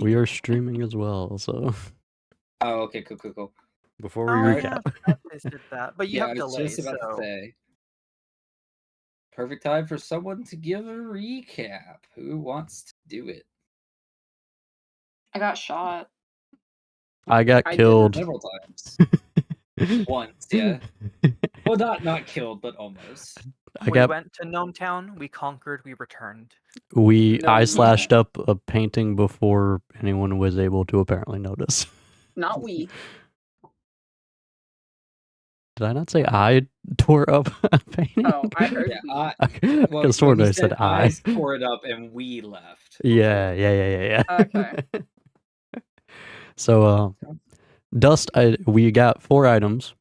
We are streaming as well, so Oh, okay, cool. before we Oh recap. yeah, I did that, but you Yeah, I have was delays, just about to so say. Perfect time for someone to give a recap. Who wants to do it? I got shot. I got I killed did several times. Once, yeah. Well, not killed, but almost. I we got went to Gnome Town, we conquered, we returned. I No, slashed up a painting before anyone was able to apparently notice. Not we. Did I not say I tore up a painting? Oh, I heard Yeah, we. I could have sworn I said I. tore it up and we left. Yeah. Okay. So, Dust, we got 4 items.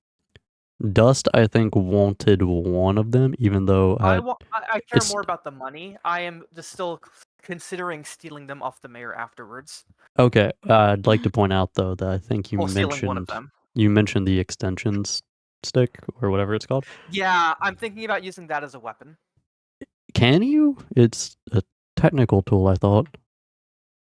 Dust, I think, wanted one of them, even though I care it's- more about the money. I am just still considering stealing them off the mayor afterwards. okay. I'd like to point out though that I think you Stealing one of them. mentioned the extensions stick or whatever it's called. Yeah, I'm thinking about using that as a weapon. Can you? It's a technical tool, I thought.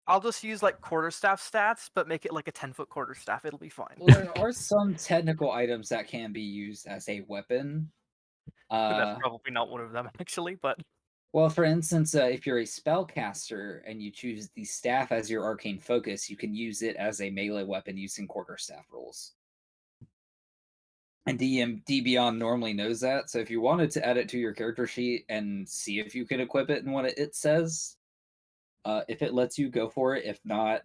I'll just use like quarterstaff stats, but make it like a 10-foot quarterstaff. It'll be fine. Well, there are some technical items that can be used as a weapon. But that's probably not one of them actually, but Well, for instance, if you're a spellcaster and you choose the staff as your arcane focus, you can use it as a melee weapon using quarterstaff rules. And D Beyond normally knows that, so if you wanted to add it to your character sheet and see if you could equip it and what it says, if it lets you, go for it. If not,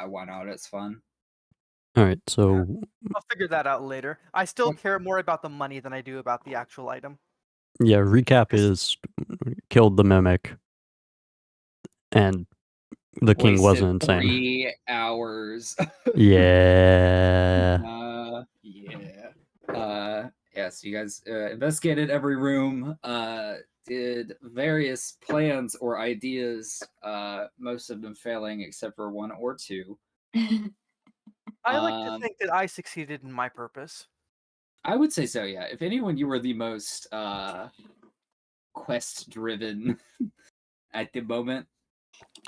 why not? It's fun. All right, so I'll figure that out later. I still care more about the money than I do about the actual item. yeah, recap is killed the mimic, and the king wasn't insane. 3 hours. Yeah. Yes, you guys investigated every room, did various plans or ideas, most of them failing except for 1 or 2. I like to think that I succeeded in my purpose. I would say so, yeah. If anyone, you were the most quest-driven at the moment.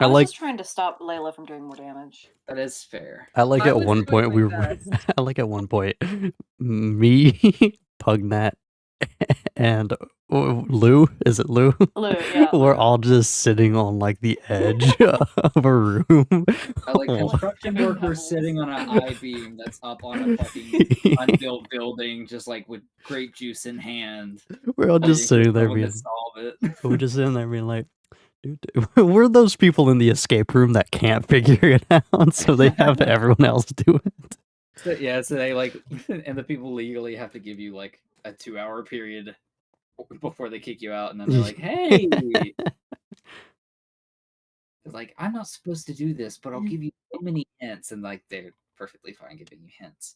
I was just trying to stop Layla from doing more damage. That is fair. I like at one point we were. I like at one point me, Pugnat, and Lou. Is it Lou? Lou, yeah. We're all just sitting on like the edge of a room. I like construction workers sitting on an I-beam that's up on a fucking unbuilt building, just like with grape juice in hand. We're all just sitting there being. Solve it. We're just sitting there being like, dude, we're those people in the escape room that can't figure it out, so they have everyone else do it. So, yeah, so they like, and the people legally have to give you like a 2-hour period before they kick you out, and then they're like, "Hey," it's like, "I'm not supposed to do this, but I'll give you so many hints," and like they're perfectly fine giving you hints.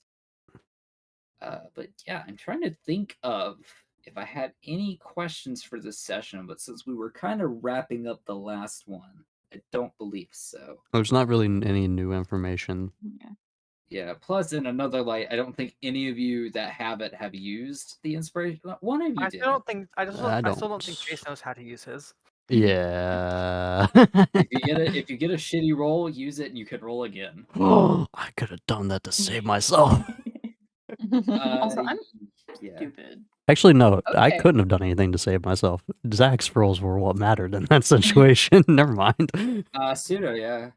But yeah, I'm trying to think of if I had any questions for this session, but since we were kind of wrapping up the last one, I don't believe so. There's not really any new information. Yeah, plus in another light, I don't think any of you that have it have used the inspiration. One of you did. I still don't think Chase knows how to use his. Yeah. if you get a shitty roll, use it and you can roll again. I could have done that to save myself. Also, I'm stupid. Actually, no, I Okay. couldn't have done anything to save myself. Zach's rolls were what mattered in that situation. Never mind. Pseudo, yeah.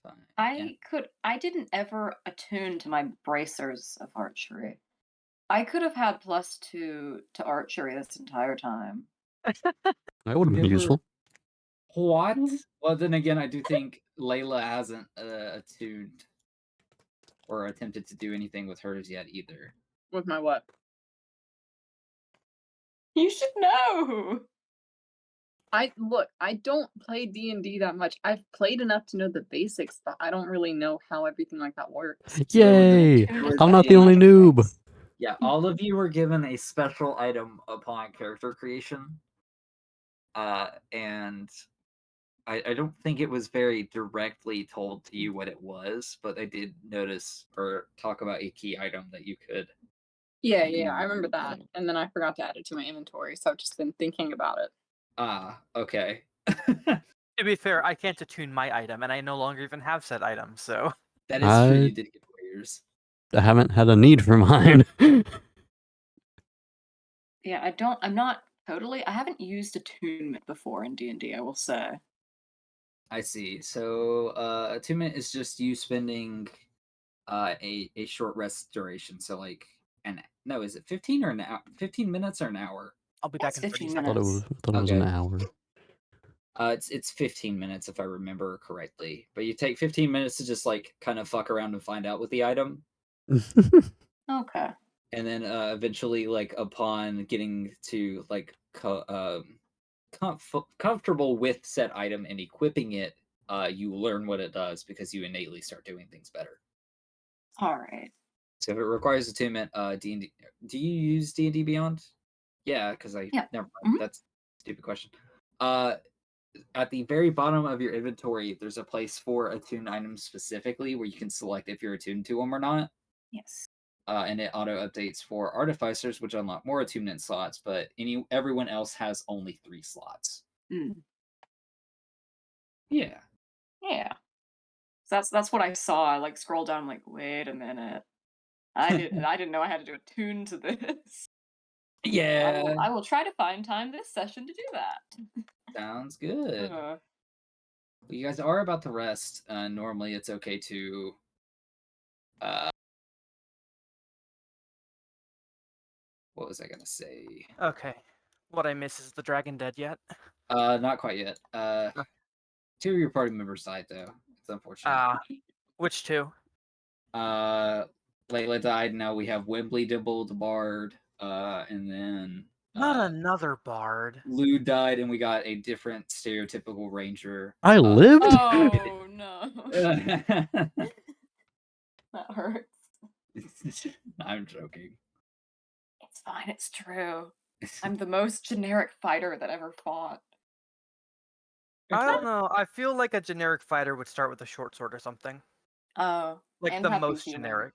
Fine. I didn't ever attune to my bracers of archery. I could have had +2 to archery this entire time. That would have been useful. What? Well, then again, I do think Layla hasn't attuned or attempted to do anything with hers yet either. With my what? You should know. I don't play D&D that much. I've played enough to know the basics, but I don't really know how everything like that works. Yay! I'm not the only noob. Yeah, all of you were given a special item upon character creation. And I don't think it was very directly told to you what it was, but I did notice or talk about a key item that you could. Yeah, I remember that. And then I forgot to add it to my inventory, so I've just been thinking about it. Okay. To be fair, I can't attune my item, and I no longer even have said item, so... That is true. I You did get warriors. I haven't had a need for mine. Yeah, I'm not totally. I haven't used attunement before in D&D, I will say. I see. So attunement is just you spending a short rest duration. So like is it 15 or an hour? 15 minutes or an hour? I'll be Yeah, back it's in 30 15 seconds. Thought it was an Okay. hour. It's 15 minutes if I remember correctly. But you take 15 minutes to just like kind of fuck around and find out with the item. Okay. And then eventually, like upon getting to like comfortable with said item and equipping it, you learn what it does because you innately start doing things better. All right. So if it requires attunement, D&D, do you use D&D Beyond? Yeah, because Yeah. never mind. Mhm. That's a stupid question. At the very bottom of your inventory, there's a place for attuned items specifically where you can select if you're attuned to them or not. Yes. And it auto updates for artificers, which unlock more attunement slots, but everyone else has only 3 slots. Mm. Yeah. Yeah. So that's what I saw. I like scrolled down. I'm like, wait a minute. I didn't know I had to do a tune to this. Yeah. I will try to find time this session to do that. Sounds good. Uh, Well, you guys are about to rest. Normally, it's okay to. What was I gonna say? Okay. What I miss is the dragon dead yet? Not quite yet. 2 of your party members died though. It's unfortunate. Which two? Layla died. Now we have Wembley Dimble the Bard. And then Not another bard. Lou died, and we got a different stereotypical ranger. I lived? oh no. That hurts. I'm joking. It's fine, it's true. I'm the most generic fighter that ever fought. I don't know. I feel like a generic fighter would start with a short sword or something. Oh. Like and the have be most human. generic.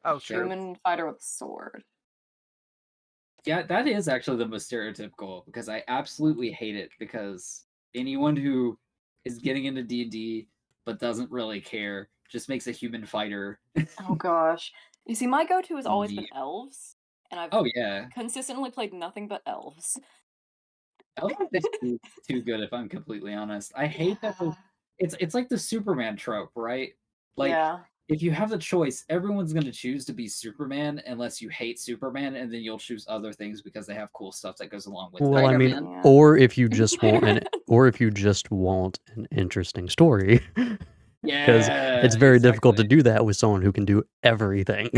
Oh, true. Human fighter with sword. Yeah, that is actually the most stereotypical because I absolutely hate it because anyone who is getting into D&D but doesn't really care just makes a human fighter. Oh gosh. You see, my go-to has always been Neat. elves, and I've Oh yeah, consistently played nothing but elves. elves are just too good if I'm completely honest. I hate that. It's like the Superman trope, right? Like Yeah. if you have the choice, everyone's going to choose to be Superman unless you hate Superman, and then you'll choose other things because they have cool stuff that goes along with Well, I mean, Spider-Man. Yeah. or if you just want an interesting story. Because Yeah, it's very difficult to exactly. do that with someone who can do everything.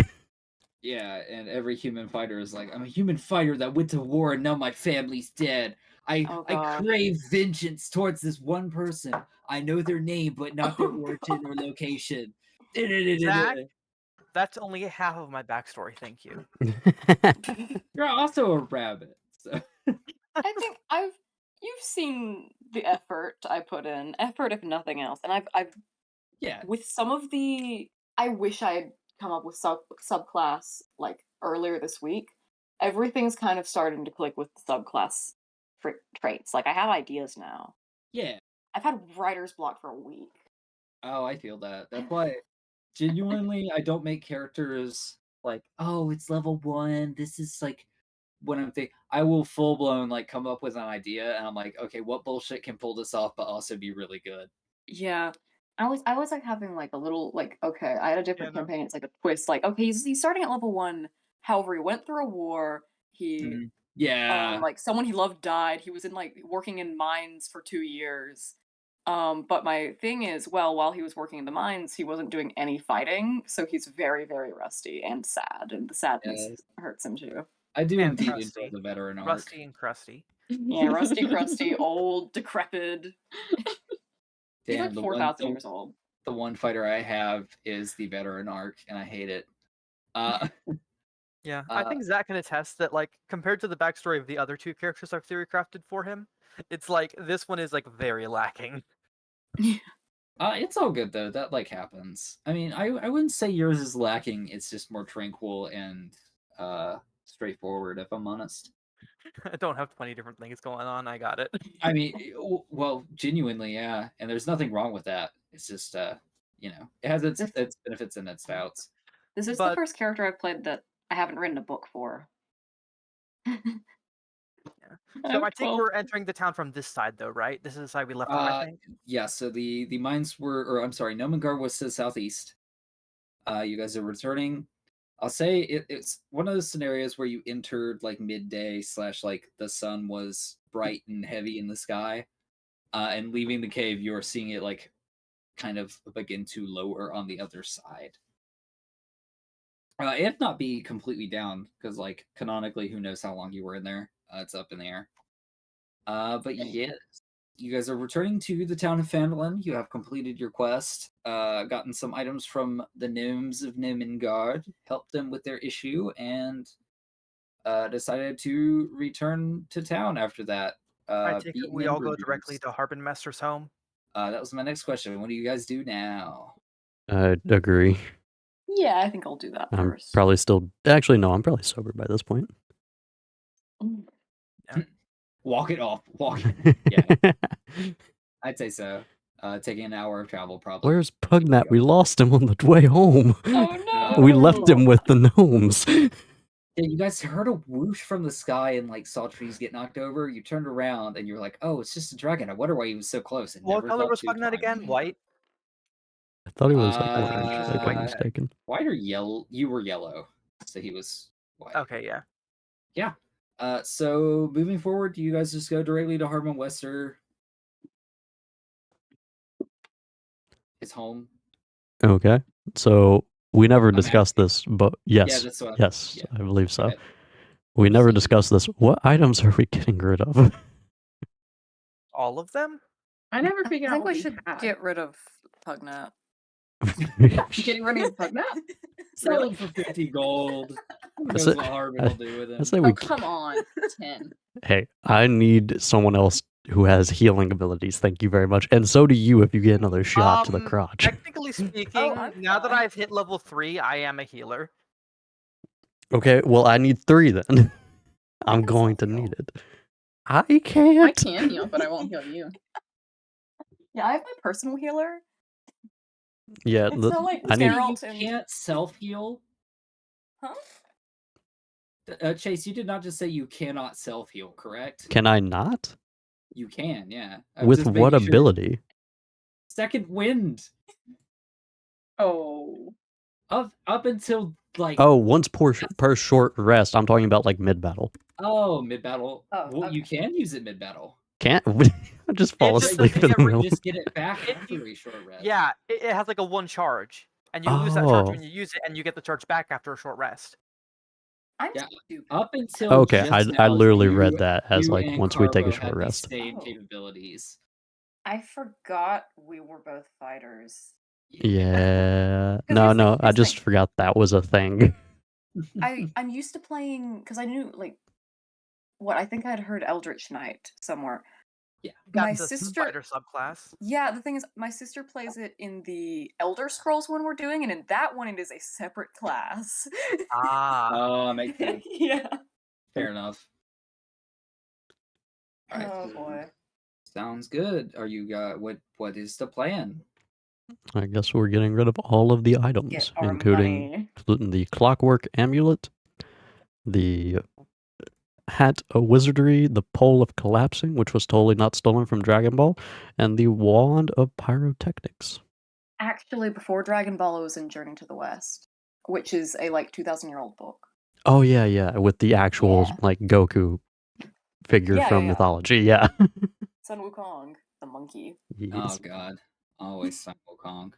Yeah, and every human fighter is like, I'm a human fighter that went to war and now my family's dead. Oh I gosh. crave vengeance towards this one person. I know their name, but not their origin or location. Zach, that's only half of my backstory. Thank you. You're also a rabbit. So. I think you've seen the effort I put in. Effort if nothing else. And I've Yeah. with some of the I wish I had come up with subclass like earlier this week. Everything's kind of starting to click with the subclass traits. Like I have ideas now. Yeah. I've had writer's block for a week. Oh, I feel that. That's why genuinely I don't make characters like, oh, it's level 1. This is like when I'm thinking, I will full blown like come up with an idea and I'm like, okay, what bullshit can pull this off but also be really good? Yeah. I was like having like a little like okay, I had a different Yeah, no. campaign. It's like a twist. Like okay, he's starting at level 1. However, he went through a war. He Yeah. like someone he loved died. He was in like working in mines for 2 years. But my thing is, well, while he was working in the mines, he wasn't doing any fighting, so he's very, very rusty and sad, and the sadness Yeah. hurts him too. I do And indeed crusty. enjoy the veteran arc. Rusty and crusty. Yeah, rusty, crusty, old, decrepit. He's Damn, like 4,000 years old. the one fighter I have is the veteran arc, and I hate it. Yeah, I think Zach can attest that, like, compared to the backstory of the other two characters I've theory crafted for him, it's like this one is like very lacking. It's all good though. That like happens. I mean, I wouldn't say yours is lacking. It's just more tranquil and straightforward, if I'm honest. I don't have 20 different things going on. I got it. I mean, well, genuinely, yeah. And there's nothing wrong with that. It's just, it has its benefits and its doubts. This is the But- first character I've played that I haven't written a book for. So I think we're entering the town from this side, though, right? This is the side we left off, I think. Yeah. So the mines were, or I'm sorry, Nomengar was to the southeast. You guys are returning. I'll say it's one of those scenarios where you entered like midday / like the sun was bright and heavy in the sky, and leaving the cave, you're seeing it like kind of begin to lower on the other side. If not be completely down, because like canonically, who knows how long you were in there? It's up in the air. But yes, you guys are returning to the town of Phandalin. You have completed your quest, gotten some items from the gnomes of Nomengard, helped them with their issue, and decided to return to town after that. I take it beaten we and all go directly bruised. to Harbinmaster's home. That was my next question. What do you guys do now? I agree. Yeah, I think I'll do that I'm first. probably still. Actually, no, I'm probably sober by this point. Walk it off. Walk it. Yeah, I'd say so. Taking an hour of travel, probably. Where's Pugnat? We lost him on the way home. Oh no! We left him with the gnomes. Yeah, you guys heard a whoosh from the sky and like saw trees get knocked over. You turned around and you were like, "Oh, it's just a dragon." I wonder why he was so close. And What never color thought was to Pugnat climb. again? White? I thought he was like orange, if I'm Uh, mistaken. White or yellow? You were yellow, so he was white. Okay, yeah. Yeah. So moving forward, do you guys just go directly to Harmon Wester? His home. Okay, so we never I'm discussed asking. this, but Yeah, yes, that's what. yes, Yeah. I believe Go so. ahead. We never Proceed. discussed this. What items are we getting rid of? All of them? I never I figured out think what we should had. get rid of Pugnat. Getting rid of Pugnat? Sell him for 50 gold. Who That's knows it. what Harmon will do with I him? say Oh, we. come on. 10. Hey, I need someone else who has healing abilities. Thank you very much, and so do you if you get another shot to the crotch. Technically speaking, I'm now that fine. I've hit level 3, I am a healer. Okay, well I need 3 then. I'm can going to self-heal. need it. I can't. I can heal, but I won't heal you. Yeah, I have my personal healer. Yeah, It's not like I need. Geralt You and can't self-heal? huh? Chase, you did not just say you cannot self-heal, correct? Can I not? You can, yeah. I was With just what making sure- ability? Second wind. Oh. Up until like Oh, once per short rest. I'm talking about like mid battle. Mid-battle. Oh, Well, you okay. can use it mid-battle. Can't I just fall It's just asleep in the You middle? just get it back If after you- a short rest. Yeah, it has like a 1 charge. And you lose that charge Oh. when you use it, and you get the charge back after a short rest. I'm Yeah. stupid. Up until Okay, just I now, literally you- read that as you like and once we take a Carbo short had the rest. same Oh. capabilities. I forgot we were both fighters. Yeah. 'Cause No, here's the- no, I here's the just thing. forgot that was a thing. I'm used to playing because I knew like what I think I'd heard Eldritch Knight somewhere. Yeah. My That's a sister. spider subclass. Yeah, the thing is, my sister plays it in the Elder Scrolls one we're doing, and in that one, it is a separate class. Ah. Oh, makes sense. Yeah. Fair enough. Alright, Oh so boy. sounds good. Are you what is the plan? I guess we're getting rid of all of the items, Get our including money. the clockwork amulet, the hat of wizardry, the pole of collapsing, which was totally not stolen from Dragon Ball, and the wand of pyrotechnics. Actually, before Dragon Ball, it was in Journey to the West, which is a like 2,000-year-old book. Oh yeah, with the actual Yeah. like Goku figure Yeah, from yeah. mythology. Yeah. Sun Wukong, the monkey. Oh god. Always Sun Wukong.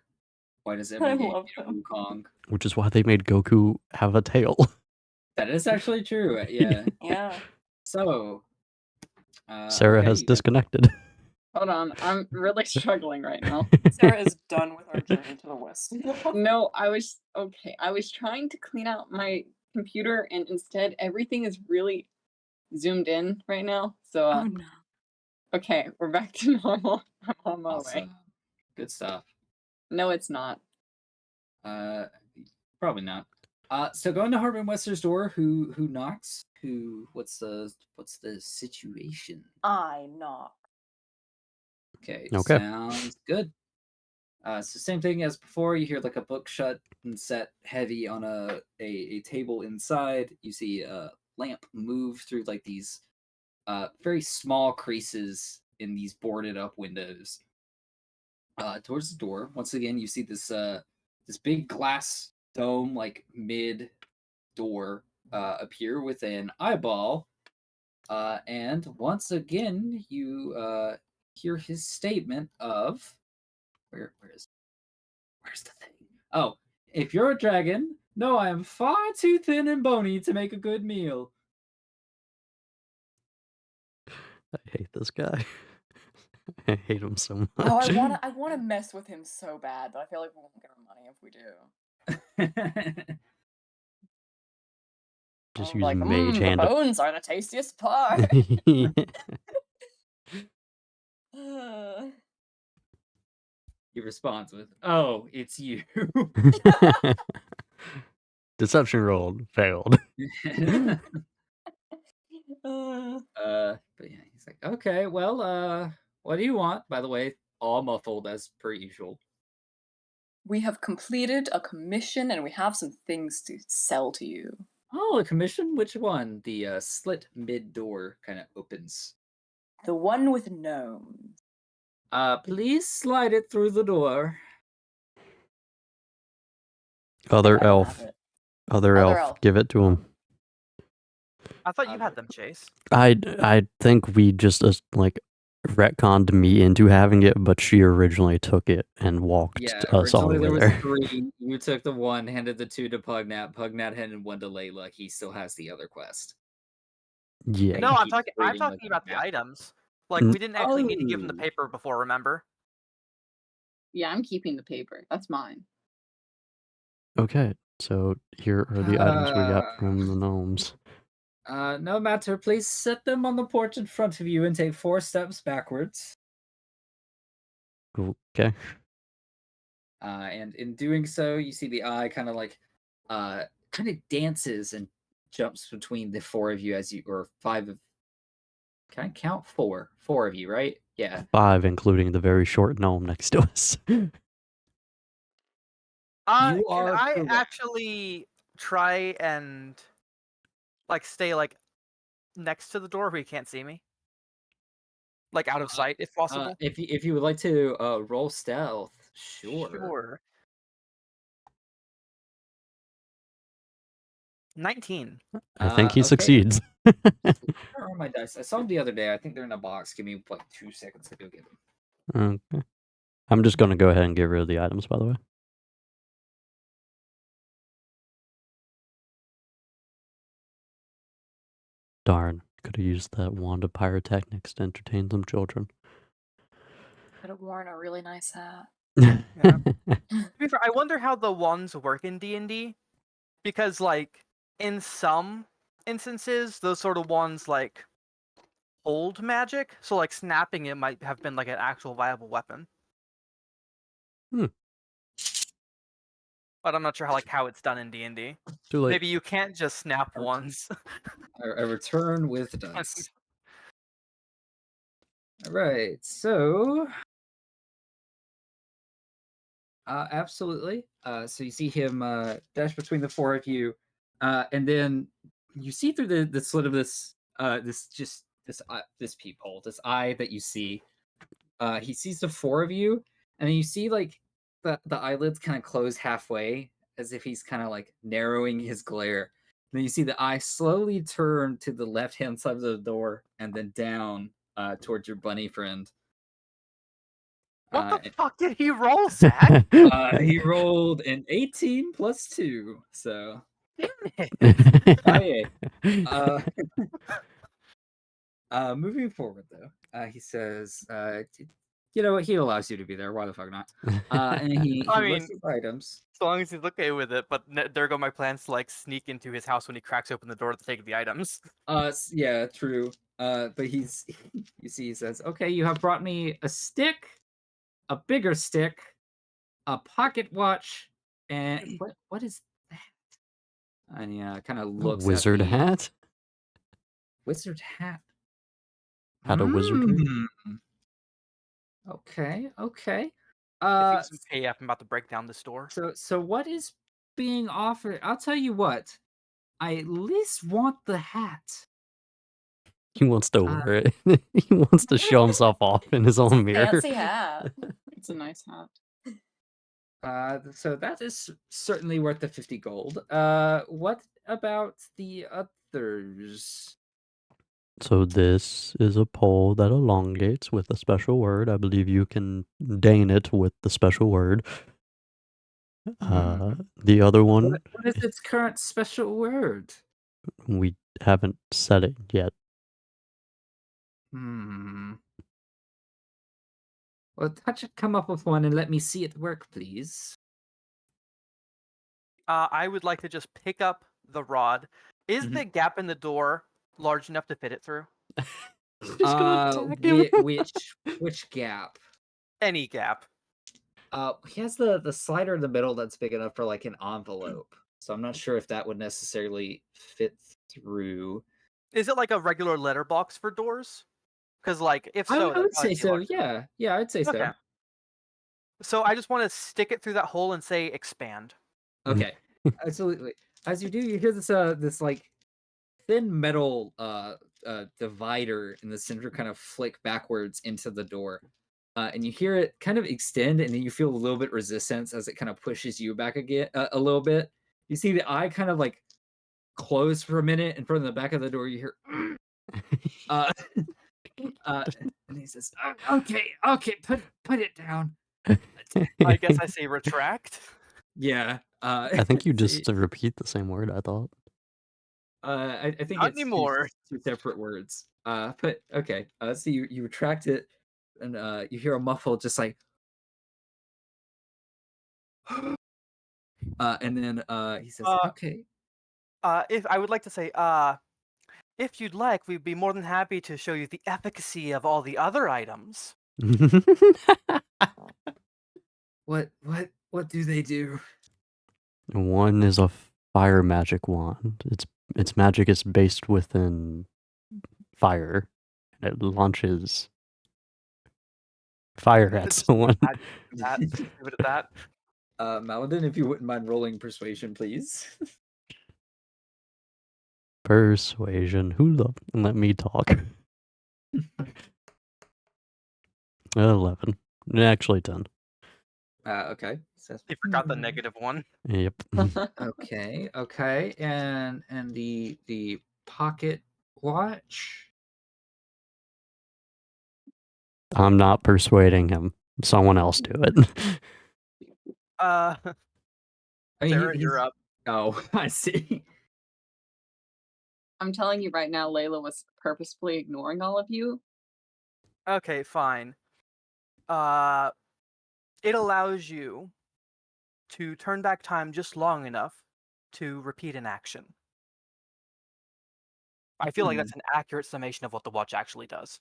Why does I every game love need a him. Wukong? Which is why they made Goku have a tail. That is actually true. Yeah. Yeah. So Sarah okay, has you guys- disconnected. Hold on. I'm really struggling right now. Sarah is done with our Journey to the West. No, I was trying to clean out my computer, and instead everything is really zoomed in right now. So Oh no. okay, we're back to normal. I'm on my way. awesome. Good stuff. No, it's not. Probably not. So going to Hartman Wester's door. Who knocks? What's the situation? I knock. Okay, Okay. sounds good. So same thing as before. You hear like a book shut and set heavy on a table inside. You see a lamp move through like these very small creases in these boarded up windows. Towards the door, once again, you see this big glass dome like mid door appear with an eyeball. And once again, you hear his statement of where's the thing? Oh, if you're a dragon, no, I am far too thin and bony to make a good meal. I hate this guy. I hate him so much. Oh, I wanna mess with him so bad, but I feel like we won't get our money if we do. Just I'm use like, mage the hand to bones are the tastiest part. He responds with, "Oh, it's you." Deception rolled. Failed. But yeah, he's like, "Okay, well, what do you want?" By the way, all muffled as per usual. We have completed a commission and we have some things to sell to you. Oh, a commission? Which one? The slit mid door kind of opens. The one with gnomes. Please slide it through the door. Other I don't have elf. it. Other Other elf. elf. Give it to him. I thought you had them, Chase. I think we just like retconned me into having it, but she originally took it and walked Yeah, us all originally over there was there. 3. You took the 1, handed the 2 to Pugnat. Pugnat handed 1 to Layla. He still has the other quest. Yeah. No, He I'm keeps talking. I'm reading, like, talking about the map. items. Like we didn't actually need to give him the Oh. paper before. Remember? Yeah, I'm keeping the paper. That's mine. Okay. So here are the items we got Uh, from the gnomes. No matter. Please set them on the porch in front of you and take 4 steps backwards. Okay. And in doing so, you see the eye kind of like kind of dances and jumps between the 4 of you or 5 of. Can I count 4? 4 of you, right? Yeah. 5, including the very short gnome next to us. You Can are I correct. actually try and like stay like next to the door where he can't see me? Like out of sight, if possible. If you would like to roll stealth, sure. Sure. 19. I think he Okay. succeeds. Where are my dice? I saw them the other day. I think they're in a box. Give me like 2 seconds to go get them. Okay. I'm just going to go ahead and get rid of the items, by the way. Darn. Could have used that wand of pyrotechnics to entertain some children. Could have worn a really nice hat. To be fair, I wonder how the wands work in D&D, because like in some instances, those sort of wands like hold magic, so like snapping it might have been like an actual viable weapon. Hmm. But I'm not sure how it's done in D&D. Too late. Maybe you can't just snap wands. I return with dice. All right, so absolutely. So you see him dash between the 4 of you, and then you see through the slit of this this peephole, this eye that you see. He sees the 4 of you, and then you see like the eyelids kind of close halfway, as if he's kind of like narrowing his glare. And then you see the eye slowly turn to the left hand side of the door, and then down towards your bunny friend. What the fuck did he roll, Zach? He rolled an 18 plus 2, so moving forward though, he says, you know what, he allows you to be there. Why the fuck not? And he I lists mean, his items. as long as he's okay with it, but there go my plans to like sneak into his house when he cracks open the door to take the items. Yeah, true. But you see, he says, okay, you have brought me a stick, a bigger stick, a pocket watch, and what is that? And he kind of A looks wizard at the hat? wizard hat. Had a wizardry? Mm. Okay, okay. If he doesn't pay up, I'm about to break down the store. So what is being offered? I'll tell you what. I at least want the hat. He wants to wear it. He wants to show himself off in his own mirror. Fancy hat. It's a nice hat. So that is certainly worth the 50 gold. What about the others? So this is a pole that elongates with a special word. I believe you can deign it with the special word. The other one, What is its current special word? we haven't said it yet. Well, touch it, come up with one and let me see it work, please. I would like to just pick up the rod. Is the gap in the door large enough to fit it through? She's gonna attack him. Which gap? Any gap. He has the slider in the middle that's big enough for like an envelope. So I'm not sure if that would necessarily fit through. Is it like a regular letterbox for doors? Because, like, if I so, would that'd say probably be so. large enough. Yeah, I'd say so. Okay. So I just want to stick it through that hole and say expand. Okay, absolutely. As you do, you hear this like thin metal divider in the center kind of flick backwards into the door. And you hear it kind of extend, and then you feel a little bit resistance as it kind of pushes you back again a little bit. You see the eye kind of like close for a minute in front of the back of the door. You hear, and he says, "Okay, put it down." I guess I say retract. Yeah. I think you just repeat the same word, I thought. I think Not it's anymore. two separate words. But okay. So you retract it, and you hear a muffled, just like, and then he says, "Okay." If I would like to say, if you'd like, we'd be more than happy to show you the efficacy of all the other items. What do they do? One is a fire magic wand. Its magic is based within fire, and it launches fire at someone. Leave it at that. Maladin, if you wouldn't mind rolling persuasion, please. Persuasion. Who the? Let me talk. 11. Actually, 10. Okay. You forgot the negative one. Yep. Okay. And the pocket watch. I'm not persuading him. Someone else do it. I mean, Sarah, you're up. Oh, I see. I'm telling you right now, Layla was purposefully ignoring all of you. Okay, fine. It allows you to turn back time just long enough to repeat an action. I feel like that's an accurate summation of what the watch actually does.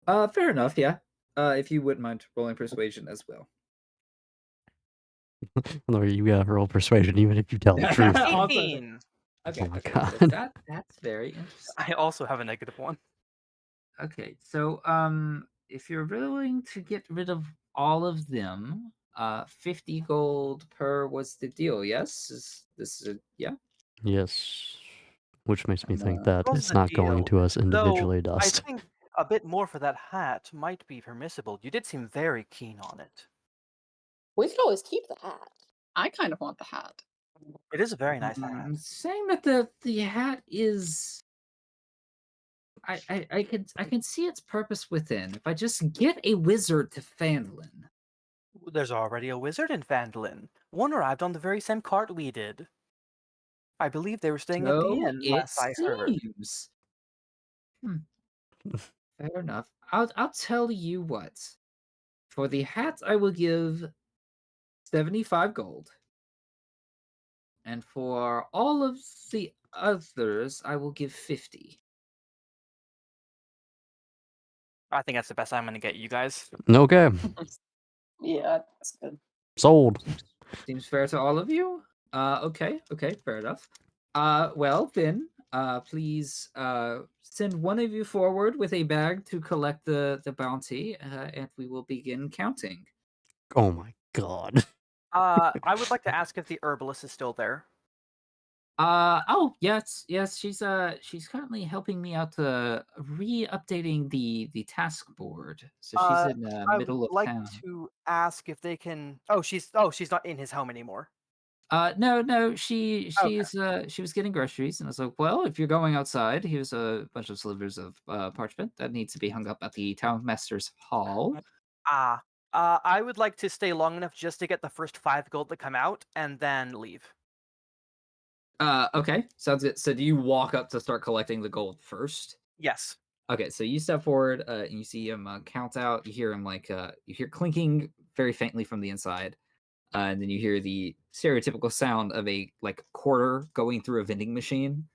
Fair enough. Yeah. If you wouldn't mind rolling persuasion as well. No, you gotta roll persuasion even if you tell the truth. 18! Okay. Oh my okay. God. So that's very interesting. I also have a negative one. Okay. So if you're willing to get rid of all of them, 50 gold per was the deal. Yes. Yeah. Yes. Which makes me think Uh, that Was it's the not going deal, to us individually, Though I Dust. think a bit more for that hat might be permissible. You did seem very keen on it. We could always keep the hat. I kind of want the hat. It is a very nice hat. I'm saying that the hat is. I can see its purpose within. If I just get a wizard to Fandlin. There's already a wizard in Vandalin. One arrived on the very same cart we did. I believe they were staying at the So inn, it last I heard. seems. Fair enough. I'll tell you what. For the hat, I will give 75 gold. And for all of the others, I will give 50. I think that's the best I'm going to get you guys. Okay. Yeah, that's good. Sold. Seems fair to all of you. Okay, fair enough. Well then, please send one of you forward with a bag to collect the bounty, and we will begin counting. Oh my god. I would like to ask if the herbalist is still there. Oh yes, she's currently helping me out re-updating the task board. So she's in the I would middle of like town. to ask if they can. She's not in his home anymore. No, she Okay. she was getting groceries, and I was like, well, if you're going outside, here's a bunch of slivers of parchment that needs to be hung up at the town master's hall. Ah, I would like to stay long enough just to get the first 5 gold that come out, and then leave. Okay, sounds good. So do you walk up to start collecting the gold first? Yes. Okay, so you step forward, and you see him count out. You hear him you hear clinking very faintly from the inside, and then you hear the stereotypical sound of a quarter going through a vending machine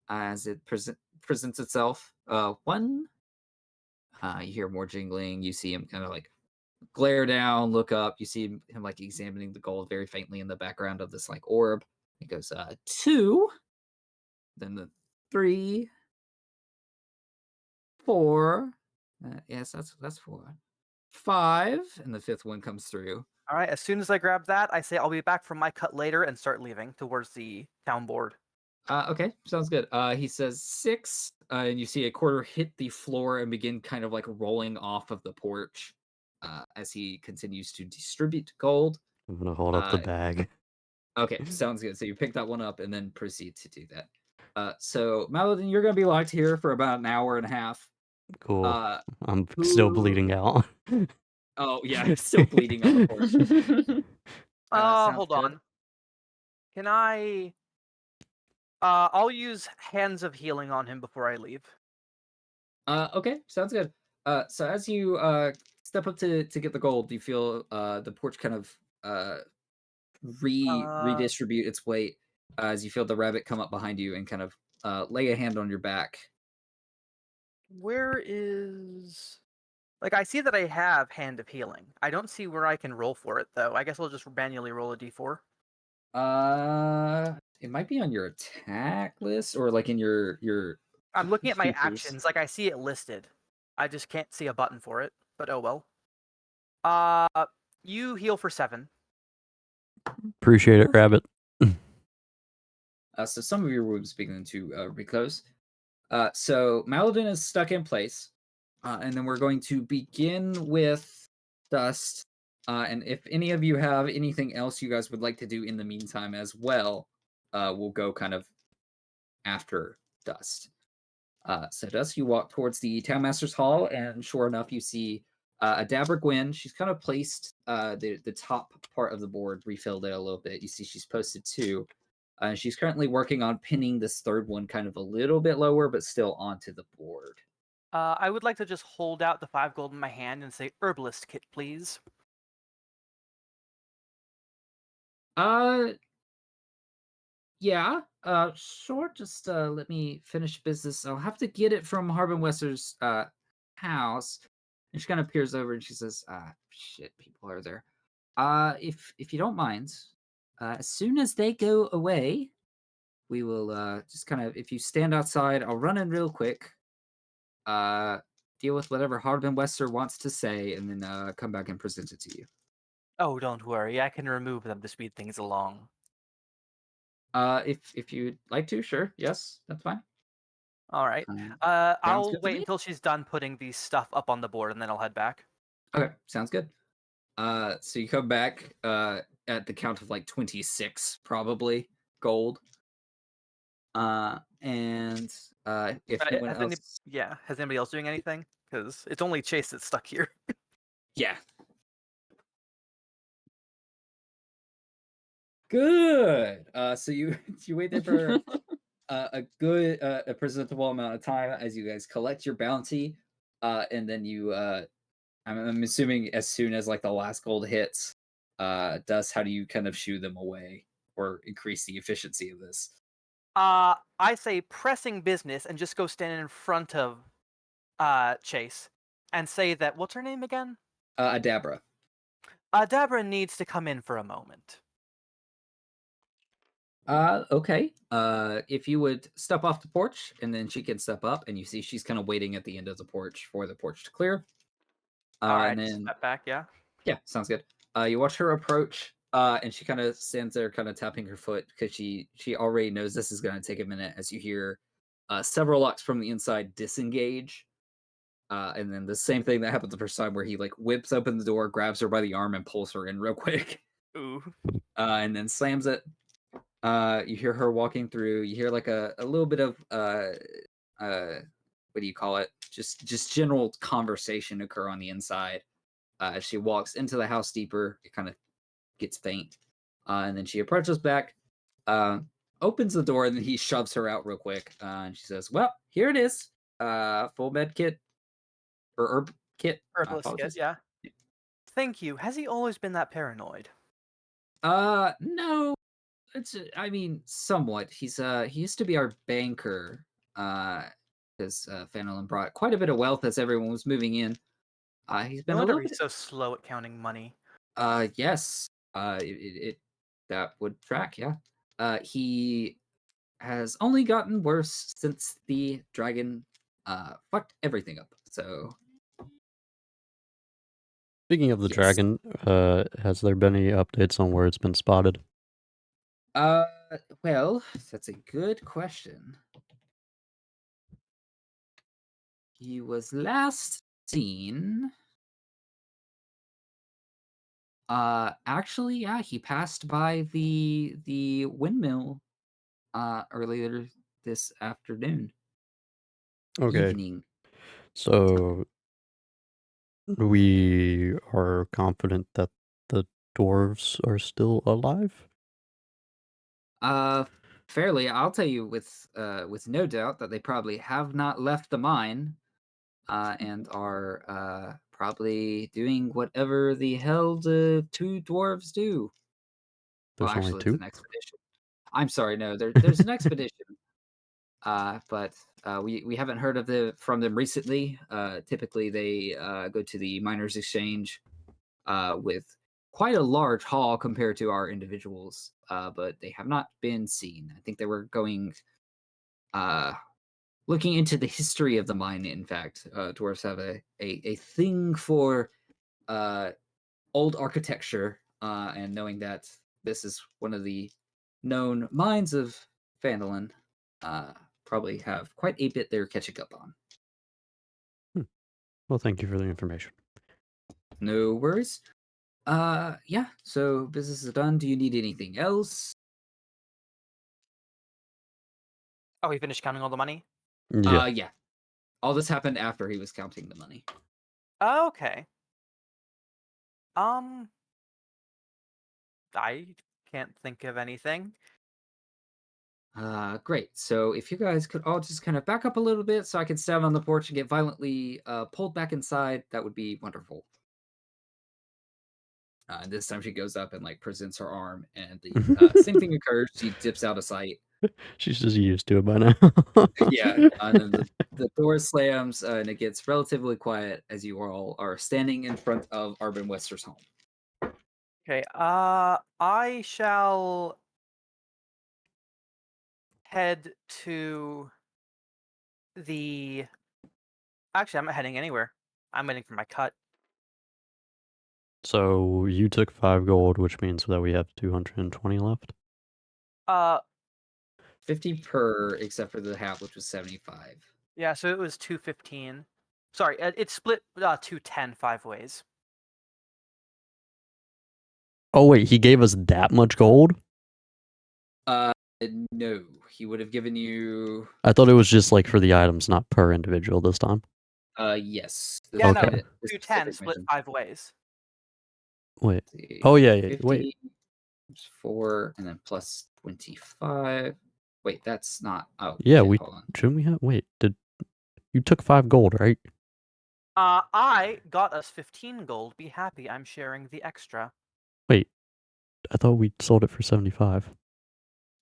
as it presents itself. One. You hear more jingling. You see him kind of glare down, look up. You see him examining the gold very faintly in the background of this orb. He goes, two, then the three, four. Yes, that's four. Five, and the fifth one comes through. All right. As soon as I grab that, I say I'll be back from my cut later and start leaving towards the town board. Okay, sounds good. He says six, and you see a quarter hit the floor and begin kind of rolling off of the porch as he continues to distribute gold. I'm gonna hold up the bag. Okay, sounds good. So you pick that one up and then proceed to do that. So Maladin, you're gonna be locked here for about an hour and a half. Cool. Uh, I'm still who? bleeding out. Oh yeah, still bleeding on the porch. Sounds Hold good. on. Can I? I'll use Hands of Healing on him before I leave. Okay, sounds good. So as you step up to get the gold, you feel the porch kind of redistribute its weight as you feel the rabbit come up behind you and kind of lay a hand on your back. Where is? I see that I have Hand of Healing. I don't see where I can roll for it though. I guess I'll just manually roll a d4. It might be on your attack list or in your I'm looking at my features. actions. I see it listed. I just can't see a button for it. But oh well. You heal for 7. Appreciate it, rabbit. So some of your wounds begin to reclose. So Maladin is stuck in place, and then we're going to begin with Dust. And if any of you have anything else you guys would like to do in the meantime as well, we'll go kind of after Dust. So Dust, you walk towards the Townmaster's Hall, and sure enough, you see Adabra Gwyn. She's kind of placed the top part of the board, refilled it a little bit. You see she's posted 2. She's currently working on pinning this third one kind of a little bit lower, but still onto the board. I would like to just hold out the 5 gold in my hand and say, "Herbalist kit, please." Uh, yeah. Sure. Just let me finish business. I'll have to get it from Harbin Wester's house. And she kind of peers over and she says, shit, people are there. If you don't mind, as soon as they go away, we will just kind of, if you stand outside, I'll run in real quick. Deal with whatever Harbin Wester wants to say, and then come back and present it to you. Oh, don't worry. I can remove them to speed things along. If you'd like to, sure. Yes, that's fine. All right. Sounds I'll good to wait me. until she's done putting the stuff up on the board, and then I'll head back. Okay, sounds good. So you come back at the count of 26, probably gold. And if no one else, has anybody else doing anything? Because it's only Chase that's stuck here. yeah. Good. So you wait there for a good a presentable amount of time as you guys collect your bounty, and then you I'm assuming as soon as the last gold hits, Dust, how do you kind of shoo them away or increase the efficiency of this? I say pressing business and just go stand in front of Chase and say that, what's her name again? Adabra. Dabra needs to come in for a moment. Okay. If you would step off the porch, and then she can step up, and you see she's kind of waiting at the end of the porch for the porch to clear. All right, And then step back. Yeah. yeah, sounds good. You watch her approach, and she kind of stands there, kind of tapping her foot because she already knows this is going to take a minute. As you hear several locks from the inside disengage, and then the same thing that happened the first time, where he like whips open the door, grabs her by the arm, and pulls her in real quick, Ooh. and then slams it. You hear her walking through. You hear like a little bit of what do you call it? Just general conversation occur on the inside. As she walks into the house deeper, it kind of gets faint, and then she approaches back, uh, opens the door, and then he shoves her out real quick, and she says, "Well, here it is, full med kit or herb kit." I Herbalist kit. apologize. Yeah. Thank you. Has he always been that paranoid? No, it's I mean, somewhat. He used to be our banker, because Fenelon brought quite a bit of wealth as everyone was moving in. He's been No a wonder little he's bit. so slow at counting money. Yes. It that would track. Yeah. He has only gotten worse since the dragon fucked everything up. So Speaking of the yes. dragon, has there been any updates on where it's been spotted? Uh, well, that's a good question. He was last seen. Actually, yeah, he passed by the windmill earlier this afternoon. Okay, Evening. so we are confident that the dwarves are still alive? Uh, fairly. I'll tell you with no doubt that they probably have not left the mine, and are probably doing whatever the hell the two dwarves do. Well, There's only actually, it's two? an expedition. I'm sorry, no, there's an expedition. But we haven't heard from them recently. Typically, they go to the miners' exchange with quite a large haul compared to our individuals, but they have not been seen. I think they were going uh, looking into the history of the mine. In fact, dwarves have a thing for uh, old architecture, and knowing that this is one of the known mines of Phandalin, probably have quite a bit they're catching up on. Well, thank you for the information. No worries. Yeah, so business is done. Do you need anything else? Oh, he finished counting all the money? Yeah. Yeah. All this happened after he was counting the money. Okay. I can't think of anything. Great. So if you guys could all just kind of back up a little bit so I can stand on the porch and get violently pulled back inside, that would be wonderful. And this time she goes up and like presents her arm, and the same thing occurs. She dips out of sight. She's just used to it by now. Yeah, and then the door slams, and it gets relatively quiet as you all are standing in front of Arbin Wester's home. Okay, I shall head to the... Actually, I'm not heading anywhere. I'm waiting for my cut. So you took 5 gold, which means that we have 220 left? 50 per, except for the half, which was 75. Yeah, so it was 215. Sorry, it's split 210 5 ways. Oh wait, he gave us that much gold? No, he would have given you. I thought it was just like for the items, not per individual this time. Yes. Yeah, no, Okay. 210 split 5 ways. Wait. Oh yeah, yeah. 50, Wait. 4, and then plus 25. Wait, that's not. Oh, Yeah, shit, we hold on. shouldn't we have? Wait, did you took 5 gold, right? I got us 15 gold. Be happy, I'm sharing the extra. Wait, I thought we sold it for 75.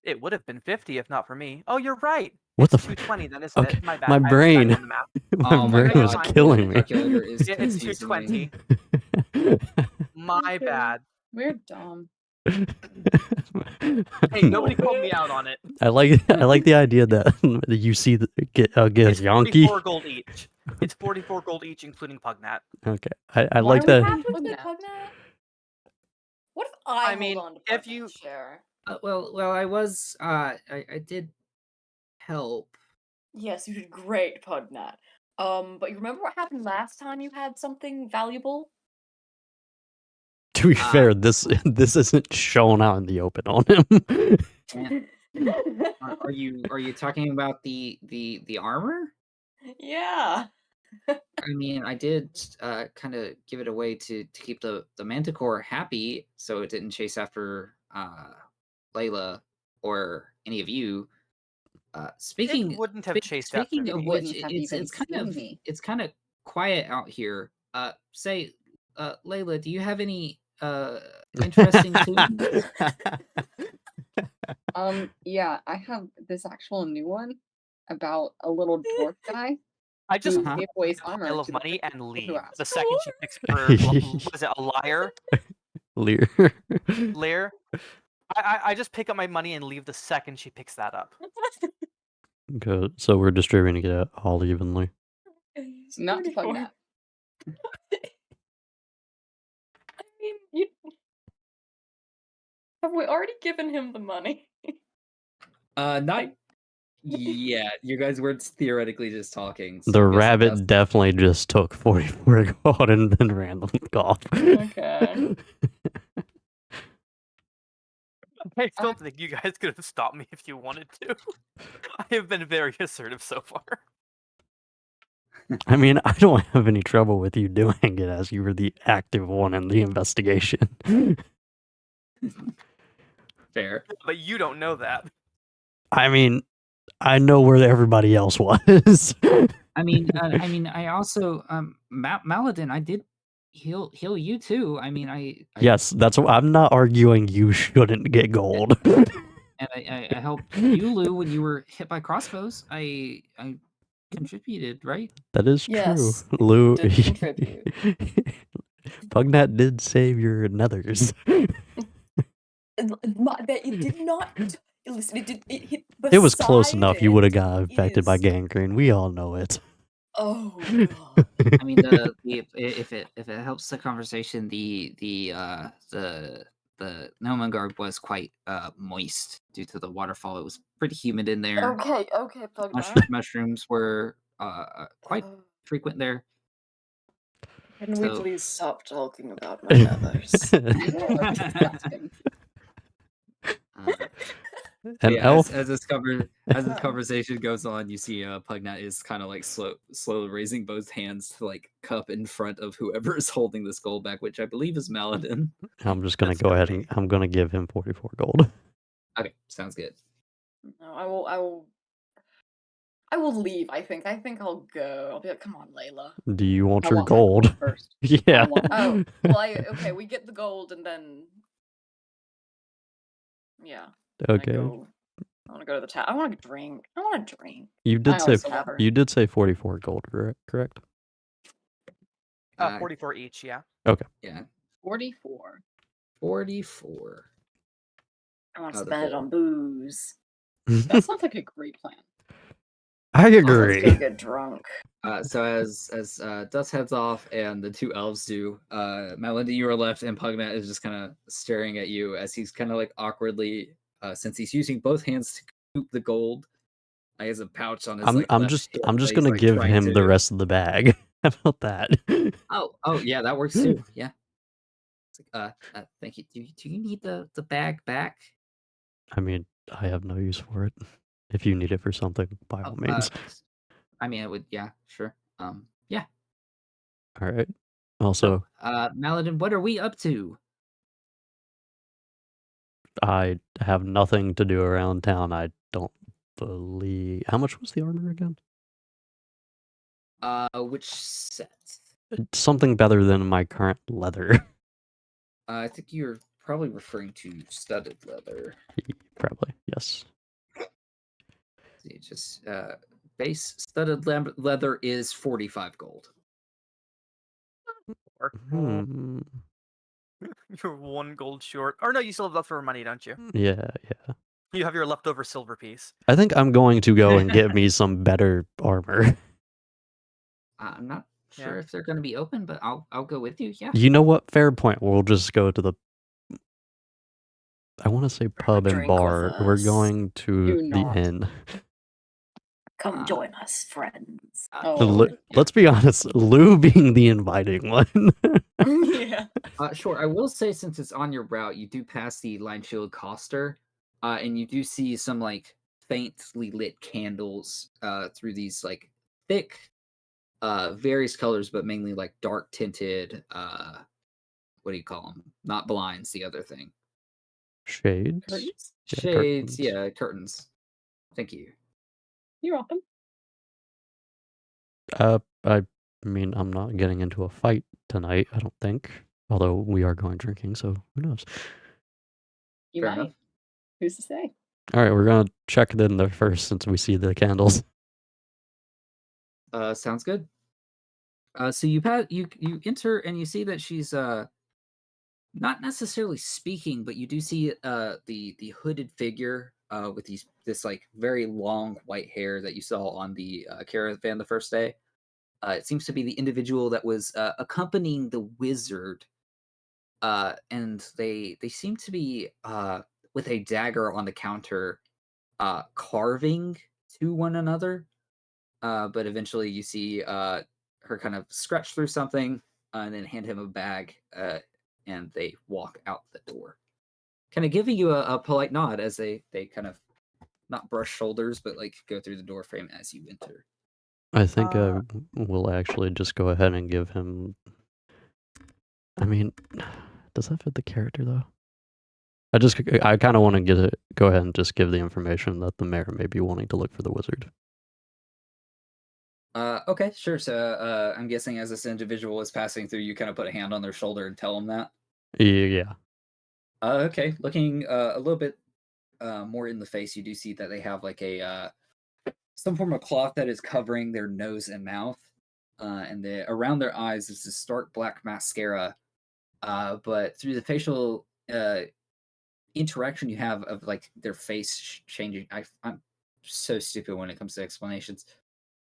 It would have been 50 if not for me. Oh, you're right. What It's the? 220 then, isn't Okay, it? My bad. my I was bad brain, on the math. my Oh my brain was God, killing the me. calculator is Yeah, it's confusing me. 220. My Okay. bad. We're dumb. Hey, nobody called me out on it. I like the idea that you see get It's Yankee. 44 gold each. It's 44 gold each, including Pugnat. Okay, I Why like are we that. half- Would Pugnat. Pugnat? What if I, I mean, hold on to if Pugnat's you- share? Well, I was I did help. Yes, you did great, Pugnat. But you remember what happened last time you had something valuable? To be fair, this isn't shown out in the open on him. Are you talking about the armor? Yeah. I mean, I did kind of give it away to keep the Manticore happy, so it didn't chase after Layla or any of you. Speaking It wouldn't have chased after speaking of me. which, Wouldn't have it's even kind of seen me. it's kind of quiet out here. Say, Layla, do you have any interesting tunes? Yeah, I have this actual new one about a little dwarf guy I just who Uh-huh. gave away his a armor pile of to the money first and people who leave. asked. The second she picks for was it a liar? Lear. Lear? I just pick up my money and leave the second she picks that up. Good. So we're distributing it all evenly. Not to 44. Pugnat. I mean, you have we already given him the money? Not yet. You guys were theoretically just talking. So The I'm guessing rabbit that's- definitely just took 44 gold and then ran them off. Okay. I still think you guys could have stopped me if you wanted to. I have been very assertive so far. I mean, I don't have any trouble with you doing it as you were the active one in the investigation. fair. But you don't know that. I mean, I know where everybody else was. I mean, I also Maladin, I did heal you too. I mean, I Yes, that's what I'm not arguing you shouldn't get gold. and I helped you, Lou, when you were hit by crossbows. I contributed, right? That is true. Yes, Lou did contribute. Pugnat did save your nethers. That it did not. Listen, it did. It hit. It was close enough. You beside would have it got infected by is- gangrene. We all know it. Oh god. I mean, if it helps the conversation, the Nomengarb was quite moist due to the waterfall. It was pretty humid in there. Okay, Pugnat. Mushrooms were quite frequent there. Can we So- please stop talking about my nethers? You are disgusting. An Yeah, elf. as this conversation goes on, you see Pugnat is kind of like slowly raising both hands to like cup in front of whoever is holding this gold back, which I believe is Maladin. I'm just gonna That's go ahead okay. and I'm gonna give him 44 gold. Okay, sounds good. No, I will leave. I think I'll go. I'll be like, come on, Layla. Do you want I your want my gold? first. Yeah. want my Oh, well, okay. We get the gold and then, yeah. Okay. I want to go to the tavern. I want to drink. I want to drink. You did I say also want- you did say 44 gold, correct? 44 each, yeah. Yeah, 44. 44. I want to Out of spend it four. on booze. That sounds like a great plan. I Let's agree. go get drunk. So as Dust heads off and the two elves do, Melody, you are left, and Pugnat is just kind of staring at you as he's kind of like awkwardly, since he's using both hands to scoop the gold. He has a pouch on his. I'm left just hip I'm that just he's, gonna like, give trying him the to- rest of the bag. How about that? Oh yeah, that works too. Yeah. It's like, thank you. Do you need the bag back? I mean, I have no use for it. If you need it for something, by all means. I mean, I would. Yeah, sure. Yeah. All right. Also, Maladin, what are we up to? I have nothing to do around town. I don't believe. How much was the armor again? Which set? It's something better than my current leather. I think you're probably referring to studded leather. Probably, yes. See, just base studded leather is 45 gold. Hmm. You're 1 gold short. Or no, you still have leftover money, don't you? Yeah. You have your leftover silver piece. I think I'm going to go and get me some better armor. I'm not sure Yeah. if they're going to be open, but I'll go with you. Yeah. You know what? Fair point. We'll just go to the. I want to say pub and drink with bar. We're us. going to Do the not. inn. Come join us, friends. Oh. Sure, yeah. Let's be honest. Lou being the inviting one. Yeah. Sure. I will say, since it's on your route, you do pass the Line Shield Coster, and you do see some like faintly lit candles through these like thick, various colors, but mainly like dark tinted. What do you call them? Not blinds. The other thing. Shades. Curtains? Yeah, Shades. curtains. Yeah, curtains. Thank you. You're welcome. I mean, I'm not getting into a fight tonight. I don't think. Although we are going drinking, so who knows? You Fair might. enough. Who's to say? All right, we're gonna check it in there first since we see the candles. Sounds good. So you enter and you see that she's not necessarily speaking, but you do see the hooded figure with this like very long white hair that you saw on the caravan the first day. It seems to be the individual that was accompanying the wizard, and they seem to be with a dagger on the counter, carving to one another. But eventually, you see her kind of scratch through something and then hand him a bag, and they walk out the door, kind of giving you a polite nod as they kind of not brush shoulders, but like go through the door frame as you enter. I think I will actually just go ahead and give him. I mean, does that fit the character though? I kind of want to go ahead and just give the information that the mayor may be wanting to look for the wizard. Okay, sure. So I'm guessing as this individual is passing through, you kind of put a hand on their shoulder and tell them that. Yeah. Okay, looking a little bit more in the face, you do see that they have like a some form of cloth that is covering their nose and mouth, and around their eyes is this stark black mascara. But through the facial interaction you have of like their face changing, I'm so stupid when it comes to explanations.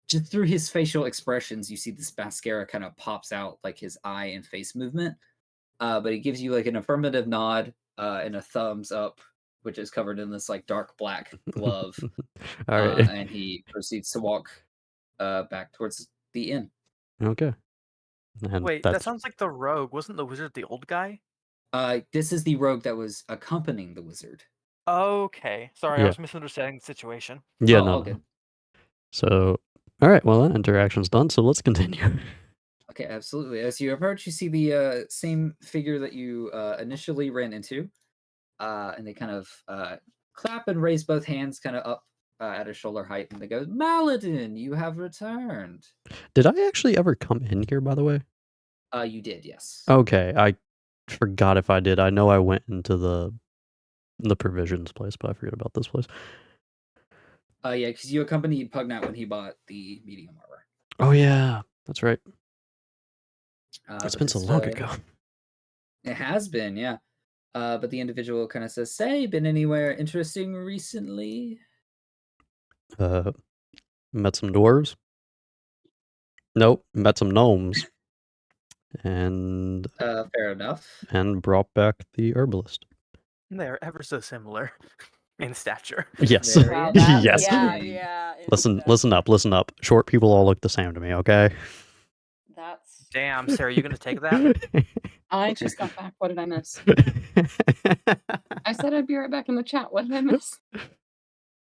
Just through his facial expressions, you see this mascara kind of pops out like his eye and face movement. But he gives you like an affirmative nod and a thumbs up, which is covered in this like dark black glove. All right. And he proceeds to walk back towards the inn. Okay. And Wait, that that's sounds like the rogue. Wasn't the wizard the old guy? This is the rogue that was accompanying the wizard. Okay. Sorry, I Yeah. was misunderstanding the situation. yeah. Oh, No. all No. good. So, all right. Well, that interaction's done. So let's continue. Okay, absolutely. As you approach, you see the same figure that you initially ran into, and they kind of clap and raise both hands kind of up at a shoulder height, and they go, "Maladin, you have returned." Did I actually ever come in here, by the way? You did, yes. Okay, I forgot if I did. I know I went into the provisions place, but I forget about this place. Yeah, because you accompanied Pugnat when he bought the medium armor. Oh yeah, that's right. It's But been so this, long ago. It has been, yeah. But the individual kind of says, "Say, been anywhere interesting recently?" Met some dwarves. Nope, met some gnomes. And Fair enough. brought back the herbalist. They're ever so similar in stature. Yes. Very Wow, yes. interesting. Yeah. Listen up. Short people all look the same to me, okay? That's Damn, Sarah, you gonna take that? I just got back. What did I miss? I said I'd be right back in the chat. What did I miss?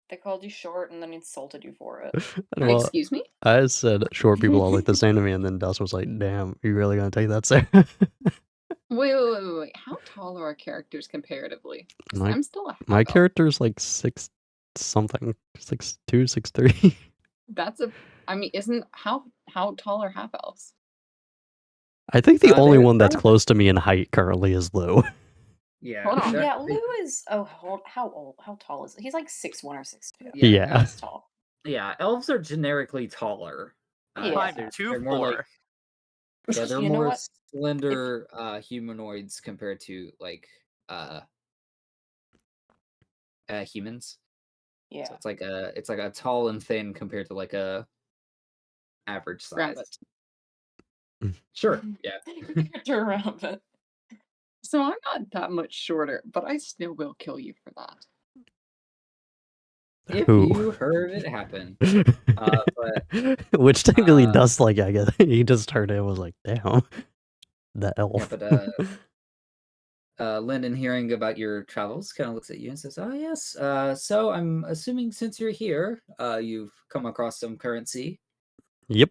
they called you short and then insulted you for it. Well, Excuse me? I said short people all look the same to me, and then Dust was like, "Damn, you really gonna take that, Sarah?" Wait. How tall are our characters comparatively? 'Cause My- I'm still a half My elf. character's like 6 something, 6'2", 6'3". That's I mean, isn't how tall are half elves? I think the only They're one that's around- close to me in height currently is Lou. Yeah. Hold on. Yeah, Lou is. Oh, how old? How tall is it? He's like 6'1" or 6'2". Yeah. He's tall. Yeah, elves are generically taller. Yeah. I'm they're 2'4". more like Yeah, they're You know more what? slender humanoids compared to like humans. So Yeah. it's like a tall and thin compared to like a average size. Rabbit. Sure. Yeah. Turn around, but So I'm not that much shorter, but I still will kill you for that. If Who? you heard it happen. But Which technically uh, does, like, I guess he just heard it and was like, damn, the elf. yeah, but Lyndon, hearing about your travels, kind of looks at you and says, "Oh yes. So I'm assuming since you're here, you've come across some currency." Yep.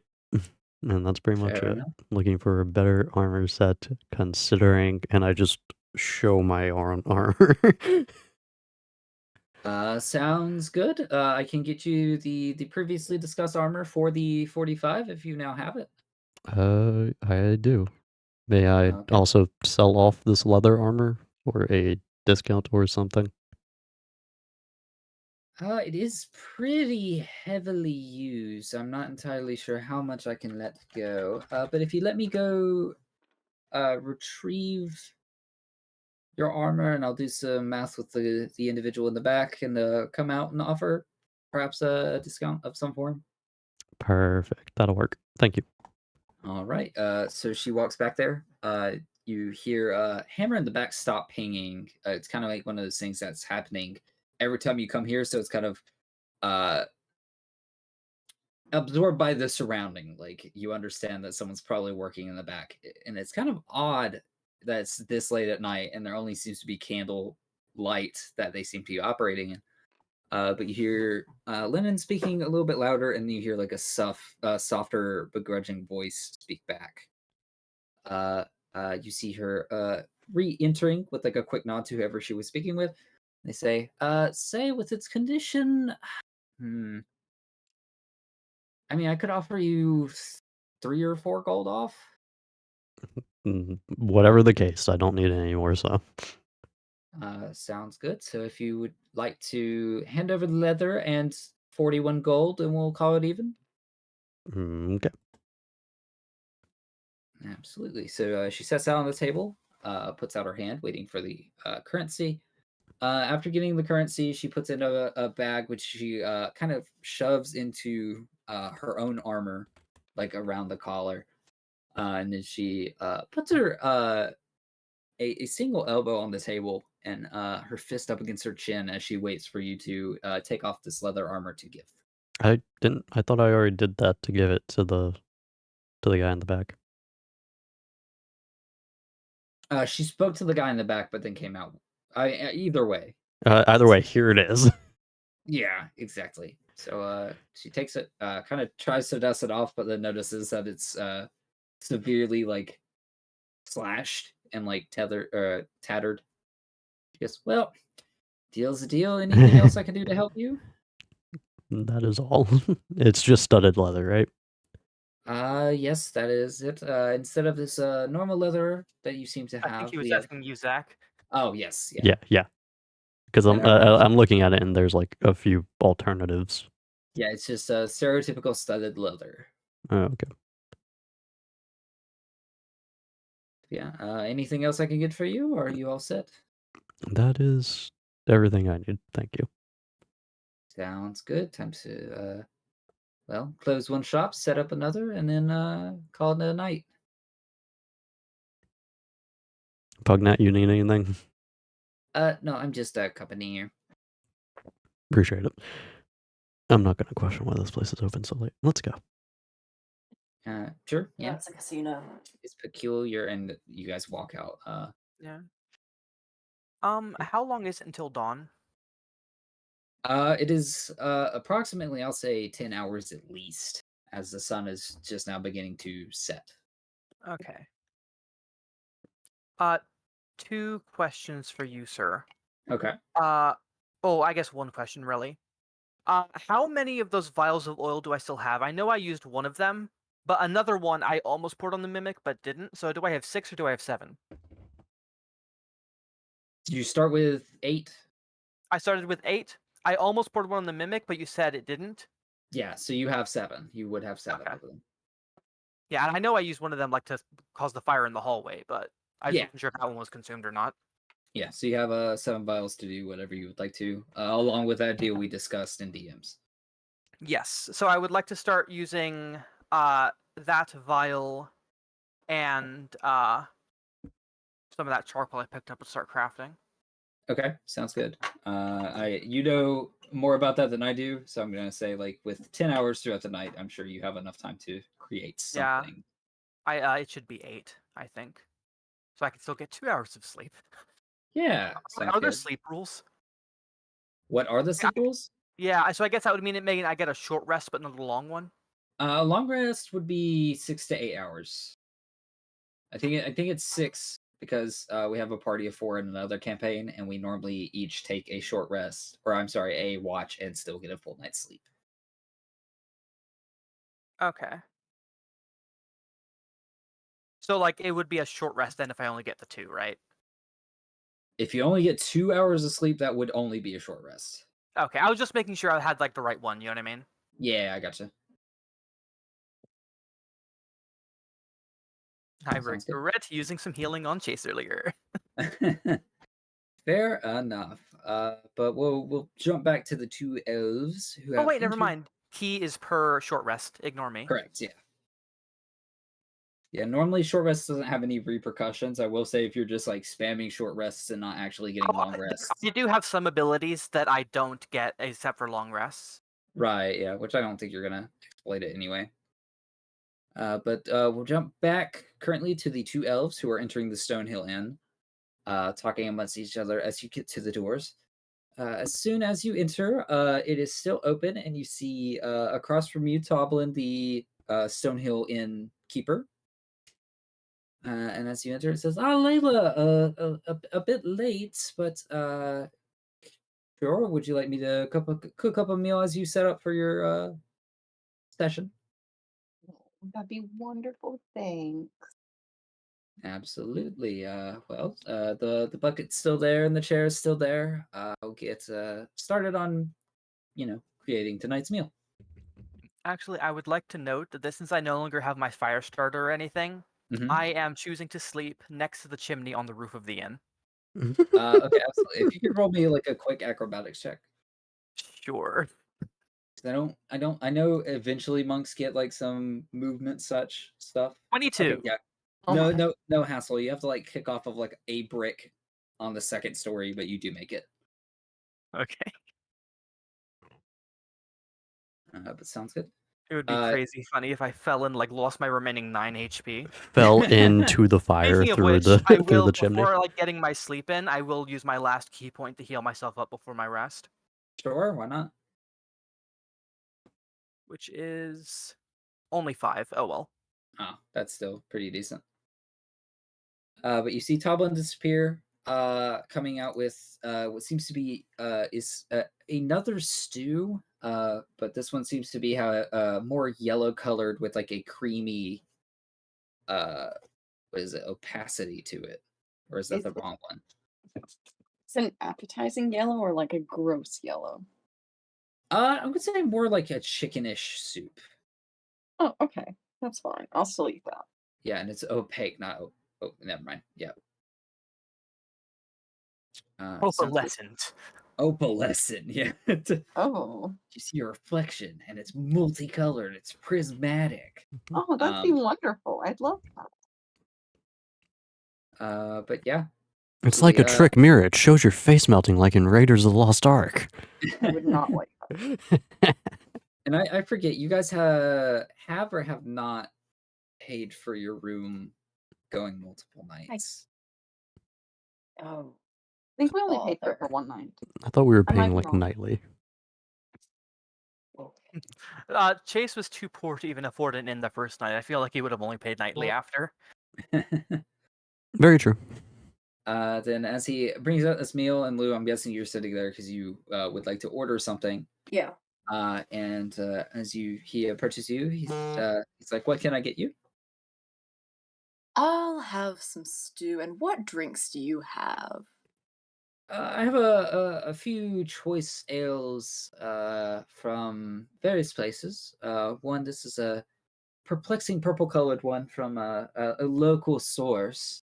And that's pretty much Fair it. enough. Looking for a better armor set, considering, and I just show my armor. Sounds good. I can get you the previously discussed armor for the 45 if you now have it. I do. May I Okay. also sell off this leather armor for a discount or something? It is pretty heavily used. I'm not entirely sure how much I can let go. But if you let me go retrieve your armor and I'll do some math with the individual in the back and come out and offer perhaps a discount of some form. Perfect. That'll work. Thank you. All right. So she walks back there. You hear hammer in the back stop pinging. It's kind of like one of those things that's happening every time you come here. So it's kind of uh absorbed by the surrounding. Like you understand that someone's probably working in the back, and it's kind of odd that it's this late at night and there only seems to be candle light that they seem to be operating in. But you hear Lennon speaking a little bit louder, and you hear like a softer, begrudging voice speak back. Uh, you see her re-entering with like a quick nod to whoever she was speaking with. They say, "Say with its condition." Hmm. I mean, I could offer you 3 or 4 gold off. Whatever the case, I don't need it anymore, so. Sounds good. So if you would like to hand over the leather and 41 gold, and we'll call it even. Okay. Absolutely. So she sets out on the table, puts out her hand, waiting for the currency. After getting the currency, she puts in a bag, which she kind of shoves into her own armor, like around the collar. And then she puts her a single elbow on the table and her fist up against her chin as she waits for you to take off this leather armor to give. I thought I already did that to give it to the guy in the back. She spoke to the guy in the back, but then came out. Either way. Either way, here it is. Yeah, exactly. So she takes it, kind of tries to dust it off, but then notices that it's severely like slashed and like tattered. She goes, "Well, deal's a deal. Anything else I can do to help you?" That is all. It's just studded leather, right? Yes, that is it. Instead of this normal leather that you seem to I think have, he was we have. asking you, Zach. Oh yes, yeah. Yeah. Because And our I'm looking at it and there's like a few alternatives. yeah, it's just a stereotypical studded leather. Oh, okay. Yeah. Anything else I can get for you, or are you all set? That is everything I need. Thank you. Sounds good. Time to well, close one shop, set up another, and then call it a night. Pugnat, you need anything? No, I'm just accompanying you. Appreciate it. I'm not going to question why this place is open so late. Let's go. Sure. Yeah, Yeah. it's a casino. It's peculiar, and you guys walk out. Yeah. How long is it until dawn? It is approximately, I'll say, 10 hours at least, as the sun is just now beginning to set. Okay. 2 questions for you, sir. Okay. I guess 1 question really. How many of those vials of oil do I still have? I know I used 1 of them, but another one I almost poured on the mimic but didn't. So do I have 6 or do I have 7? Did you start with 8? I started with 8. I almost poured 1 on the mimic, but you said it didn't. Yeah, so you have 7. You would have 7 Okay. of them. Yeah, and I know I used one of them like to cause the fire in the hallway, but I just Yeah. wasn't sure if that one was consumed or not. Yeah, so you have 7 vials to do whatever you would like to, along with that deal we discussed in DMs. Yes, so I would like to start using that vial and some of that charcoal I picked up to start crafting. Okay, sounds good. You know more about that than I do, so I'm gonna say like with 10 hours throughout the night, I'm sure you have enough time to create Yeah, something. it should be 8, I think, so I can still get 2 hours of sleep. Yeah, sounds Are there good. sleep rules? What are the Yeah, sequels? yeah, so I guess that would mean I get a short rest, but not a long one. Long rest would be 6 to 8 hours. I think it's 6 because we have a party of 4 in another campaign, and we normally each take a short rest, or I'm sorry, a watch, and still get a full night's sleep. Okay. So like it would be a short rest then if I only get the 2, right? If you only get 2 hours of sleep, that would only be a short rest. Okay, I was just making sure I had like the right one. You know what I mean? Yeah, I gotcha. I Sounds good. regret using some healing on Chase earlier. Fair enough. But we'll jump back to the 2 elves who Oh have wait, never entered. mind. Key is per short rest. Ignore me. Correct. Yeah. Yeah. Normally, short rest doesn't have any repercussions. I will say, if you're just like spamming short rests and not actually getting Oh, long rests, you do have some abilities that I don't get except for long rests. right? Yeah, which I don't think you're gonna exploit it anyway. But we'll jump back currently to the 2 elves who are entering the Stonehill Inn, talking amongst each other as you get to the doors. As soon as you enter, it is still open, and you see across from you, Toblin, the Stonehill Inn keeper. And as you enter, it says, "Ah, Layla, a bit late, but sure. Would you like me to cook up a meal as you set up for your session?" That'd be wonderful. Thanks. Absolutely. Well, the bucket's still there and the chair is still there. I'll get started on, creating tonight's meal. Actually, I would like to note that since I no longer have my fire starter or anything, Hmm. I am choosing to sleep next to the chimney on the roof of the inn. Okay, absolutely. If you could roll me like a quick acrobatics check. Sure. 'Cause I know eventually monks get like some movement such stuff. Okay, 22. yeah. Oh No, my. no hassle. You have to like kick off of like a brick on the second story, but you do make it. Okay. But sounds good. It would be Uh, crazy funny if I fell and like lost my remaining 9 HP. Fell into the fire Speaking of through which, I through will the chimney. before like getting my sleep in, I will use my last key point to heal myself up before my rest, sure, why not? which is only 5. Oh well. Oh, that's still pretty decent. But you see Toblin disappear, coming out with what seems to be is another stew, but this one seems to be more yellow colored with like a creamy uh what is it, opacity to it, or is that Is the it wrong one? it's an appetizing yellow or like a gross yellow? I would say more like a chickenish soup. Oh, okay. That's fine. I'll still eat that. Yeah, and it's opaque, not oh, never mind. Yeah, sounds good. Opalescent. Opalescent, yeah. Oh. You see your reflection, and it's multicolored. It's prismatic. Oh, that'd be Um, wonderful. I'd love that. but yeah, It's like he a trick mirror. It shows your face melting like in Raiders of the Lost Ark. I would not like and I forget, you guys have or have not paid for your room going multiple nights. Oh. I think we only paid for it for Bother. one night. I thought we were I might paying be like wrong. nightly. Chase was too poor to even afford an inn the first night. I feel like he would have only paid nightly after. Very true. Then as he brings out this meal, and Lou, I'm guessing you're sitting there because you would like to order something. Yeah. And as he approaches you, he's like, "What can I get you?" I'll have some stew. And what drinks do you have? I have a few choice ales from various places. One, this is perplexing purple-colored one from a local source.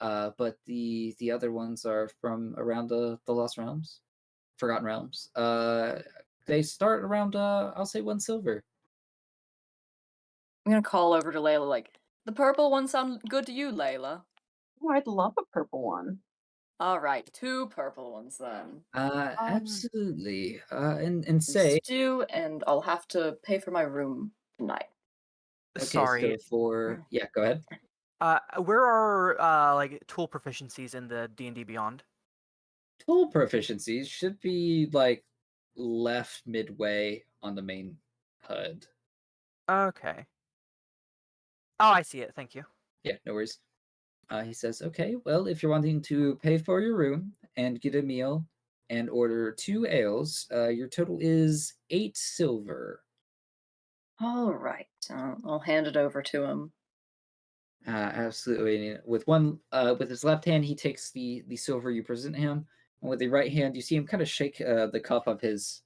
But the other ones are from around the Lost Realms, Forgotten Realms. They start around I'll say 1 silver. I'm gonna call over to Layla like, the purple ones sound good to you, Layla. Oh, I'd love a purple one. All right, 2 purple ones then. Absolutely. And And say stew, and I'll have to pay for my room tonight. okay. Sorry. So for yeah, go ahead. Where are like tool proficiencies in the D&D Beyond? Tool proficiencies should be like left midway on the main HUD. Okay. Oh, I see it. Thank you. Yeah, no worries. He says, okay, well, if you're wanting to pay for your room and get a meal and order 2 ales, your total is 8 silver. All right, I'll hand it over to him. Absolutely. And with one, with his left hand, he takes the silver you present him, and with the right hand, you see him kind of shake the cuff of his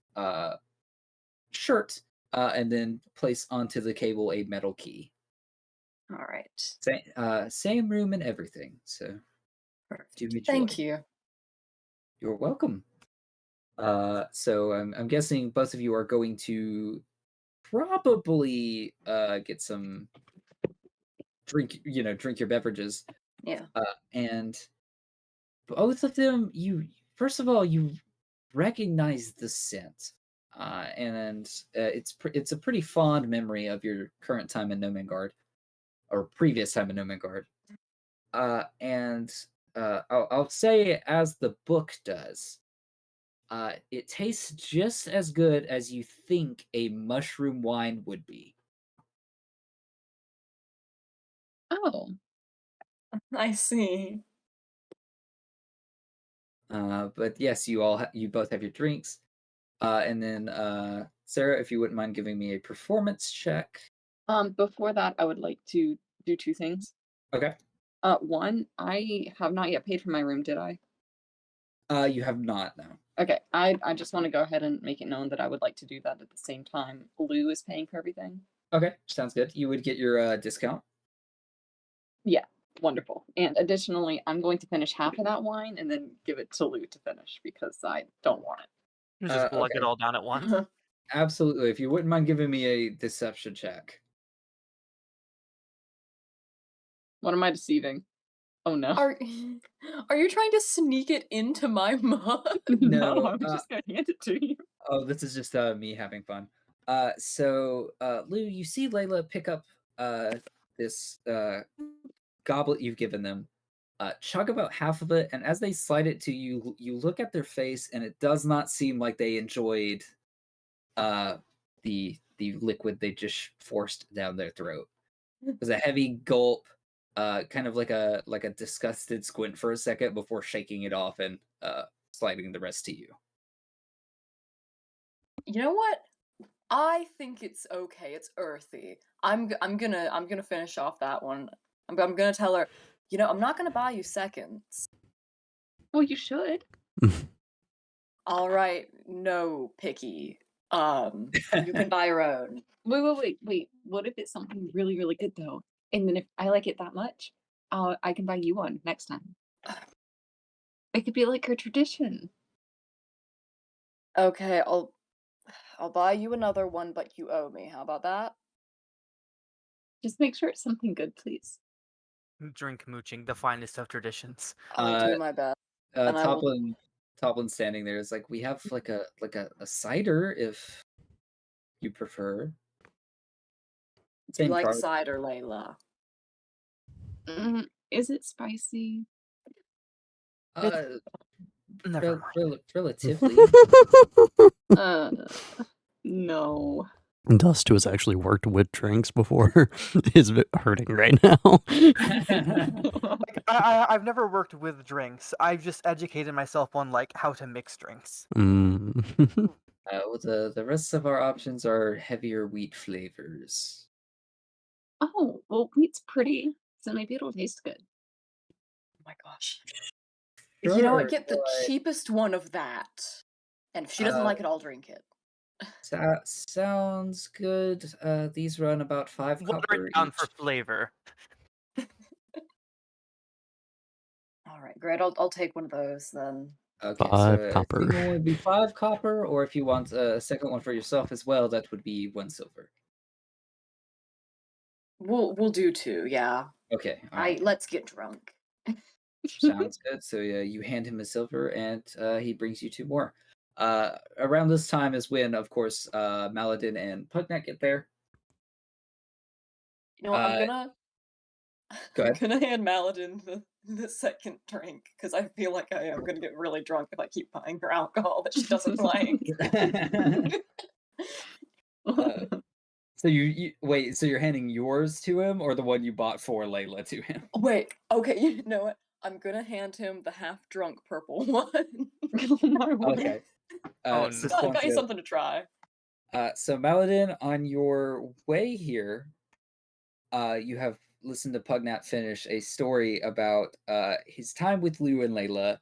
shirt, and then place onto the cable a metal key. All right. Same room and everything. So Perfect. do enjoy. Thank you. You're welcome. So I'm guessing both of you are going to probably get some drink your beverages. Yeah. And both of them, you first of all, you recognize the scent. And it's a pretty fond memory of your current time in Nomengard, or previous time in Nomengard. And I'll say, as the book does, it tastes just as good as you think a mushroom wine would be. Oh, I see. But yes, you both have your drinks. And then Sarah, if you wouldn't mind giving me a performance check. before that, I would like to do 2 things. Okay. One, I have not yet paid for my room, did I? You have not, no. Okay, I just want to go ahead and make it known that I would like to do that at the same time Lou is paying for everything. Okay, sounds good. You would get your discount. Yeah, wonderful. And additionally, I'm going to finish half of that wine and then give it to Lou to finish because I don't want it. Just glug Okay. it all down at once. Absolutely. If you wouldn't mind giving me a deception check. What am I deceiving? Oh no. Are you trying to sneak it into my mug? No, No, I'm just gonna hand it to you. Oh, this is just me having fun. So Lou, you see Layla pick up this goblet you've given them, chug about half of it, and as they slide it to you, you look at their face, and it does not seem like they enjoyed uh the liquid they just forced down their throat. It was a heavy gulp, kind of like a disgusted squint for a second before shaking it off and sliding the rest to you. You know what? I think it's okay. It's earthy. I'm gonna finish off that one. I'm gonna tell her, I'm not gonna buy you seconds. Well, you should. All right, no picky. You can buy your own. Wait. What if it's something really, really good though? And then if I like it that much, I can buy you one next time. It could be like our tradition. Okay, I'll buy you another one, but you owe me. How about that? Just make sure it's something good, please. Drink mooching, the finest of traditions. I'll do my best. And I will. Toplin standing there is like, we have like a cider if you prefer. Do you Same like price. cider, Layla? Is it spicy? Never mind. Relatively. No. Dust, who has actually worked with drinks before, is hurting right now. Like, I've never worked with drinks. I've just educated myself on like how to mix drinks. Well, the rest of our options are heavier wheat flavors. Oh, well, wheat's pretty, so maybe it'll taste good. Oh my gosh. You know what? Sure, Get the but, cheapest one of that. And if she doesn't like it, I'll drink it. Sounds good. These run about 5 Water copper it down for each. flavor. All right, great. I'll take one of those then. Okay, 5 so a copper. single one would be 5 copper, or if you want a second one for yourself as well, that would be 1 silver. We'll do 2, yeah. Okay, all right. Let's get drunk. Sounds good. So yeah, you hand him a silver, and he brings you 2 more. Around this time is when, of course, Maladin and Pugnet get there. You know what, Uh, Go I'm ahead. gonna hand Maladin the second drink because I feel like I am gonna get really drunk if I keep buying her alcohol that she doesn't like. So you wait. So you're handing yours to him, or the one you bought for Layla to him? Wait, okay, you know what? I'm gonna hand him the half-drunk purple one. Oh my word. Okay. Oh, So no. Got you something to try. So Maladin, on your way here, you have listened to Pugnat finish a story about his time with Lou and Layla,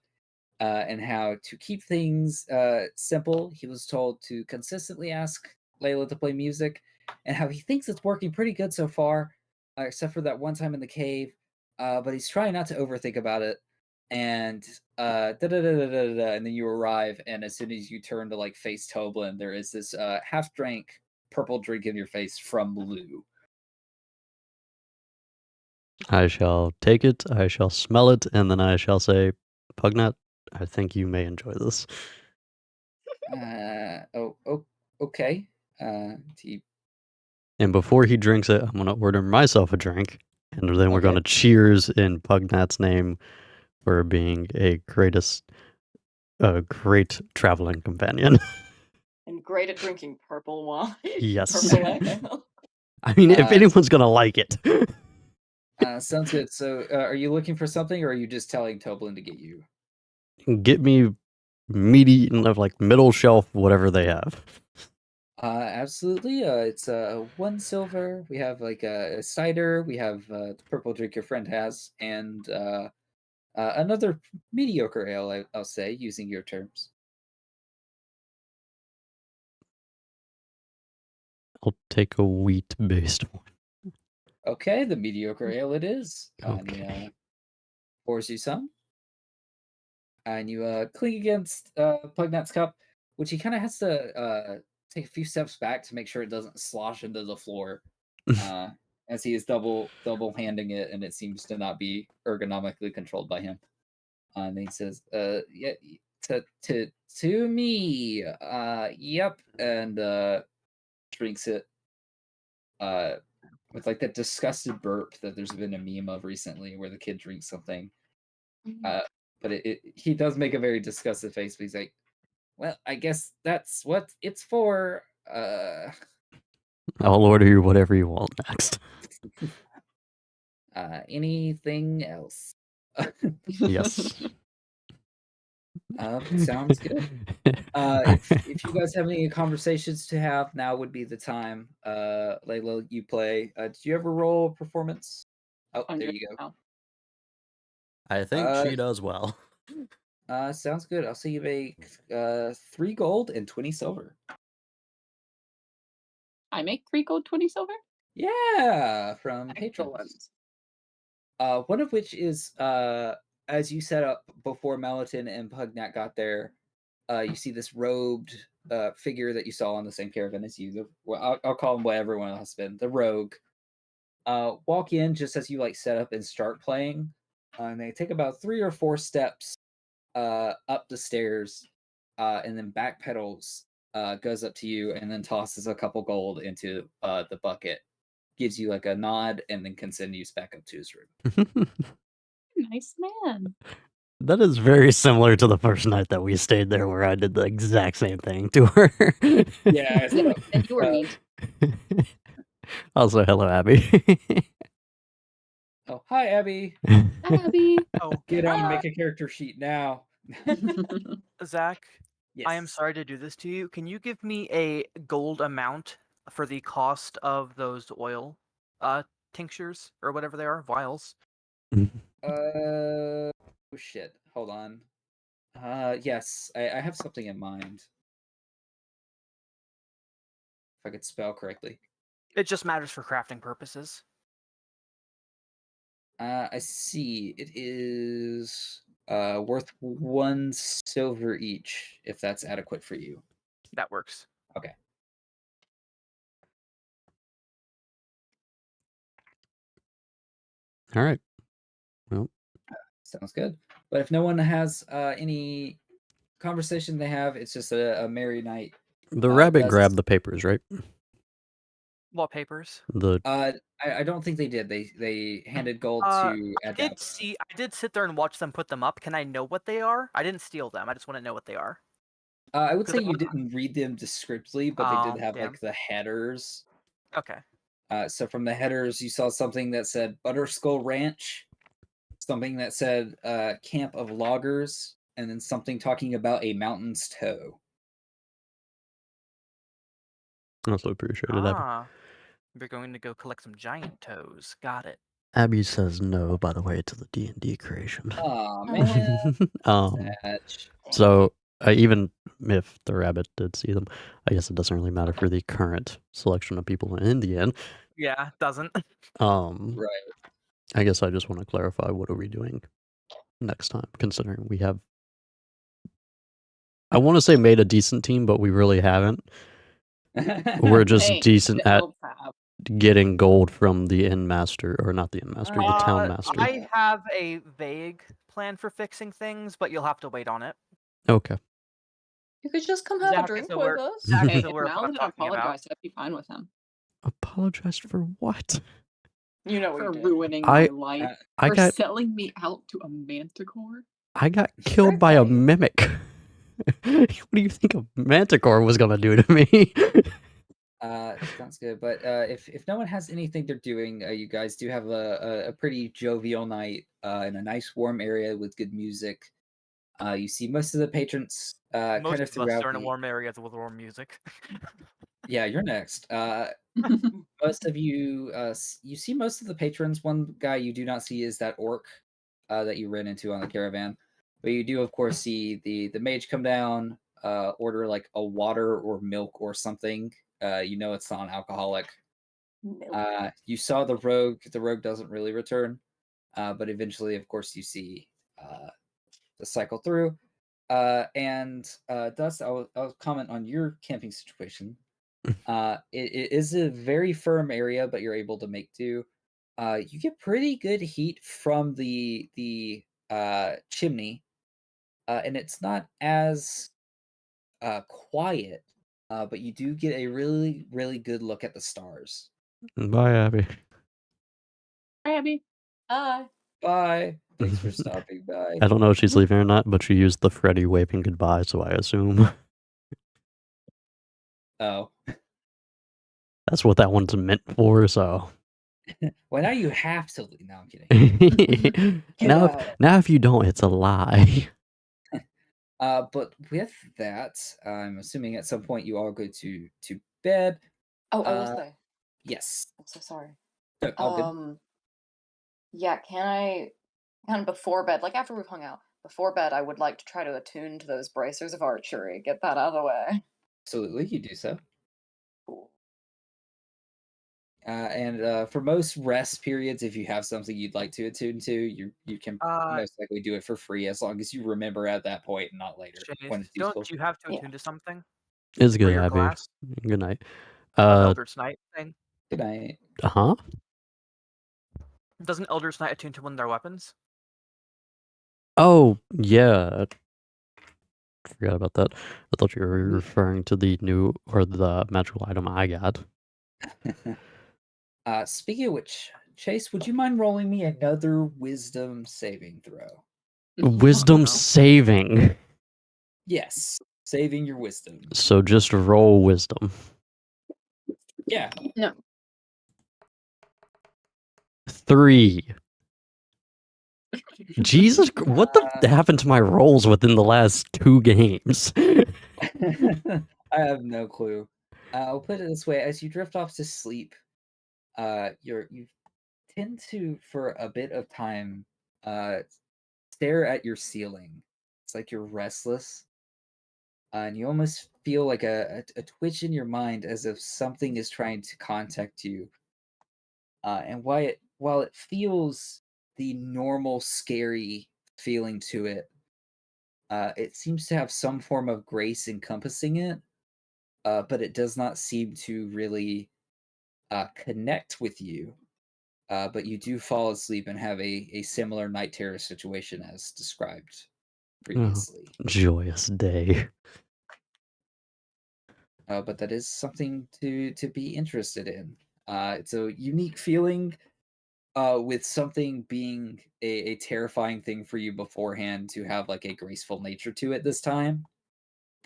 and how to keep things simple. He was told to consistently ask Layla to play music, and how he thinks it's working pretty good so far, except for that one time in the cave. But he's trying not to overthink about it. And and then you arrive, and as soon as you turn to like face Toblin, there is this half drank purple drink in your face from Lou. I shall take it, I shall smell it, and then I shall say, Pugnat, I think you may enjoy this. Okay. He And before he drinks it, I'm going to order myself a drink, and then we're Okay. going to cheers in Pugnat's name for being a great traveling companion. And great at drinking purple wine. Yes. Purple ale. I mean, if Uh, anyone's going to like it. Sounds good. So, are you looking for something, or are you just telling Toblin to get you? Get me meaty, like middle shelf, whatever they have. Absolutely. It's 1 silver. We have like a cider. We have the purple drink your friend has, and another mediocre ale. I'll say, using your terms. I'll take a wheat-based one. Okay, the mediocre ale it is. And he Okay. pours you some, and you cling against Pugnat's cup, which he kind of has to take a few steps back to make sure it doesn't slosh into the floor. As he is double handing it, and it seems to not be ergonomically controlled by him. And he says, yeah, to me, yep," and drinks it with like that disgusted burp that there's been a meme of recently, where the kid drinks something. But he does make a very disgusted face. But he's like, "Well, I guess that's what it's for." I'll order you whatever you want next. Anything else? Yes. Sounds good. If you guys have any conversations to have, now would be the time. Layla, you play. Did you ever roll performance? Oh, I'm there doing you it go. now. I think she does well. Sounds good. I'll say you make 3 gold and 20 silver. I make 3 gold, 20 silver? Yeah, from patrons. Excellent. One of which is as you set up before Melatin and Pugnat got there, you see this robed figure that you saw on the same caravan as you. I'll call him what everyone else has been, the rogue. Walk in just as you like set up and start playing, and they take about 3 or 4 steps up the stairs, and then backpedals, goes up to you, and then tosses a couple gold into the bucket, gives you like a nod, and then continues back up to his room. Nice man. That is very similar to the first night that we stayed there, where I did the exact same thing to her. Yeah. So, And you were mean. Also, hello, Abby. oh, hi, Abby. Abby. Oh, Get on, make a character sheet now. Zach, I am Yes. sorry to do this to you. Can you give me a gold amount for the cost of those oil tinctures or whatever they are, vials? Oh shit. Hold on. Yes, I have something in mind. I could spell correctly. It just matters for crafting purposes. I see. It is worth 1 silver each, if that's adequate for you. That works. Okay. All right. Well, Sounds good. But if no one has any conversation they have, it's just a merry night. the rabbit Dust. grabbed the papers, right? What papers? The I don't think they did. They handed gold to I did sit there and watch them put them up. Can I know what they are? I didn't steal them. I just want to know what they are. I would 'Cause say I you wanna- didn't read them descriptively, but they did have damn. like the headers. Okay. So from the headers, you saw something that said Butterskull Ranch, something that said Camp of Loggers, and then something talking about a mountain's toe. also appreciated Abby. We're going to go collect some giant toes. Got it. Abby says no, by the way, to the D&D creation. Aw, man. Satch. So even if the rabbit did see them, I guess it doesn't really matter for the current selection of people in the end. Yeah, doesn't. Right. I guess I just want to clarify, what are we doing next time, considering we have, I want to say made a decent team, but we really haven't. We're just Thanks, decent at Bill Tab. getting gold from the inn master, or not the inn master, the town master. I have a vague plan for fixing things, but you'll have to wait on it. Okay. You could just come have Zach a is drink aware- with us. Zach Hey, is if aware of what I'm Malvin talking about. apologized, I'd be fine with him. Apologized for what? You know what For you did. ruining I- my life. I For got selling me out to a manticore. I got killed by a Birthday. mimic. What do you think a manticore was gonna do to me? Sounds good. But if no one has anything they're doing, you guys do have a pretty jovial night in a nice warm area with good music. You see most of the patrons Most kind of of us throughout are in the. warm areas with warm music. Yeah, you're next. Most of you, you see most of the patrons. One guy you do not see is that orc that you ran into on the caravan, but you do, of course, see the mage come down, order like a water or milk or something. You know it's non-alcoholic. Milk. You saw the rogue. The rogue doesn't really return, but eventually, of course, you see the cycle through. And Dust, I'll comment on your camping situation. It is a very firm area, but you're able to make do. You get pretty good heat from the chimney, and it's not as quiet, but you do get a really, really good look at the stars. Bye, Abby. Hi, Abby. Hi. Bye. Thanks for stopping by. I don't know if she's leaving or not, but she used the Freddy waving goodbye, so I assume Oh, that's what that one's meant for. So well, now you have to leave. No, I'm kidding. now if you don't, it's a lie. But with that, I'm assuming at some point you all go to bed. Oh, I will say. Yes. I'm so sorry. All good. Yeah, can I kind of before bed, like after we've hung out, before bed, I would like to try to attune to those bracers of archery. Get that out of the way. Absolutely, you do so. Cool. And for most rest periods, if you have something you'd like to attune to, you can most likely do it for free as long as you remember at that point and not later when Chase, it's useful. don't you have to Yeah. attune to something It's for good, your Abby. class? Good night. Eldritch Knight thing. Good night. Huh? Doesn't Eldritch Knight attune to one of their weapons? Oh yeah. Forgot about that. I thought you were referring to the new or the magical item I got. Speaking of which, Chase, would you mind rolling me another wisdom saving throw? Wisdom no. saving. Yes, saving your wisdom. So just roll wisdom. Yeah. No. 3. Jesus, what the happened to my rolls within the last 2 games? I have no clue. I'll put it this way: as you drift off to sleep, you tend to, for a bit of time, stare at your ceiling. It's like you're restless. and you almost feel like a twitch in your mind as if something is trying to contact you. And while it feels the normal scary feeling to it, it seems to have some form of grace encompassing it, but it does not seem to really connect with you. But you do fall asleep and have a similar night terror situation as described Oh, previously. joyous day. But that is something to be interested in. It's a unique feeling, with something being a terrifying thing for you beforehand to have like a graceful nature to it this time.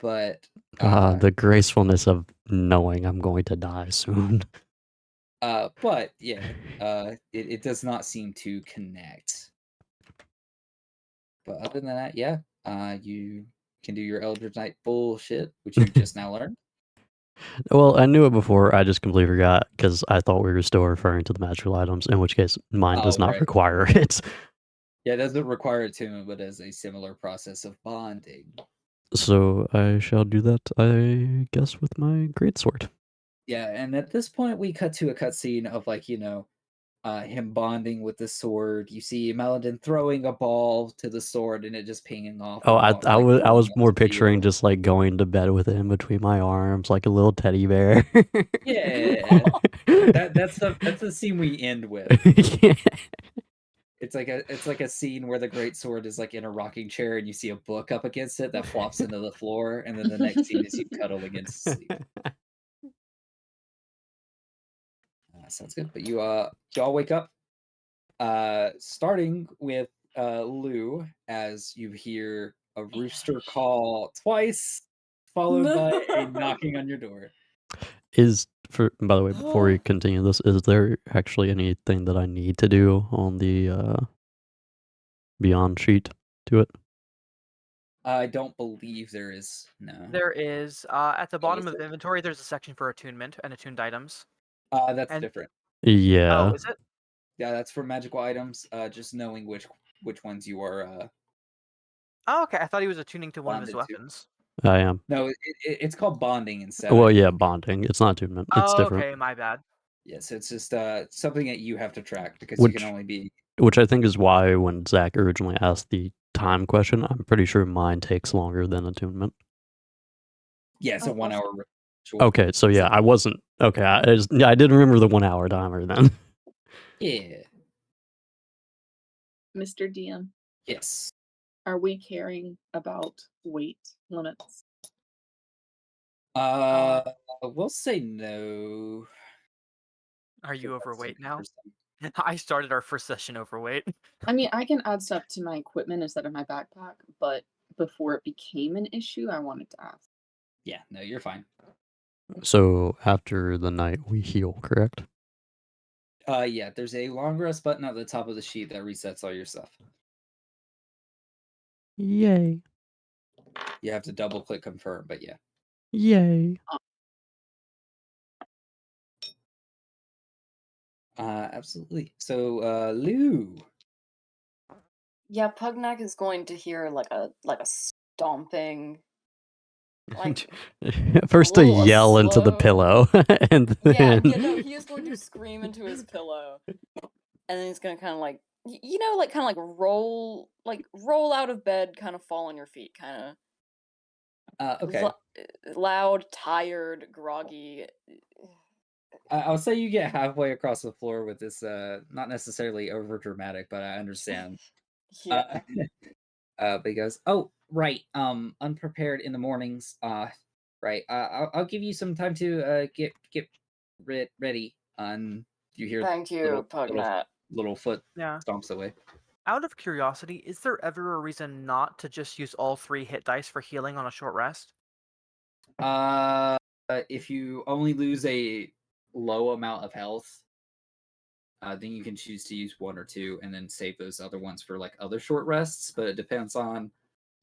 But The gracefulness of knowing I'm going to die soon. but yeah, it does not seem to connect. But other than that, yeah, you can do your Eldritch Knight bullshit, which you just now learned. Well, I knew it before. I just completely forgot because I thought we were still referring to the magical items. In which case, mine does Oh, not right. require it. Yeah, it doesn't require attunement, but as a similar process of bonding. So I shall do that, I guess, with my greatsword. Yeah, and at this point, we cut to a cutscene of like him bonding with the sword. You see Meladin throwing a ball to the sword and it just pinging off. Oh, I was going off more the picturing field. just like going to bed with it in between my arms, like a little teddy bear. Yeah, that's the scene we end with. Yeah. It's like a scene where the great sword is like in a rocking chair and you see a book up against it that flops into the floor, and then the next scene is you cuddling into sleep. Sounds good. But you all wake up, starting with Lou, as you hear a rooster call twice, followed by a knocking on your door. By the way, before we continue this, is there actually anything that I need to do on the Beyond sheet to it? I don't believe there is. No. There is at the bottom is of there? inventory. There's a section for attunement and attuned items. That's And different. Yeah. oh, is it? Yeah, that's for magical items. Just knowing which ones you are Oh, okay. I thought he was attuning to one of his bonded to. weapons. I am. No, it's called bonding instead. Well, I yeah, think. bonding. It's not attunement. It's Oh, different. okay. My bad. Yes, it's just something that you have to track because you can only be. Which I think is why when Zach originally asked the time question, I'm pretty sure mine takes longer than attunement. Yeah, it's a 1 hour ritual. Okay, so yeah, I wasn't okay. I didn't remember the 1 hour timer then. Yeah. Mr. DM, Yes. are we caring about weight limits? We'll say no. Are you That's overweight now? 100%. I started our first session overweight. I mean, I can add stuff to my equipment instead of my backpack, but before it became an issue, I wanted to ask. Yeah, no, you're fine. So after the night we heal, correct? Yeah, there's a long rest button at the top of the sheet that resets all your stuff. Yay. You have to double click confirm, but yeah. Yay. Absolutely. So, Lou. Yeah, Pugnack is going to hear like a stomping. Like First to little yell into the slow. pillow, and then yeah, no, he is going to scream into his pillow, and then he's gonna kind of like like kind of like roll out of bed, kind of fall on your feet, kind of Okay. loud, tired, groggy. I'll say you get halfway across the floor with this, not necessarily over dramatic, but I understand. Yeah. But he goes, "Oh, right. Unprepared in the mornings. Right. I'll give you some time to get ready." And you hear Thank you, Pugnat. little foot Yeah. stomps away. Out of curiosity, is there ever a reason not to just use all 3 hit dice for healing on a short rest? If you only lose a low amount of health, then you can choose to use 1 or 2 and then save those other ones for like other short rests. But it depends on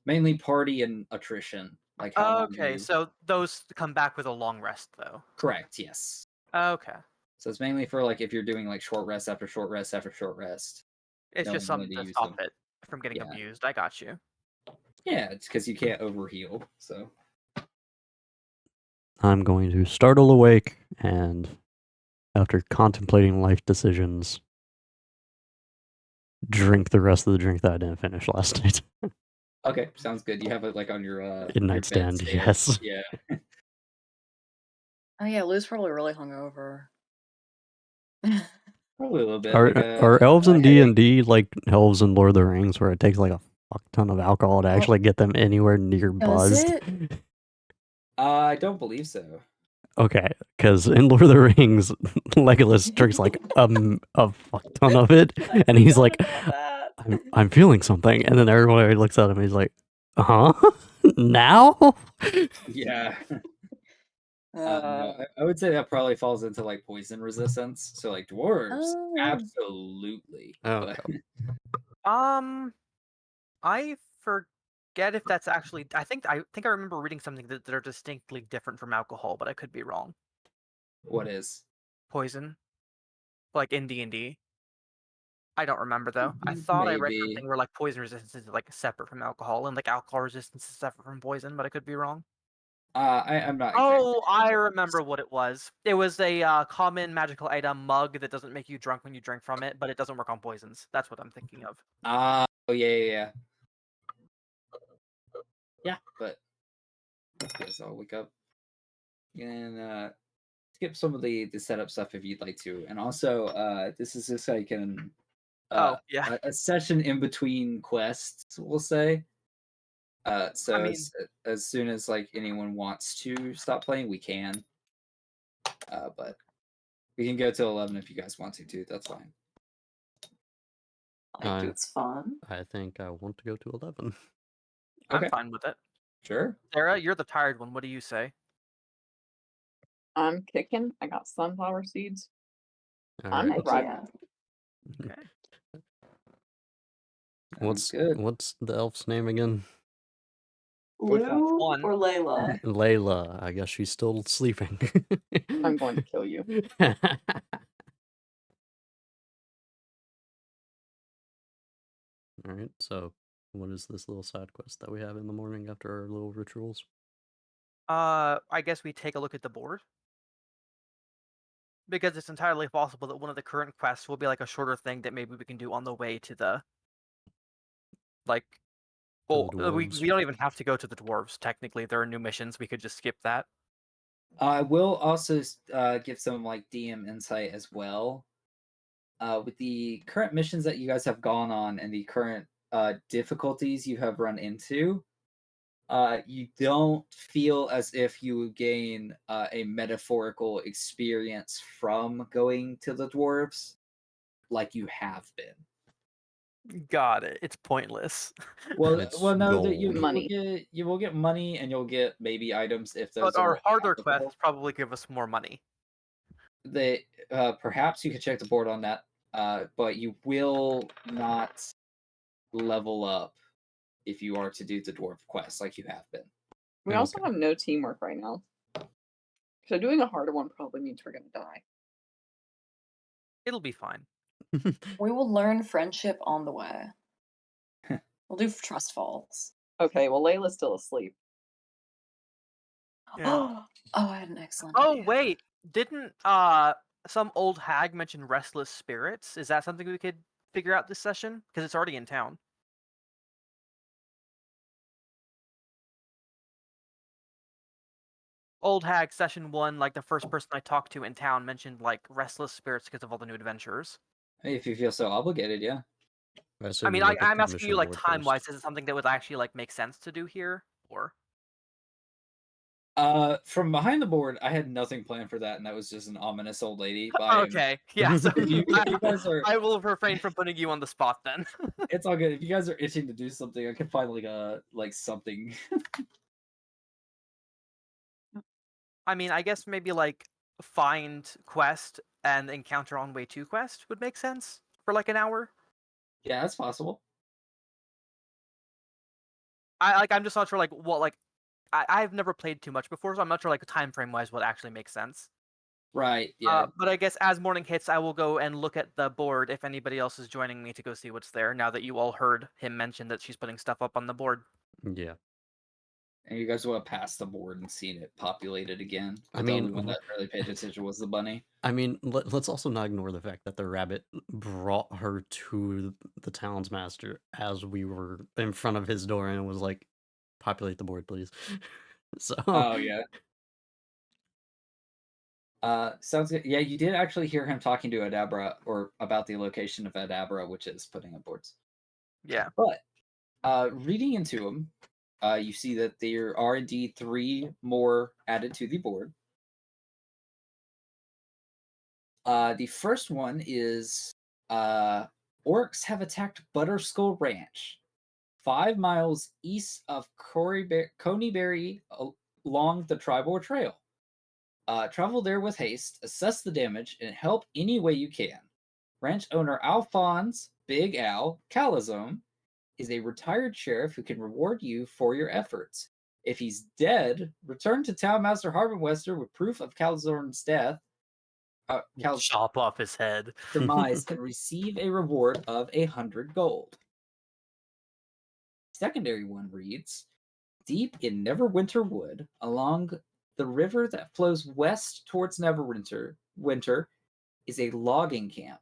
mainly party and attrition, like how long Okay, you. so those come back with a long rest, though. Correct. Yes. Okay. So it's mainly for like if you're doing like short rest after short rest after short rest. It's just knowing when something to to use stop them. it from getting Yeah. abused. I got you. Yeah, it's because you can't overheal. So I'm going to startle awake and, after contemplating life decisions, drink the rest of the drink that I didn't finish last night. Okay, sounds good. You have it like on your In your nightstand, bedstand. yes. Yeah. Oh yeah, Lou's probably really hungover. Probably a little bit Are like are elves in headache. D&D like elves in Lord of the Rings, where it takes like a fuck ton of alcohol to actually get them anywhere near Does buzzed? it? I don't believe so. Okay, because in Lord of the Rings, Legolas drinks like a fuck ton of it, and he's like, I'm feeling something, and then everybody looks at him, and he's like, huh? Now? Yeah. No, Uh, I would say that probably falls into like poison resistance. So like dwarves, oh, yeah. absolutely. Okay. I forget if that's actually. I think I remember reading something that are distinctly different from alcohol, but I could be wrong. What is? Poison, like in D&D. I don't remember though. I thought I read Maybe. something where like poison resistance is like separate from alcohol, and like alcohol resistance is separate from poison, but I could be wrong. I'm not exactly Oh, I sure. remember what it was. It was a common magical item mug that doesn't make you drunk when you drink from it, but it doesn't work on poisons. That's what I'm thinking of. Oh yeah. Yeah, but okay, so I'll wake up and skip some of the setup stuff if you'd like to. And also, this is just like Oh, yeah. a session in between quests, we'll say. So I mean, as soon as like anyone wants to stop playing, we can. But we can go till 11 if you guys want to too. That's fine. Like, it's fun. I think I want to go to 11. I'm Okay. fine with it. Sure. Sarah, you're the tired one. What do you say? I'm kicking. I got sunflower seeds. All I'm right. right. Yeah. Okay. Sounds good. What's the elf's name again? Which Lou one? or Layla? Layla. I guess she's still sleeping. I'm going to kill you. All right. So, what is this little side quest that we have in the morning after our little rituals? I guess we take a look at the board. Because it's entirely possible that one of the current quests will be like a shorter thing that maybe we can do on the way to the like To the we dwarves. don't even have to go to the dwarves, technically. There are new missions, we could just skip that. I will also give some like DM insight as well. With the current missions that you guys have gone on and the current difficulties you have run into, you don't feel as if you would gain a metaphorical experience from going to the dwarves like you have been. Got it. It's pointless. Well, It's no, gold. Money. you will get money and you'll get maybe items if those But our are harder applicable. quests probably give us more money. They perhaps you could check the board on that, but you will not level up if you are to do the dwarf quest like you have been. We also Okay. have no teamwork right now. So doing a harder one probably means we're gonna die. It'll be fine. We will learn friendship on the way. We'll do trust falls. Okay, well Layla's still asleep. Yeah. Oh, I had an excellent Oh idea. wait, didn't some old hag mention restless spirits? Is that something we could figure out this session? Because it's already in town. Old hag session 1, like the first person I talked to in town mentioned like restless spirits because of all the new adventures. If you feel so obligated, yeah. I mean, look at I'm the asking you mission like board time wise, first. is it something that would actually like make sense to do here, or? From behind the board, I had nothing planned for that, and that was just an ominous old lady. But I am, Okay, yeah. So if you guys are, I will refrain from putting you on the spot then. it's all good. If you guys are itching to do something, I can find like something. I mean, I guess maybe like find quest and encounter on way to quest would make sense for like an hour. Yeah, that's possible. I'm just not sure like what like I've never played too much before, so I'm not sure like time frame wise what actually makes sense. Right. Yeah. But I guess as morning hits, I will go and look at the board if anybody else is joining me to go see what's there. Now that you all heard him mention that she's putting stuff up on the board. Yeah. And you guys want to pass the board and seeing it populated again. I The mean, only one that really paid attention was the bunny. I mean, let's also not ignore the fact that the rabbit brought her to the townsmaster as we were in front of his door and was like, "Populate the board, please." So. Oh yeah. Sounds good. Yeah, you did actually hear him talking to Adabra or about the location of Adabra, which is putting up boards. Yeah. But reading into them, you see that there are indeed 3 more added to the board. The first one is orcs have attacked Butterskull Ranch, 5 miles east of Coneyberry along the Tribor Trail. Travel there with haste, assess the damage, and help any way you can. Ranch owner Alphonse Big Al Calazone is a retired sheriff who can reward you for your efforts. If he's dead, return to Townmaster Harbenwester with proof of Calazone's death. Chop off his head. Demise and receive a reward of 100 gold. Secondary one reads, deep in Neverwinter Wood, along the river that flows west towards Neverwinter is a logging camp.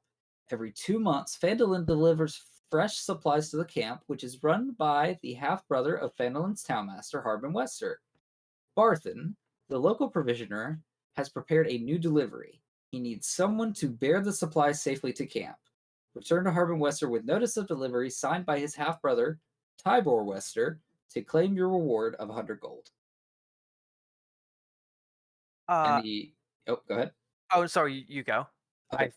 Every 2 months, Phandalin delivers fresh supplies to the camp, which is run by the half-brother of Phandalin's townmaster, Harbin Wester. Barthen, the local provisioner, has prepared a new delivery. He needs someone to bear the supplies safely to camp. Return to Harbin Wester with notice of delivery signed by his half-brother, Tybor Wester, to claim your reward of 100 gold. And go ahead. Oh, sorry, you go. Okay.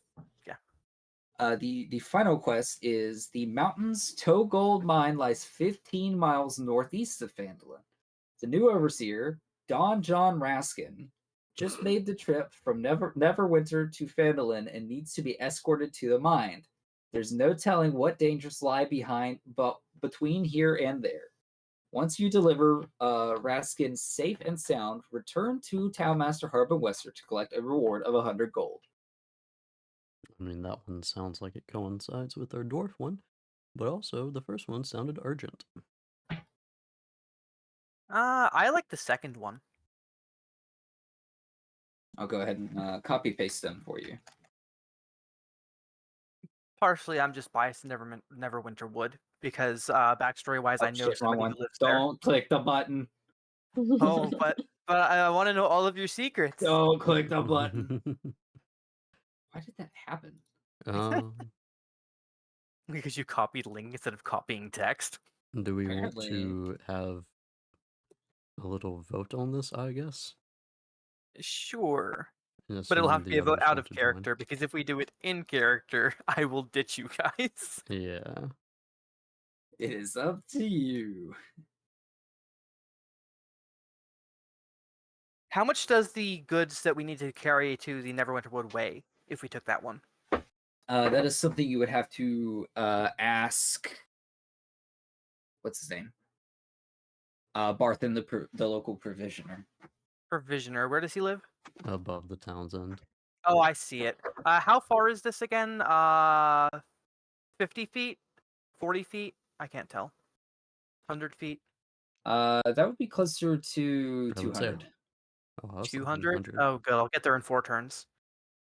The final quest is the mountains Toe Gold Mine lies 15 miles northeast of Phandalin. The new overseer, Don John Raskin, just made the trip from Neverwinter to Phandalin and needs to be escorted to the mine. There's no telling what dangers lie between here and there. Once you deliver Raskin safe and sound, return to Townmaster Harbin Wester to collect a reward of 100 gold. I mean, that one sounds like it coincides with our dwarf one, but also the first one sounded urgent. I like the second one. I'll go ahead and copy paste them for you. Partially, I'm just biased in Neverwinter Wood because backstory wise, I know somebody who lives there. Don't click the button. Oh, but I want to know all of your secrets. Don't click the button. Why did that happen? Because you copied link instead of copying text. Do we Apparently. want to have a little vote on this, I guess? Sure. And But it'll have to assuming be the a vote others out want of to join. character, because if we do it in character, I will ditch you guys. Yeah. It is up to you. How much does the goods that we need to carry to the Neverwinter Wood weigh if we took that one? That is something you would have to ask. What's his name? Barthen, the local provisioner. Provisioner, where does he live? Above the town's end. Oh, I see it. How far is this again? 50 feet? 40 feet? I can't tell. 100 feet? That would be closer to I would say 200. Oh, I was thinking 200? 100. Oh, good. I'll get there in 4 turns.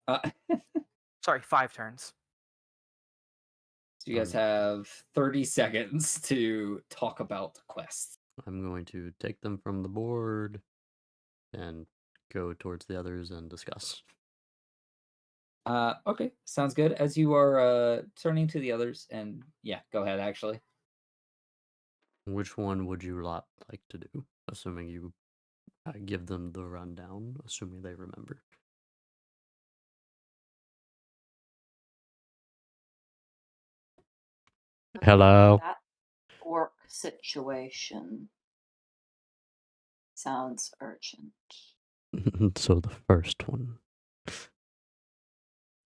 So Sorry, 5 turns. you guys have 30 seconds to talk about the quest. I'm going to take them from the board and go towards the others and discuss. Okay, sounds good. As you are turning to the others, and yeah, go ahead. Actually, Which one would you like to do? Assuming you give them the rundown, assuming they remember. Hello. That orc situation sounds urgent. So the first one.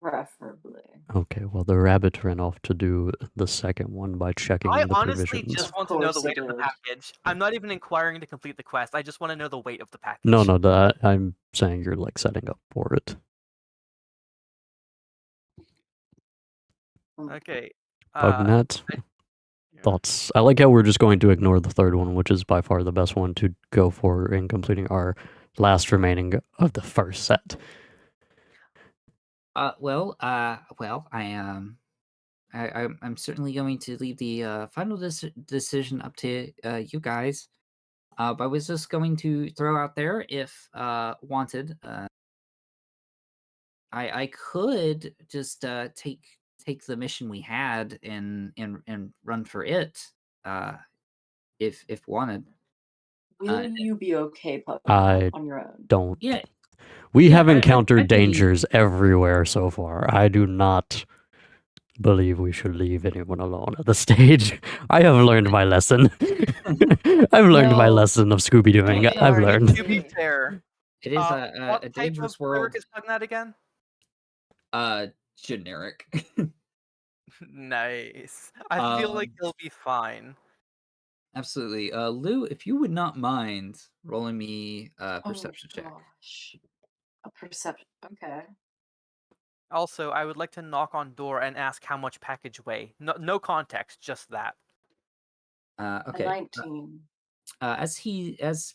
Preferably. Okay, well the rabbit ran off to do the second one by checking I the honestly provisions. just want to know the Course weight it of the is. package. I'm not even inquiring to complete the quest. I just want to know the weight of the package. No, I'm saying you're like setting up for it. Okay. Bugnet. thoughts? I like how we're just going to ignore the third one, which is by far the best one to go for in completing our last remaining of the first set. Well, I'm certainly going to leave the final decision up to you guys. But I was just going to throw out there, if wanted, I could just take the mission we had and run for it, uh, if wanted. Will you be okay, Puppet, I on your own? don't. Yeah, We yeah, have encountered I'd be- dangers everywhere so far. I do not believe we should leave anyone alone at the stage. I have learned my lesson. I've learned my No. lesson of Scooby Dooing. Don't I've worry. learned. To be fair, It is what a type dangerous of world. cleric is Pugnat again? Generic. Nice. I feel like he'll be fine. Absolutely. Lou, if you would not mind rolling me a perception check. Gosh. A perception. Okay. Also, I would like to knock on door and ask how much package weigh. No context, just that. Okay. A 19. As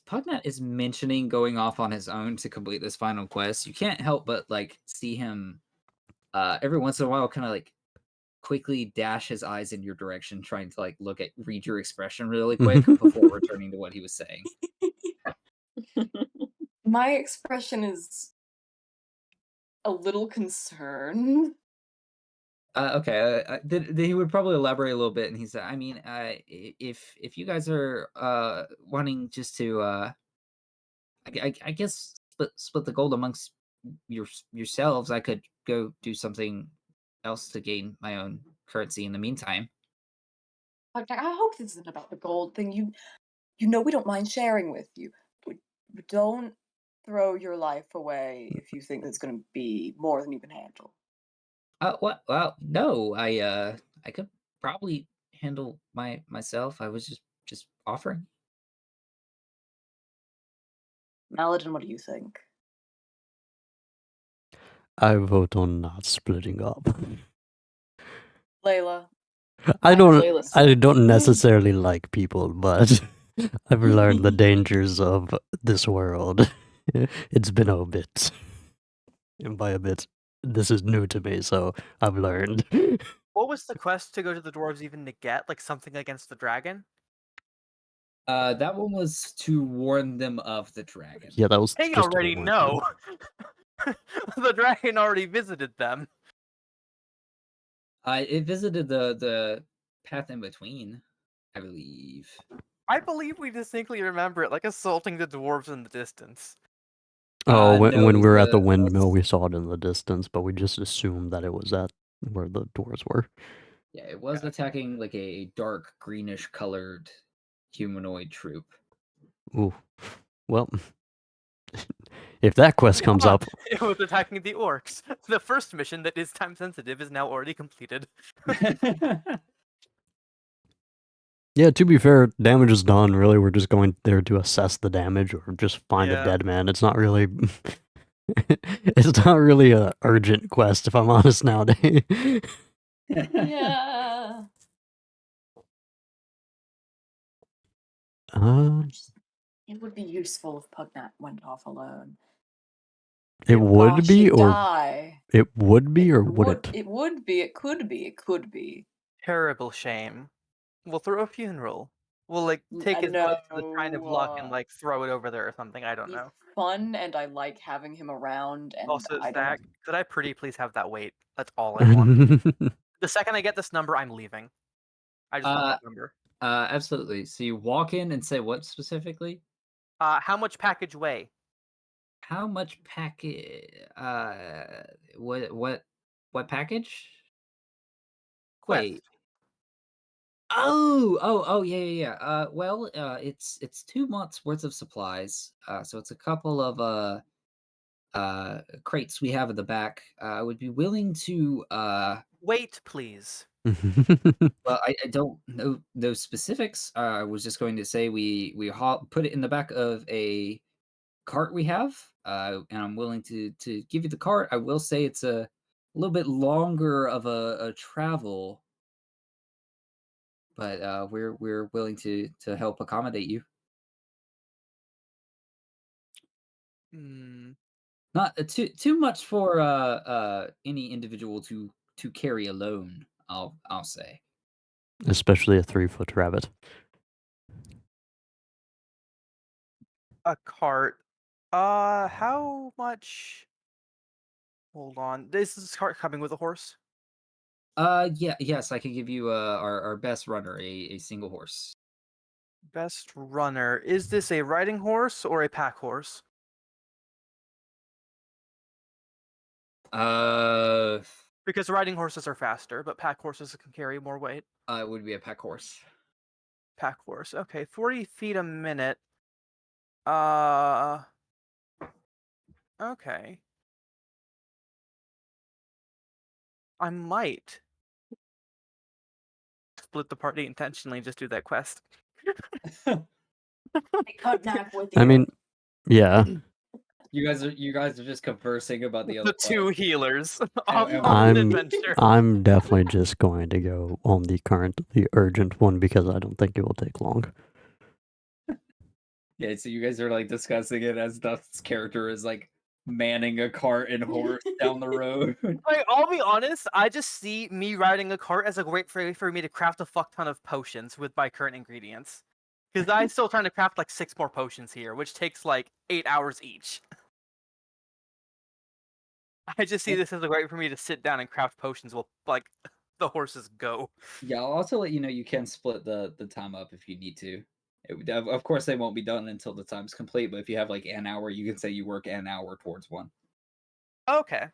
Pugnat is mentioning going off on his own to complete this final quest, you can't help but like see him every once in a while kind of like quickly dash his eyes in your direction, trying to like read your expression really quick before returning to what he was saying. My expression is a little concerned. Okay, he would probably elaborate a little bit, and he said, "I mean, if you guys are wanting just to, I guess split the gold amongst yourselves, I could go do something else to gain my own currency in the meantime." Like, I hope this isn't about the gold thing. You know we don't mind sharing with you. But don't throw your life away if you think it's going to be more than you can handle. What? Well, no, I could probably handle myself. I was just offering. Maladin, what do you think? I vote on not splitting up. Layla. I know don't. Layla's I sense. don't necessarily like people, but I've learned the dangers of this world. It's been a bit, and by a bit, this is new to me, so I've learned. What was the quest to go to the dwarves even to get? Like something against the dragon? That one was to warn them of the dragon. Yeah, that was They just to already warn know. them. The dragon already visited them. It visited the path in between, I believe. I believe we distinctly remember it, like assaulting the dwarves in the distance. Oh, when No, it we was were at the the windmill, we saw it in the distance, but we just assumed that it was at where the doors were. yeah, it was attacking like a dark greenish colored humanoid troop. Ooh, well, if that quest comes up, It was attacking the orcs. The first mission that is time sensitive is now already completed. yeah. To be fair, damage is done. Really, we're just going there to assess the damage or just find a Yeah. dead man. It's not really. It's not really a urgent quest, if I'm honest nowadays. Yeah. It would be useful if Pugnat went off alone. It would Gosh, be, he'd or die. it would be, or would it? It would be. It could be. It could be. Terrible shame. We'll throw a funeral. We'll like take his blood to the shrine of luck and like throw it over there or something. I don't He's know. fun, and I like having him around. And Also, I Zach, don't. could I pretty please have that weight? That's all I want. The second I get this number, I'm leaving. I just want that number. Absolutely. So you walk in and say what specifically? How much package weigh? How much package? What package? Quest. Wait. Oh, yeah. Well, it's 2 months worth of supplies. So it's a couple of crates we have in the back. I would be willing to Wait, please. well, I don't know those specifics. I was just going to say we put it in the back of a cart we have, and I'm willing to give you the cart. I will say it's a little bit longer of a travel. but we're willing to help accommodate you. Hmm. Not too much for any individual to carry alone. I'll say. Especially a 3-foot rabbit. A cart. How much? Hold on. Is this cart coming with a horse? Yes, I can give you our best runner, a single horse. Best runner. Is this a riding horse or a pack horse? Uh, Because riding horses are faster, but pack horses can carry more weight. it would be a pack horse. Pack horse. Okay, 40 feet a minute. Uh. Okay. I might split the party intentionally and just do that quest. Take Cognac with I you. mean, yeah. You guys are just conversing about the other The two quest. healers And on I'm- an adventure. I'm definitely just going to go on the urgent one because I don't think it will take long. Yeah, so you guys are like discussing it as Dust's character is like manning a cart and horse down the road. Like, I'll be honest, I just see me riding a cart as a great way for me to craft a fuck ton of potions with my current ingredients. Because I'm still trying to craft like 6 more potions here, which takes like 8 hours each. I just see this as a great way for me to sit down and craft potions while like the horses go. Yeah, I'll also let you know you can split the time up if you need to. Of course, they won't be done until the time's complete. But if you have like an hour, you can say you work an hour towards one. Okay.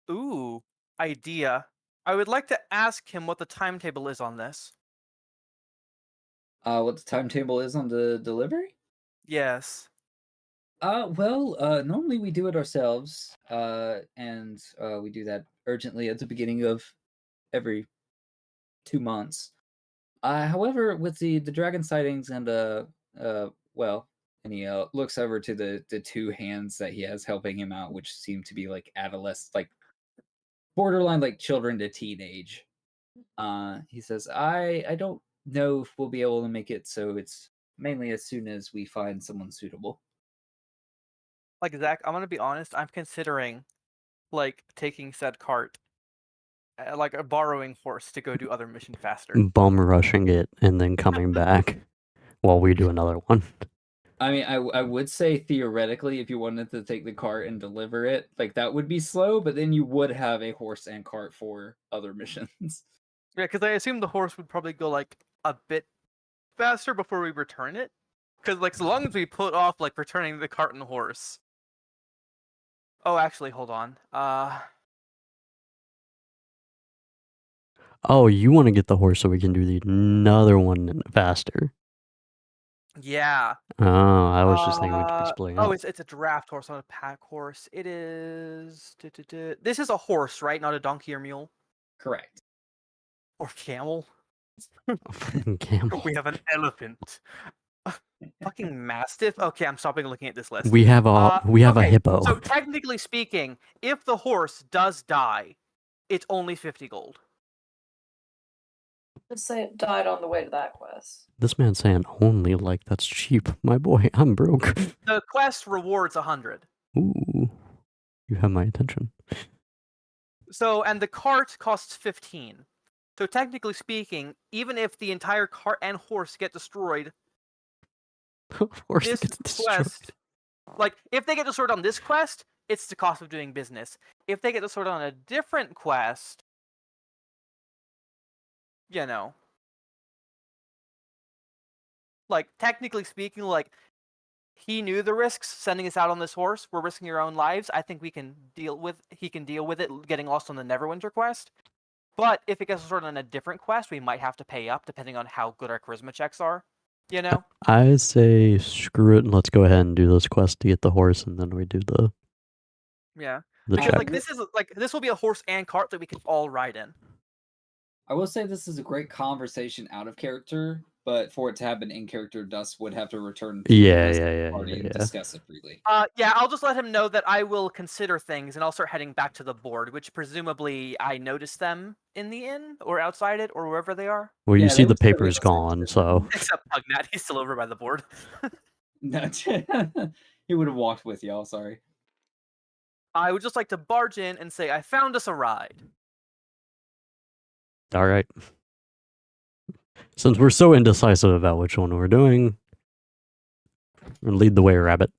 Ooh, idea. I would like to ask him what the timetable is on this. What the timetable is on the delivery? Yes. Well, normally we do it ourselves, and we do that urgently at the beginning of every 2 months. However, with the dragon sightings and well, and he looks over to the two hands that he has helping him out, which seem to be like adolescent, like borderline like children to teenage. He says, I don't know if we'll be able to make it, so it's mainly as soon as we find someone suitable. Like, Zach, I'm gonna be honest, I'm considering like taking said cart, like a borrowing horse to go do other mission faster. Bum rushing it and then coming back while we do another one. I mean, I would say theoretically, if you wanted to take the cart and deliver it, like that would be slow, but then you would have a horse and cart for other missions. Yeah, because I assume the horse would probably go like a bit faster before we return it. Because like, so long as we put off like returning the cart and the horse. Oh, actually, hold on. Oh, you want to get the horse so we can do another one faster. Yeah. Oh, I was just thinking we'd be splitting up. Oh, it's a draft horse, not a pack horse. It is. This is a horse, right? Not a donkey or mule Correct. or camel. Camel. We have an elephant. Fucking mastiff. Okay, I'm stopping looking at this list. We have a Okay, hippo. So technically speaking, if the horse does die, it's only 50 gold. Let's say it died on the way to that quest. This man's saying only like that's cheap. My boy, I'm broke. The quest rewards 100. Ooh, you have my attention. So, and the cart costs 15. So technically speaking, even if the entire cart and horse get destroyed, Horse this gets destroyed. quest, like if they get destroyed on this quest, it's the cost of doing business. If they get destroyed on a different quest, you know, like technically speaking, like he knew the risks sending us out on this horse. We're risking our own lives. I think he can deal with it getting lost on the Neverwinter quest. But if it gets destroyed on a different quest, we might have to pay up depending on how good our charisma checks are. You know? I say screw it and let's go ahead and do this quest to get the horse and then we do the Yeah. the Because check. this will be a horse and cart that we can all ride in. I will say this is a great conversation out of character but for it to happen in character, Dust would have to return to the Yeah, rest of yeah, the yeah, party yeah, and yeah. discuss it freely. Yeah, I'll just let him know that I will consider things, and I'll start heading back to the board, which presumably I noticed them in the inn, or outside it, or wherever they are. Well, you Yeah, see they the were certainly paper's the same gone, too. so Except Pugnat, he's still over by the board. No, he would have walked with y'all. Sorry. I would just like to barge in and say, I found us a ride. all right. Since we're so indecisive about which one we're doing, we'll lead the way, rabbit.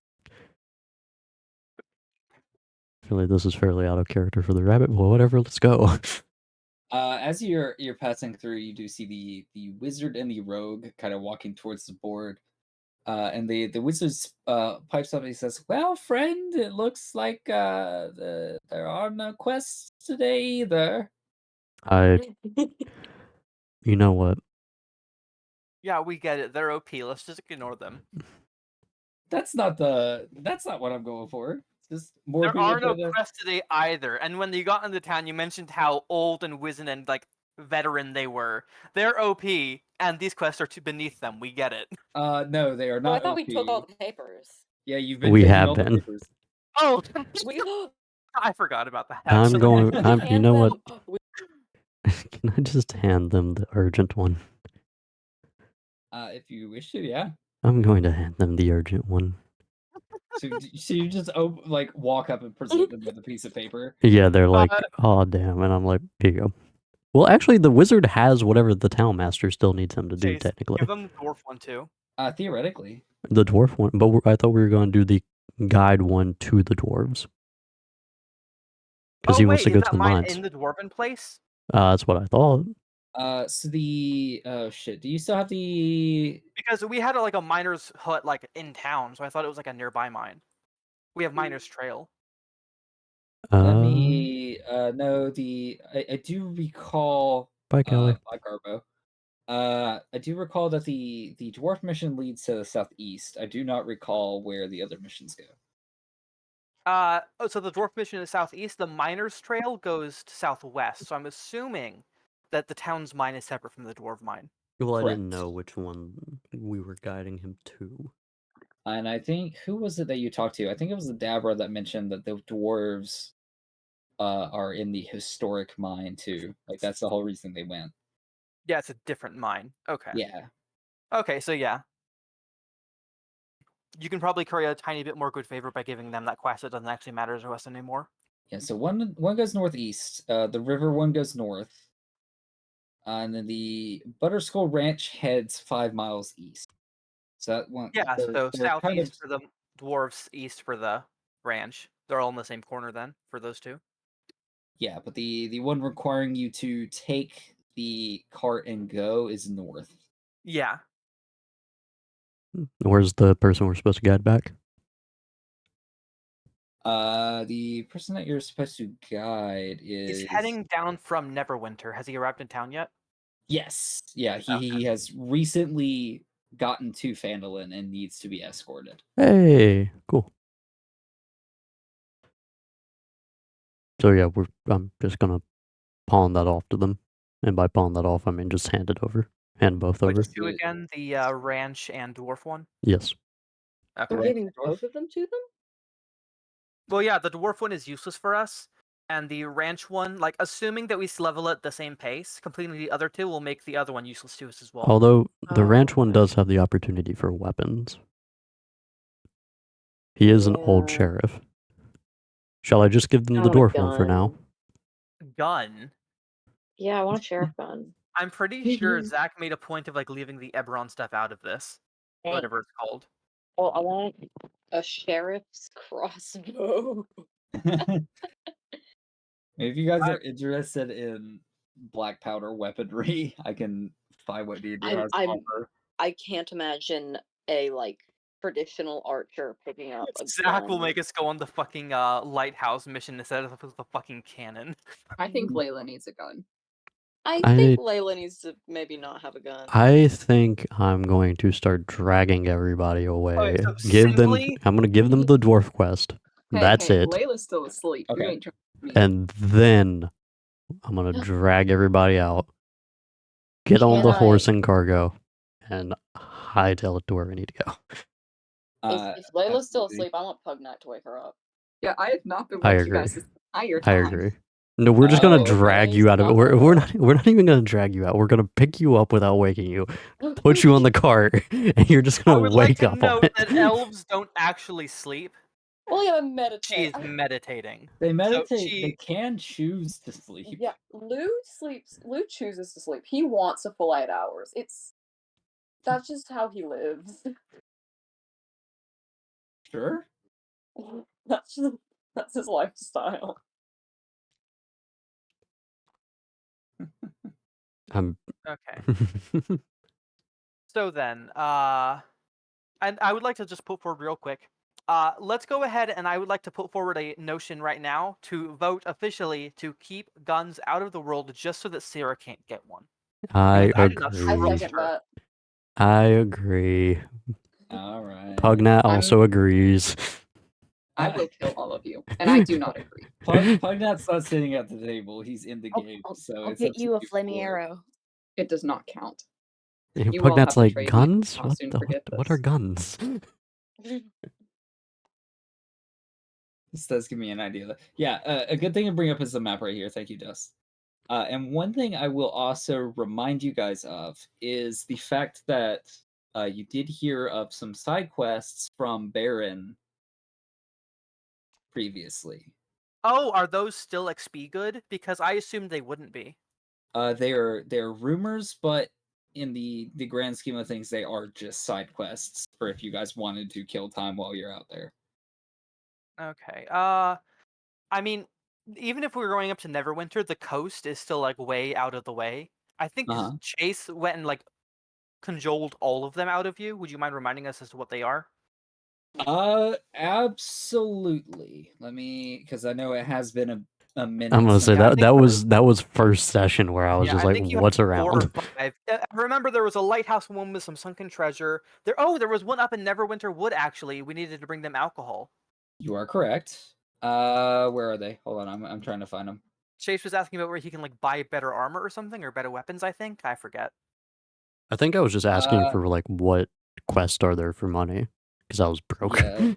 I feel like this is fairly out of character for the rabbit. Well, whatever. Let's go. As you're passing through, you do see the wizard and the rogue kind of walking towards the board. And the wizard pipes up and he says, "Well, friend, it looks like there are no quests today either." You know what? Yeah, we get it. They're OP. Let's just ignore them. That's not what I'm going for. It's just more There people are no play this. quests today either. And when you got into town, you mentioned how old and wizened and like veteran they were. They're OP, and these quests are beneath them. We get it. No, they are Oh, I not thought we OP. took all the papers. Yeah, you've been We taking have all the been. papers. Oh, We I forgot about that. I'm Actually, going. we You hand know what? them- Can I just hand them the urgent one? If you wish to, yeah. I'm going to hand them the urgent one. So you just like walk up and present them with a piece of paper. Yeah, they're like, oh damn, and I'm like, here you go. Well, actually, the wizard has whatever the town master still needs him to do. Chase, Technically, give them the dwarf one too. Theoretically. the dwarf one, but I thought we were going to do the guide one to the dwarves because Oh he wait, wants to is go that to the mine mines. in the dwarven place? That's what I thought. So the oh shit. Do you still have the? Because we had like a miner's hut like in town, so I thought it was like a nearby mine. We have miner's trail. Let me no the I do recall Bye, Kelly. by Garbo. I do recall that the dwarf mission leads to the southeast. I do not recall where the other missions go. So the dwarf mission is southeast. The miner's trail goes to southwest. So I'm assuming that the town's mine is separate from the dwarf mine. Well, I didn't Correct. know which one we were guiding him to. And I think who was it that you talked to? I think it was the Dabra that mentioned that the dwarves are in the historic mine too. Like that's the whole reason they went. Yeah, it's a different mine. Okay. Yeah. Okay, so yeah. You can probably curry a tiny bit more good favor by giving them that quest that doesn't actually matter to us anymore. Yeah, so one goes northeast. The river one goes north. And then the Butterskull Ranch heads 5 miles east. So that one, Yeah, so they're southeast kind of, for the dwarves, east for the ranch. They're all in the same corner then for those two. yeah, but the one requiring you to take the cart and go is north. Yeah. Where's the person we're supposed to guide back? The person that you're supposed to guide He's is heading down from Neverwinter. Has he arrived in town yet? Yes. Yeah, he has recently gotten to Phandalin and needs to be escorted. Hey, cool. So yeah, I'm just gonna pawn that off to them, and by pawn that off, I mean just hand it over, hand both over. Which two again? The ranch and dwarf one. Yes. Okay. We're giving both of them to them? Well, yeah, the dwarf one is useless for us, and the ranch one, like, assuming that we level at the same pace, completing the other two will make the other one useless to us as well. Although the ranch one okay. does have the opportunity for weapons. He is an old Yeah. sheriff. Shall I just give them I the want a dwarf one for now? Gun. Yeah, I want a sheriff gun. I'm pretty sure Zach made a point of like leaving the Eberron stuff out of this, Hey, whatever it's called. well, I want a sheriff's crossbow. If you guys are interested in black powder weaponry, I can find what D&D has to offer. I can't imagine a like traditional archer picking up a Zach will gun. make us go on the fucking lighthouse mission instead of the fucking cannon. I think Layla needs a gun. I I- think Layla needs to maybe not have a gun. I think I'm going to start dragging everybody away. so Give them. simply- I'm gonna give them the dwarf quest. That's it. Layla's still asleep. Okay. You ain't trying me. And then I'm gonna drag everybody out, get on the Can horse and cargo, and hightail it to where we need to go. If Layla's still absolutely. asleep, I want Pugnac to wake her up. Yeah, I have not been I with you guys agree. this entire I time. agree. No, we're just gonna Oh, drag okay. you out of it. We're not even gonna drag you out. We're gonna pick you up without waking you, put you on the cart, and you're just I gonna would like wake to up on note it. that elves don't actually sleep. Well, yeah, She meditate. is meditating. They meditate. she- They can choose to sleep. Yeah, Lou sleeps. Lou chooses to sleep. He wants a full 8 hours. That's just how he lives. Sure. That's his lifestyle. I'm. Okay. So then, and I would like to just put forward real quick. Let's go ahead and I would like to put forward a notion right now to vote officially to keep guns out of the world just so that Sarah can't get one. I Because I do not agree. I trust second her. that. I agree. All right. Pugnat also agrees. I will kill all of you, and I do not agree. Pugnat's not sitting at the table. He's in the game, so I'll it's get up to you a you flaming four. arrow. It does not count. And You all Pugnat's have like, betrayed me. guns? I'll soon forget What are this. guns? This does give me an idea. Yeah, a good thing to bring up is the map right here. Thank you, Dust. And one thing I will also remind you guys of is the fact that you did hear of some side quests from Baron previously. Oh, are those still XP good? Because I assumed they wouldn't be. They're rumors, but in the grand scheme of things, they are just side quests for if you guys wanted to kill time while you're out there. Okay. I mean, even if we were going up to Neverwinter, the coast is still like way out of the way. I think Chase went and like cajoled all of them out of you. Would you mind reminding us as to what they are? Absolutely. Let me, because I know it has been a minute. I'm gonna say since- Yeah, I that think that was first session where I was Yeah, just I like, think you what's had 4 or around? 5. I remember there was a lighthouse one with some sunken treasure. There was one up in Neverwinter Wood actually. We needed to bring them alcohol. You are correct. Where are they? Hold on, I'm trying to find them. Chase was asking about where he can like buy better armor or something or better weapons, I think. I forget. I think I was just asking for like what quests are there for money because I was broke. Yeah.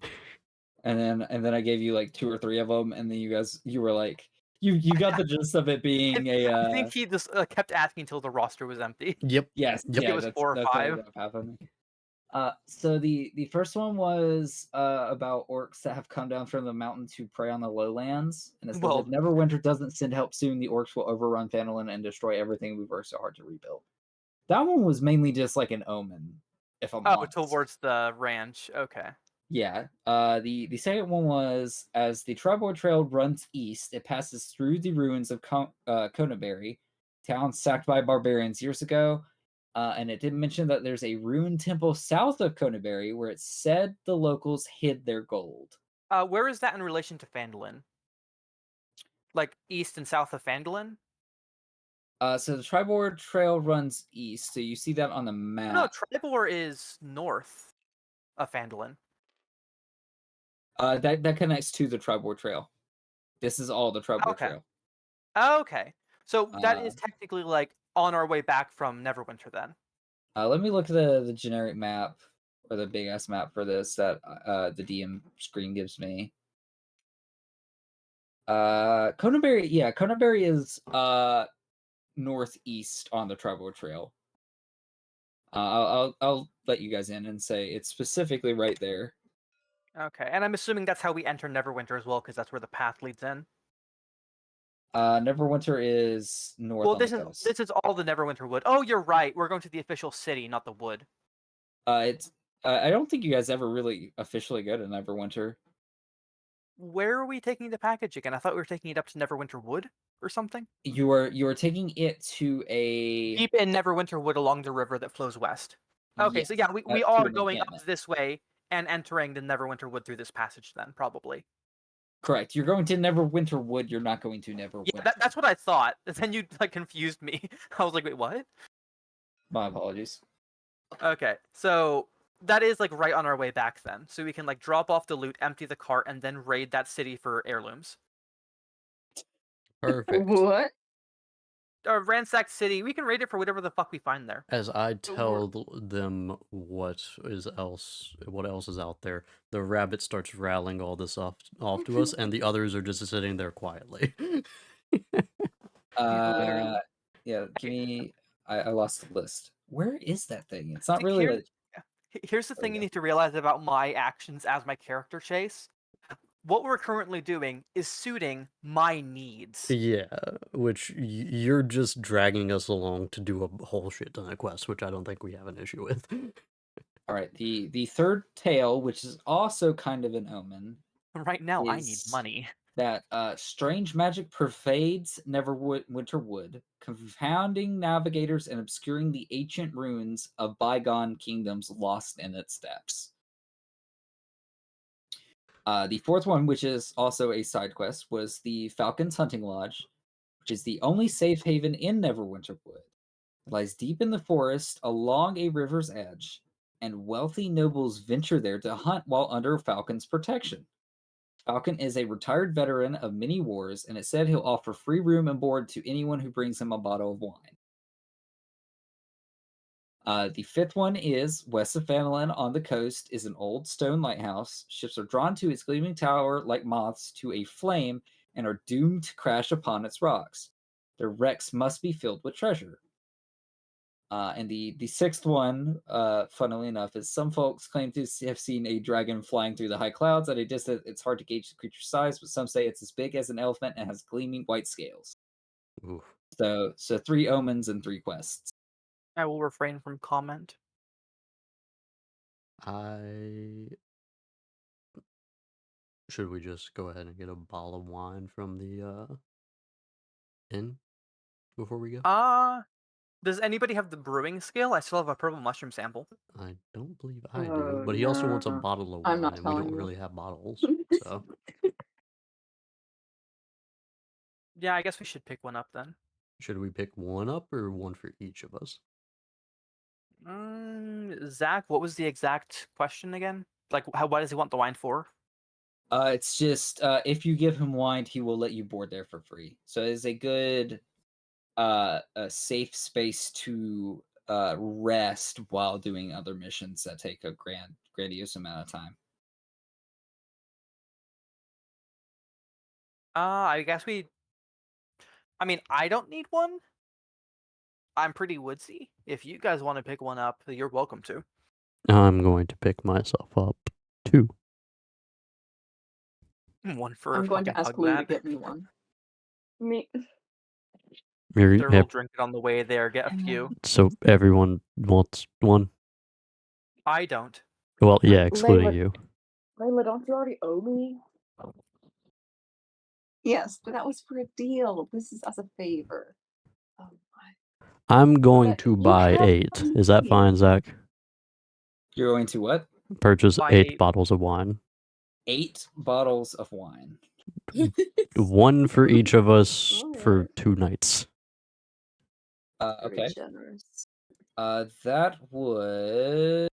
And then I gave you like 2 or 3 of them, and then you were like, you got the gist of it being I think he just kept asking until the roster was empty. Yep. Yes, I think yeah, it was that's 4 or what 5. ended up happening. So the first one was about orcs that have come down from the mountain to prey on the lowlands, and it says Well- if Neverwinter doesn't send help soon, the orcs will overrun Phandalin and destroy everything we've worked so hard to rebuild. That one was mainly just like an omen, if I'm Oh, honest. towards the ranch. Okay. Yeah. The second one was as the Tribord Trail runs east, it passes through the ruins of Conaberry, town sacked by barbarians years ago. And it did mention that there's a ruined temple south of Conaberry where it said the locals hid their gold. Where is that in relation to Phandalin? Like east and south of Phandalin? So the Tribord Trail runs east, so you see that on the map. No, Tribor is north of Phandalin. That connects to the Tribord Trail. This is all the Tribord Trail. Okay. So that is technically like on our way back from Neverwinter then. Let me look at the generic map or the big ass map for this that the DM screen gives me. Conaberry is northeast on the Tribord Trail. I'll let you guys in and say it's specifically right there. Okay, and I'm assuming that's how we enter Neverwinter as well, because that's where the path leads in. Neverwinter is north. Well, on this the is coast. this is all the Neverwinter Wood. Oh, you're right. We're going to the official city, not the wood. It's I don't think you guys ever really officially go to Neverwinter. Where are we taking the package again? I thought we were taking it up to Neverwinter Wood or something. You are taking it to a Deep in Neverwinter Wood along the river that flows west. Okay, so yeah, we to are an going up encampment. this way and entering the Neverwinter Wood through this passage then, probably. Correct. You're going to Neverwinter Wood. You're not going to Neverwinter. Yeah, that's what I thought. Then you like confused me. I was like, wait, what? My apologies. Okay, so that is like right on our way back then. So we can like drop off the loot, empty the cart, and then raid that city for heirlooms. Perfect. What? ransack city. We can raid it for whatever the fuck we find there. As I we're- tell them what else is out there, the rabbit starts rattling all this off to us, and the others are just sitting there quietly. Yeah, give me. I lost the list. Where is that thing? It's not See, really here's the There we thing you go. need to realize about my actions as my character, Chase. What we're currently doing is suiting my needs. Yeah, which you're just dragging us along to do a whole shit ton of quests, which I don't think we have an issue with. All right, the third tale, which is also kind of an omen, Right now, I need is money. that strange magic pervades Winterwood, confounding navigators and obscuring the ancient ruins of bygone kingdoms lost in its depths. The fourth one, which is also a side quest, was the Falcon's Hunting Lodge, which is the only safe haven in Neverwinter Wood. It lies deep in the forest along a river's edge, and wealthy nobles venture there to hunt while under Falcon's protection. Falcon is a retired veteran of many wars, and it said he'll offer free room and board to anyone who brings him a bottle of wine. The fifth one is west of Fenelon on the coast is an old stone lighthouse. Ships are drawn to its gleaming tower like moths to a flame and are doomed to crash upon its rocks. Their wrecks must be filled with treasure. And the sixth one, funnily enough, is some folks claim to have seen a dragon flying through the high clouds at a distance. It's hard to gauge the creature's size, but some say it's as big as an elephant and has gleaming white scales. Oof. So 3 omens and 3 quests. I will refrain from comment. Should we just go ahead and get a bottle of wine from the inn before we go? Does anybody have the brewing skill? I still have a purple mushroom sample. I don't believe I do, but he also wants a bottle of I'm wine, not and we telling don't you. really have bottles, so Yeah, I guess we should pick one up then. should we pick one up or one for each of us? Zach, what was the exact question again? Like, what does he want the wine for? It's just if you give him wine, he will let you board there for free. So it's a good a safe space to rest while doing other missions that take a grandiose amount of time. I guess I mean, I don't need one. I'm pretty woodsy. If you guys want to pick one up, you're welcome to. I'm going to pick myself up 2. One for I'm going to fucking ask Hug Lou to Matt. get me one. Me. We'll drink it on the way there. Get a few. So everyone wants one? I don't. Well, yeah, excluding you. Layla, don't you already owe me? Yes, but that was for a deal. This is as a favor. Oh my. I'm going But to you buy have 8. Is that money. fine, Zach? You're going to what? Purchase Buy 8 8. bottles of wine. 8 bottles of wine. One for each of us for Alright. 2 nights. Very Okay. generous. That would.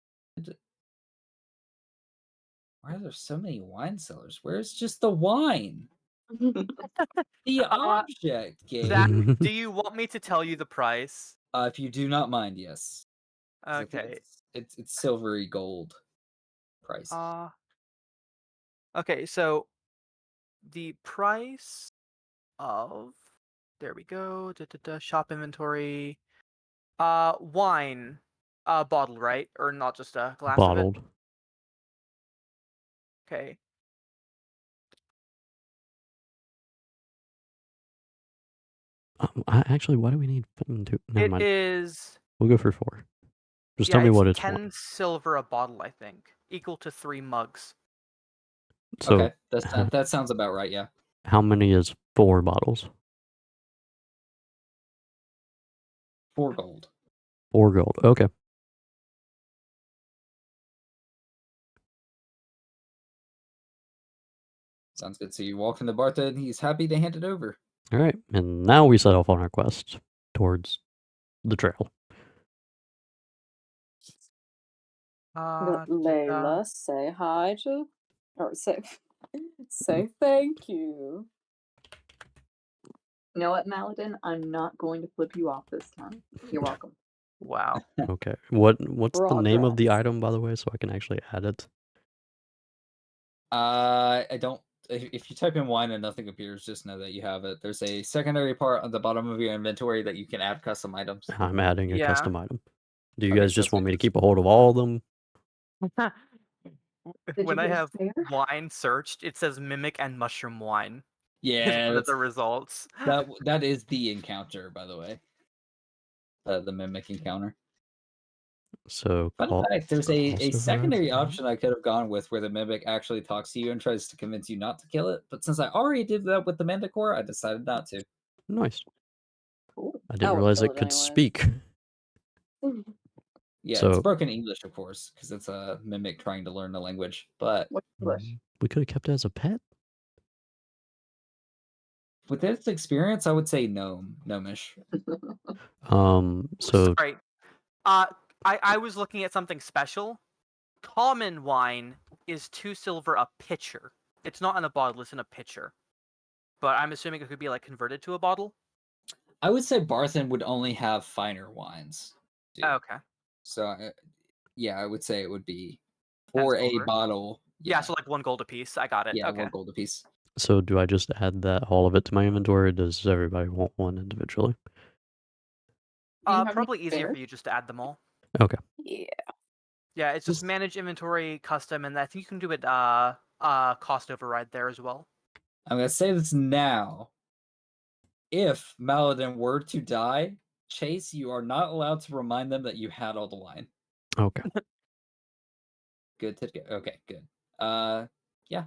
Why are there so many wine cellars? Where's just the wine? The object game. Zach, do you want me to tell you the price? If you do not mind, yes. 'Cause I think Okay. it's silvery gold price. Okay, so the price of there we go. Shop inventory. Wine. Bottle, right? Or not just a glass of Bottled. it? Okay. Actually, why do we need 2? Never It mind. is. We'll go for 4. Just Yeah, tell me it's what it's 10 for. silver a bottle, I think, equal to 3 mugs. So, Okay, that sounds about right. Yeah. how many is 4 bottles? 4 gold. 4 gold. Okay. Sounds good. So you walk in the Bartha, and he's happy to hand it over. All right, and now we set off on our quest towards the trail. Layla, say hi to, or say thank you. You know what, Maladin? I'm not going to flip you off this time. You're welcome. Wow. Okay. What's the name of the Progress. item, by the way, so I can actually add it? I don't. If you type in wine and nothing appears, just know that you have it. There's a secondary part on the bottom of your inventory that you can add custom items. I'm adding a Yeah. custom item. Do you Okay, guys just sounds want good. me to keep a hold of all of them? Did When you I get a have spare? wine searched, it says mimic and mushroom wine. Is Yeah, one of that's, the results. that is the encounter, by the way. The mimic encounter. So Fun call. fact: there's a also secondary harass- option I could have gone with, where the mimic actually talks to you and tries to convince you not to kill it. But since I already did that with the manticore, I decided not to. Nice. Cool. I didn't I would realize kill it it could anyways. speak. Yeah, it's So broken English, of course, because it's a mimic trying to learn the language. But What's English? we could have kept it as a pet. with its experience, I would say gnomish. So Sorry. I was looking at something special. Common wine is 2 silver a pitcher. It's not in a bottle, it's in a pitcher. But I'm assuming it could be like converted to a bottle. I would say Barthen would only have finer wines. Dude. Okay. So, yeah, I would say it would be 10 for a silver. bottle. Yeah, so like 1 gold apiece. I got it. Yeah, Okay. 1 gold apiece. so do I just add that all of it to my inventory, or does everybody want one individually? Do you have any Probably easier spare? for you just to add them all. Okay. Yeah. Yeah, it's just Just- manage inventory custom, and I think you can do it cost override there as well. I'm gonna say this now. If Maladin were to die, Chase, you are not allowed to remind them that you had all the wine. Okay. Good to go. Okay, good. Yeah.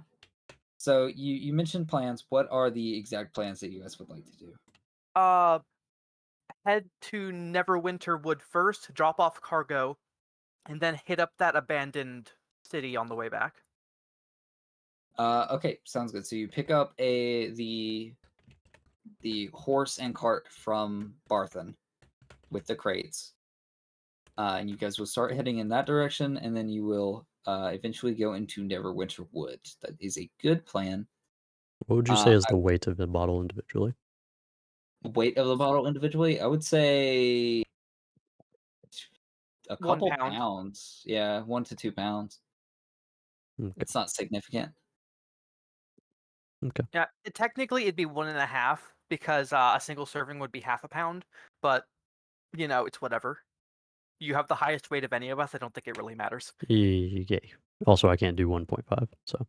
So you mentioned plans. What are the exact plans that you guys would like to do? Head to Neverwinter Wood first, drop off cargo, and then hit up that abandoned city on the way back. Okay, sounds good. So you pick up the horse and cart from Barthen with the crates. And you guys will start heading in that direction, and then you will eventually go into Neverwinter Wood. That is a good plan. What would you say is the weight of the bottle individually? Weight of the bottle individually, I would say a 1 couple pound. pounds. Yeah, 1 to 2 pounds. Okay. It's not significant. Okay. Yeah, technically it'd be 1.5 because a single serving would be half a pound, but it's whatever. You have the highest weight of any of us. I don't think it really matters. Yay. Also, I can't do 1.5, so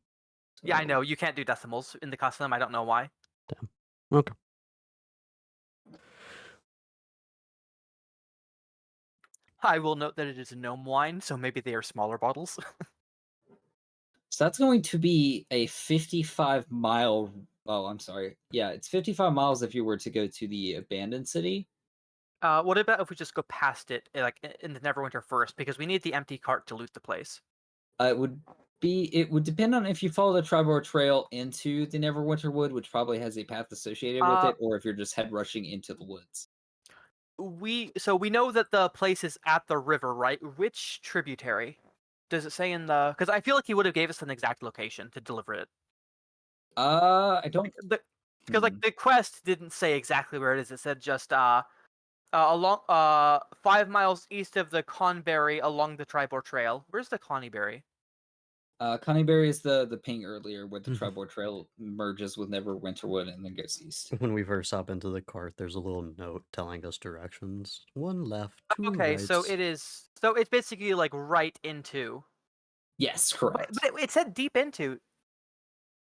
Yeah, I know you can't do decimals in the custom. I don't know why. damn. Okay. I will note that it is gnome wine, so maybe they are smaller bottles. So that's going to be a 55-mile. Oh, I'm sorry. Yeah, it's 55 miles if you were to go to the abandoned city. What about if we just go past it, like in the Neverwinter first, because we need the empty cart to loot the place. It would depend on if you follow the Tribor Trail into the Neverwinter Wood, which probably has a path associated with it, or if you're just head rushing into the woods. We know that the place is at the river, right? Which tributary? Does it say in the? Because I feel like he would have gave us an exact location to deliver it. I don't. Because like the quest didn't say exactly where it is. It said just along 5 miles east of the Conberry along the Tribor Trail. Where's the Connieberry? Conyberry is the ping earlier where the Tribor Trail merges with Neverwinterwood and then goes east. When we first hop into the cart, there's a little note telling us directions. 1 left, 2 Okay, right. so it is. So it's basically like right into. Yes, correct. But it said deep into.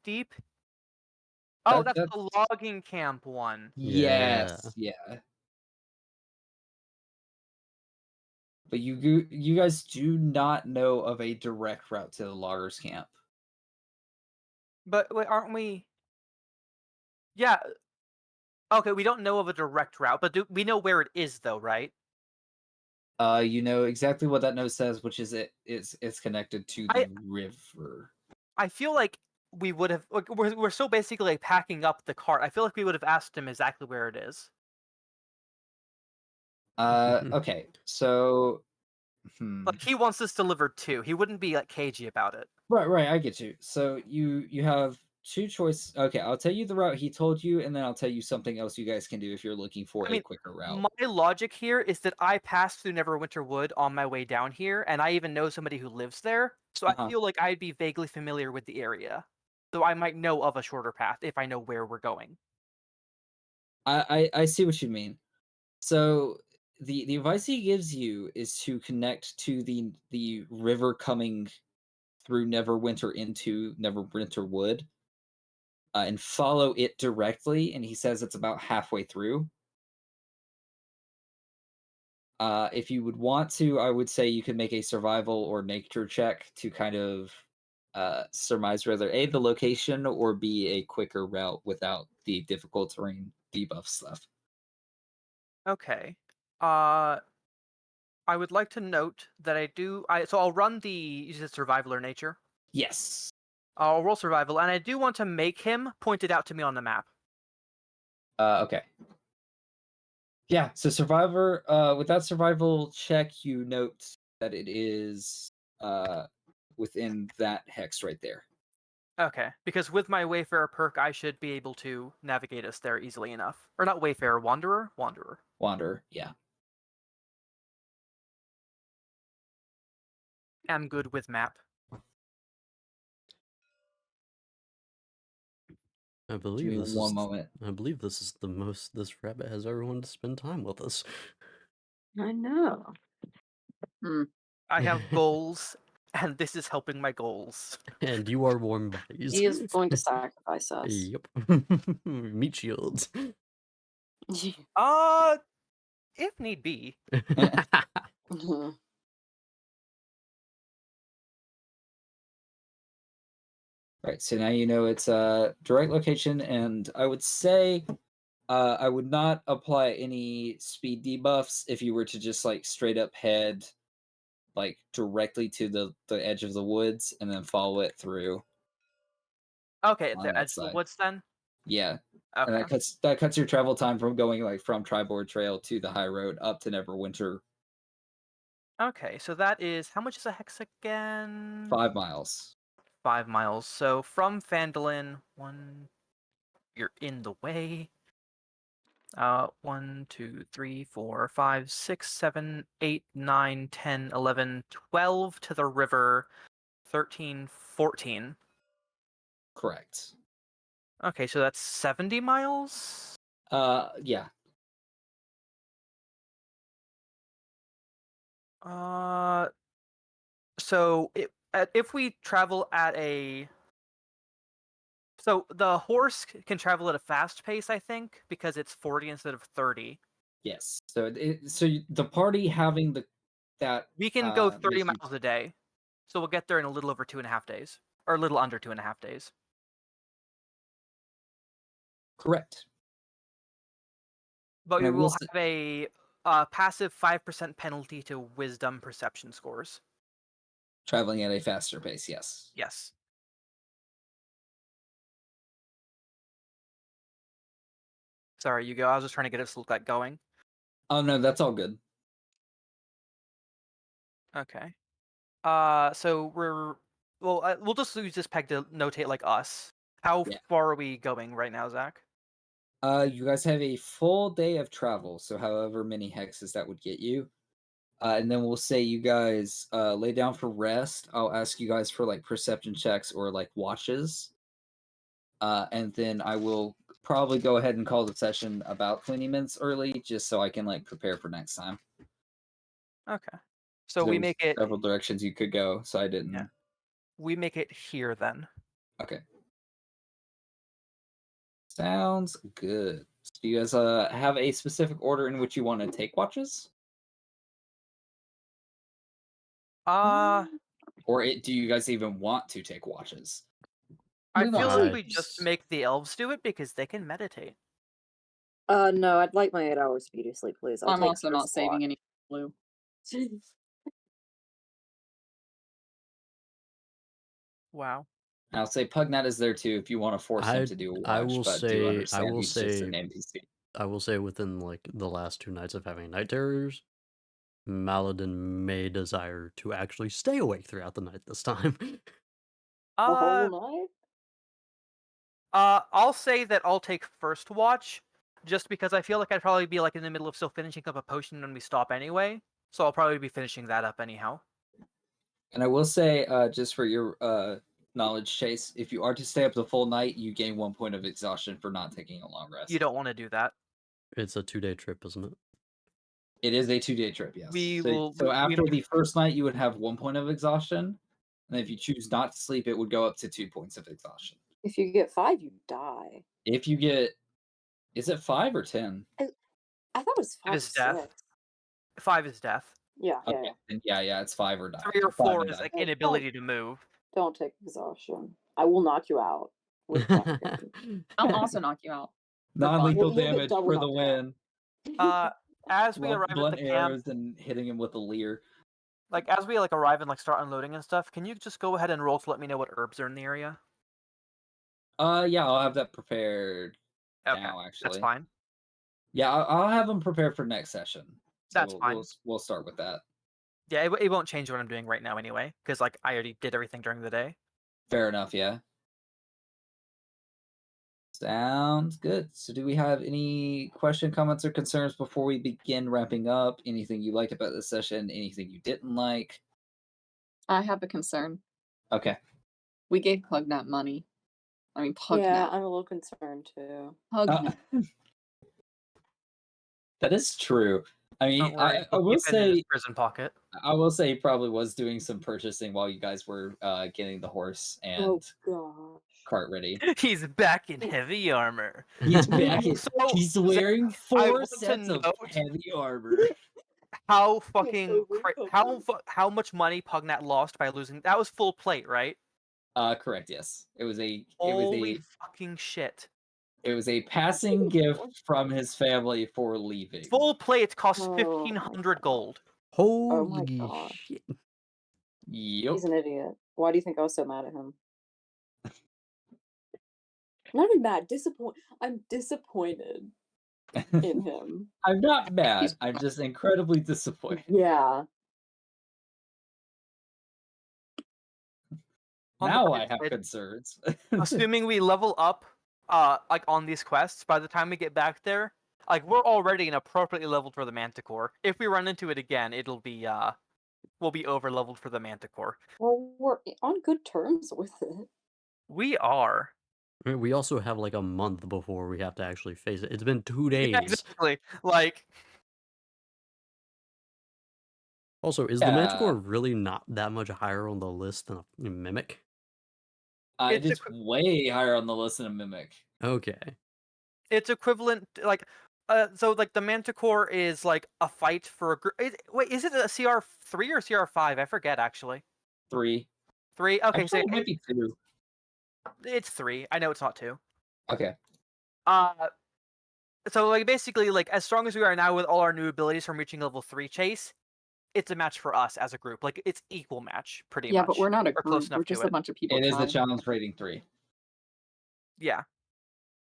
Deep. Oh, that's the logging camp one. Yes, yeah. But you guys do not know of a direct route to the loggers camp. But wait, aren't we? Yeah. Okay, we don't know of a direct route, but we know where it is, though, right? You know exactly what that note says, which is it's connected to the river. I feel like we would have. Like, we're so basically like packing up the cart. I feel like we would have asked him exactly where it is. Okay, so Like he wants this delivered too. He wouldn't be like cagey about it. right, I get you. So you have two choice. Okay, I'll tell you the route he told you, and then I'll tell you something else you guys can do if you're looking for I a mean, quicker route. my logic here is that I passed through Neverwinter Wood on my way down here, and I even know somebody who lives there, so I feel like I'd be vaguely familiar with the area. So I might know of a shorter path if I know where we're going. I see what you mean. So the advice he gives you is to connect to the river coming through Neverwinter into Neverwinter Wood, and follow it directly. And he says it's about halfway through. If you would want to, I would say you could make a survival or nature check to kind of surmise whether A, the location, or B, a quicker route without the difficult terrain debuff stuff. Okay. I would like to note that so I'll run you said survival or nature. Yes. I'll roll survival, and I do want to make him point it out to me on the map. Okay. Yeah, so survivor, with that survival check, you note that it is within that hex right there. Okay, because with my Wayfarer perk, I should be able to navigate us there easily enough. Or not Wayfarer, Wanderer? Wanderer. Wanderer, yeah. I'm good with map. I Give believe me this one is moment. I believe this is the most this rabbit has ever wanted to spend time with us. I know. I have goals, and this is helping my goals. And you are warm bodies. He is going to sacrifice us. Yep. Meat shields. If need be. Mhm. Right, so now you know it's a direct location, and I would say I would not apply any speed debuffs if you were to just like straight up head like directly to the edge of the woods and then follow it through Okay, on the that edge of the side. woods then? Yeah. And Okay. that cuts your travel time from going like from Triboard Trail to the high road up to Neverwinter Okay, so that is, how much is a hex again? 5 miles. 5 miles. So from Phandalin, you're in the way. 1, 2, 3, 4, 5, 6, 7, 8, 9, 10, 11, 12 to the river, 13, 14. Correct. Okay, so that's 70 miles? Yeah. So if we travel at so the horse can travel at a fast pace, I think, because it's 40 instead of 30. Yes. So the party having that We can go 30 make you miles a day. So we'll get there in a little over 2.5 days. Or a little under 2.5 days. correct. But And we I will will say, have a passive 5% penalty to wisdom perception scores. traveling at a faster pace, yes. Yes. Sorry, you go. I was just trying to get us to look like going. Oh no, that's all good. Okay. So we'll just use this peg to notate like us. How Yeah. far are we going right now, Zach? You guys have a full day of travel, so however many hexes that would get you. And then we'll say you guys lay down for rest. I'll ask you guys for like perception checks or like watches. And then I will probably go ahead and call the session about 20 minutes early just so I can like prepare for next time. Okay. So There we was make it. several directions you could go, so I didn't. Yeah. We make it here then. Okay. Sounds good. So do you guys have a specific order in which you want to take watches? Uh, Or do you guys even want to take watches? I We feel want like I we just make the elves do it because they can meditate. No, I'd like my 8 hours speedy sleep, please. I'll I'm take also first not saving block. any blue. Wow. I'll say Pugnat is there too if you want to force him I to do a I watch, will but do say understand he's just an NPC. I will say within like the last 2 nights of having night terrors, Maladin may desire to actually stay awake throughout the night this time. The whole Uh, night? I'll say that I'll take first watch, just because I feel like I'd probably be like in the middle of still finishing up a potion when we stop anyway. So I'll probably be finishing that up anyhow. And I will say, just for your knowledge, Chase, if you are to stay up the full night, you gain 1 point of exhaustion for not taking a long rest. You don't want to do that. It's a 2-day trip, isn't it? It is a 2-day trip, yes. So after the first night, you would have 1 point of exhaustion. And if you choose not to sleep, it would go up to 2 points of exhaustion. If you get 5, you die. If you get, is it 5 or 10? I thought it was 5 It or is death. 6. 5 is death. Yeah, yeah, Okay, then yeah, it's 5 or die. 3 or 5 4 and is die. like inability to move. Don't take exhaustion. I will knock you out with Pumpkin. I'll also knock you out. Non-lethal You'll get damage double for the knocked win. out. As we arrive at Blunt the camp, arrows and hitting him with a leer. like as we like arrive and like start unloading and stuff, can you just go ahead and roll to let me know what herbs are in the area? Yeah, I'll have that prepared Okay, now. Actually, that's fine. Yeah, I'll have them prepared for next session. So That's fine. We'll start with that. Yeah, it won't change what I'm doing right now anyway, because like I already did everything during the day. Fair enough. Yeah. Sounds good. So, do we have any question, comments, or concerns before we begin wrapping up? Anything you liked about this session? Anything you didn't like? I have a concern. Okay. We gave Pugnat money. I mean, Yeah, Pugnat. I'm a little concerned too. Pugnat. That is true. I mean, Don't worry, I he'll will keep it in his say, prison pocket. I will say, he probably was doing some purchasing while you guys were getting the horse and Oh gosh. cart ready. He's back in heavy armor. He's back. So, He's wearing Zach, I 4 want to sets of note- heavy armor. How fucking Over. how much money Pugnat lost by losing? That was full plate, right? Correct. Yes, it was a Holy fucking shit! it was a passing gift from his family for leaving. Full plate costs Oh my 1,500 gold. Oh my Holy gosh. shit. Yep. He's an idiot. Why do you think I was so mad at him? Not even mad. I'm disappointed in him. I'm not mad. I'm just incredibly disappointed. Yeah. On the Now bright I have side, concerns. assuming we level up, like on these quests, by the time we get back there, like we're already inappropriately leveled for the Manticore. If we run into it again, it'll be we'll be over leveled for the Manticore. Well, we're on good terms with it. We are. I mean, we also have like a month before we have to actually face it. It's been 2 days. Yeah, exactly. Like, Also, is the Manticore really not that much higher on the list than a Mimic? It It's is way higher on the list than a Mimic. Okay. it's equivalent, like, so like the Manticore is like a fight for a group. Wait, is it a CR3 or CR5? I forget actually. 3. 3. Okay, so Actually, it might be 2. it's 3. I know it's not 2. Okay. So like basically, like as strong as we are now with all our new abilities from reaching level 3 chase, it's a match for us as a group. Like it's equal match, pretty much. Yeah, but we're not a Or close group. enough We're just to a bunch of people. It is the trying. challenge rating 3. Yeah.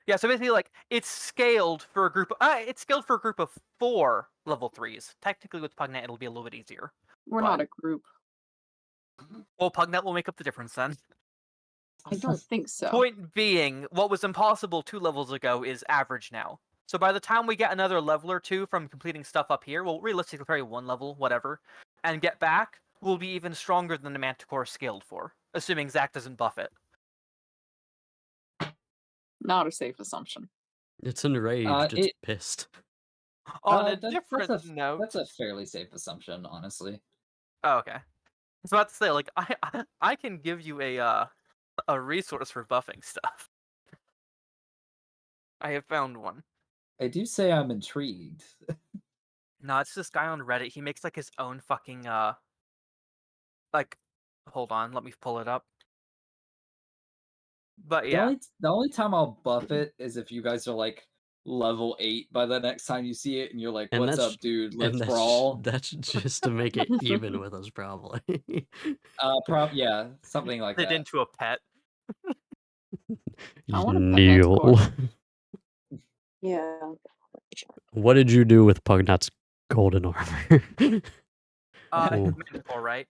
Yeah, so basically, like, it's scaled for a group. It's scaled for a group of 4 level 3s. Technically, with Pugnat, it'll be a little bit easier. We're But- not a group. Well, Pugnat will make up the difference then. I don't think so. Point being, what was impossible 2 levels ago is average now. So by the time we get another level or 2 from completing stuff up here, well, realistically, probably 1 level, whatever, and get back, we'll be even stronger than the Manticore scaled for, assuming Zach doesn't buff it. Not a safe assumption. It's enraged. It's It- pissed. On a That's different note... That's a fairly safe assumption, honestly. Oh, okay. I was about to say, like, I can give you a resource for buffing stuff. I have found one. I do say I'm intrigued. No, it's this guy on Reddit. He makes like his own fucking like, hold on, let me pull it up. But yeah, The only time I'll buff it is if you guys are like level 8 by the next time you see it, and you're like, And "What's that's- up, dude? And Let's that's, brawl." that's just to make it even with us, probably. Yeah, something like it that. into a pet. I wanna pet Neil, Yeah. what did you do with Pugnat's golden armor? Oh. Manticore, right?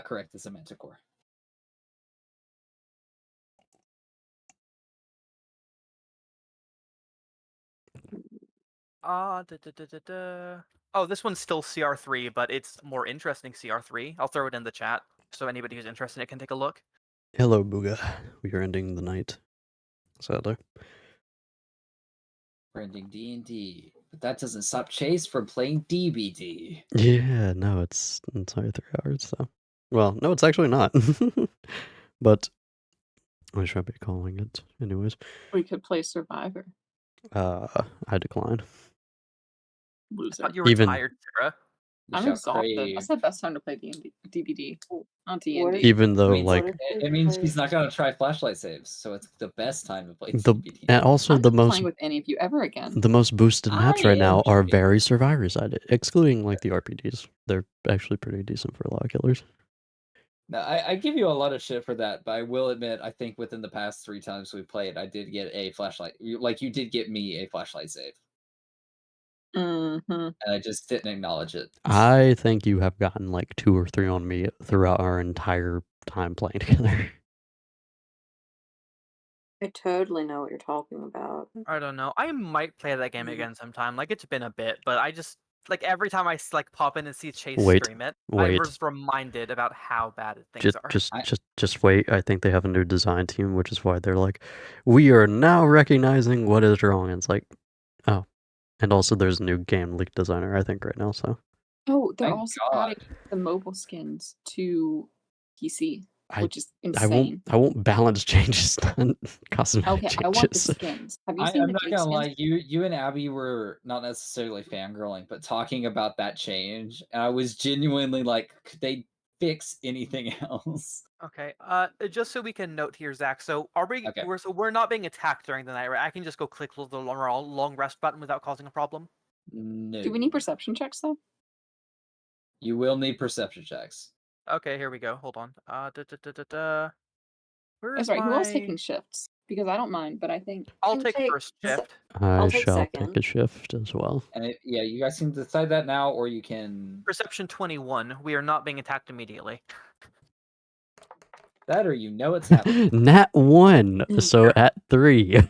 Correct. It's a Manticore. Oh, this one's still CR3, but it's more interesting CR3. I'll throw it in the chat so anybody who's interested in it can take a look. Hello, Booga. We are ending the night. Sadly. We're ending D&D, but that doesn't stop Chase from playing DBD. Yeah, no, it's only 3 hours, so. Well, no, it's actually not. But I should be calling it anyways. We could play Survivor. I decline. I Loser. thought you were Even- tired, Sarah. You I'm shall exhausted. crave. That's the best time to play DBD, not What D&D. if- Even though, Wait, like, It means he's not gonna try flashlight saves, so it's the best time to play the DBD. and also I'm the not most playing with any of you ever again. the most boosted maps I right now am are joking. very survivor sided, excluding like the RPDs. They're actually pretty decent for a lot of killers. No, I give you a lot of shit for that, but I will admit, I think within the past 3 times we played, I did get a flashlight. You did get me a flashlight save, Mm-hmm. and I just didn't acknowledge it. I think you have gotten like 2 or 3 on me throughout our entire time playing together. I totally know what you're talking about. I don't know. I might play that game again sometime. Like, it's been a bit, but I just like every time I like pop in and see Chase Wait, stream it, I wait. was reminded about how bad things Just, are. just wait. I think they have a new design team, which is why they're like, we are now recognizing what is wrong. And it's like, oh, and also there's a new game leak designer, I think, right now. So Oh, they're Thank also God. adding the mobile skins to PC, I- which is I insane. won't balance changes, not cosmetic Okay, changes. I want the skins. Have you seen I'm the not Jake gonna skins? lie, you and Abby were not necessarily fangirling, but talking about that change, and I was genuinely like, could they fix anything else? Okay. Just so we can note here, Zach. So are we? Okay. We're not being attacked during the night, right? I can just go click the long rest button without causing a problem. No. Do we need perception checks though? You will need perception checks. Okay, here we go. Hold on. Where is That's right. Who else my? taking shifts? Because I don't mind, but I think I'll Can take take first se- shift. I I'll take shall second. take a shift as well. And yeah, you guys can decide that now, or you can Perception 21. We are not being attacked immediately. that, or you know it's happening. Nat 1, so at 3.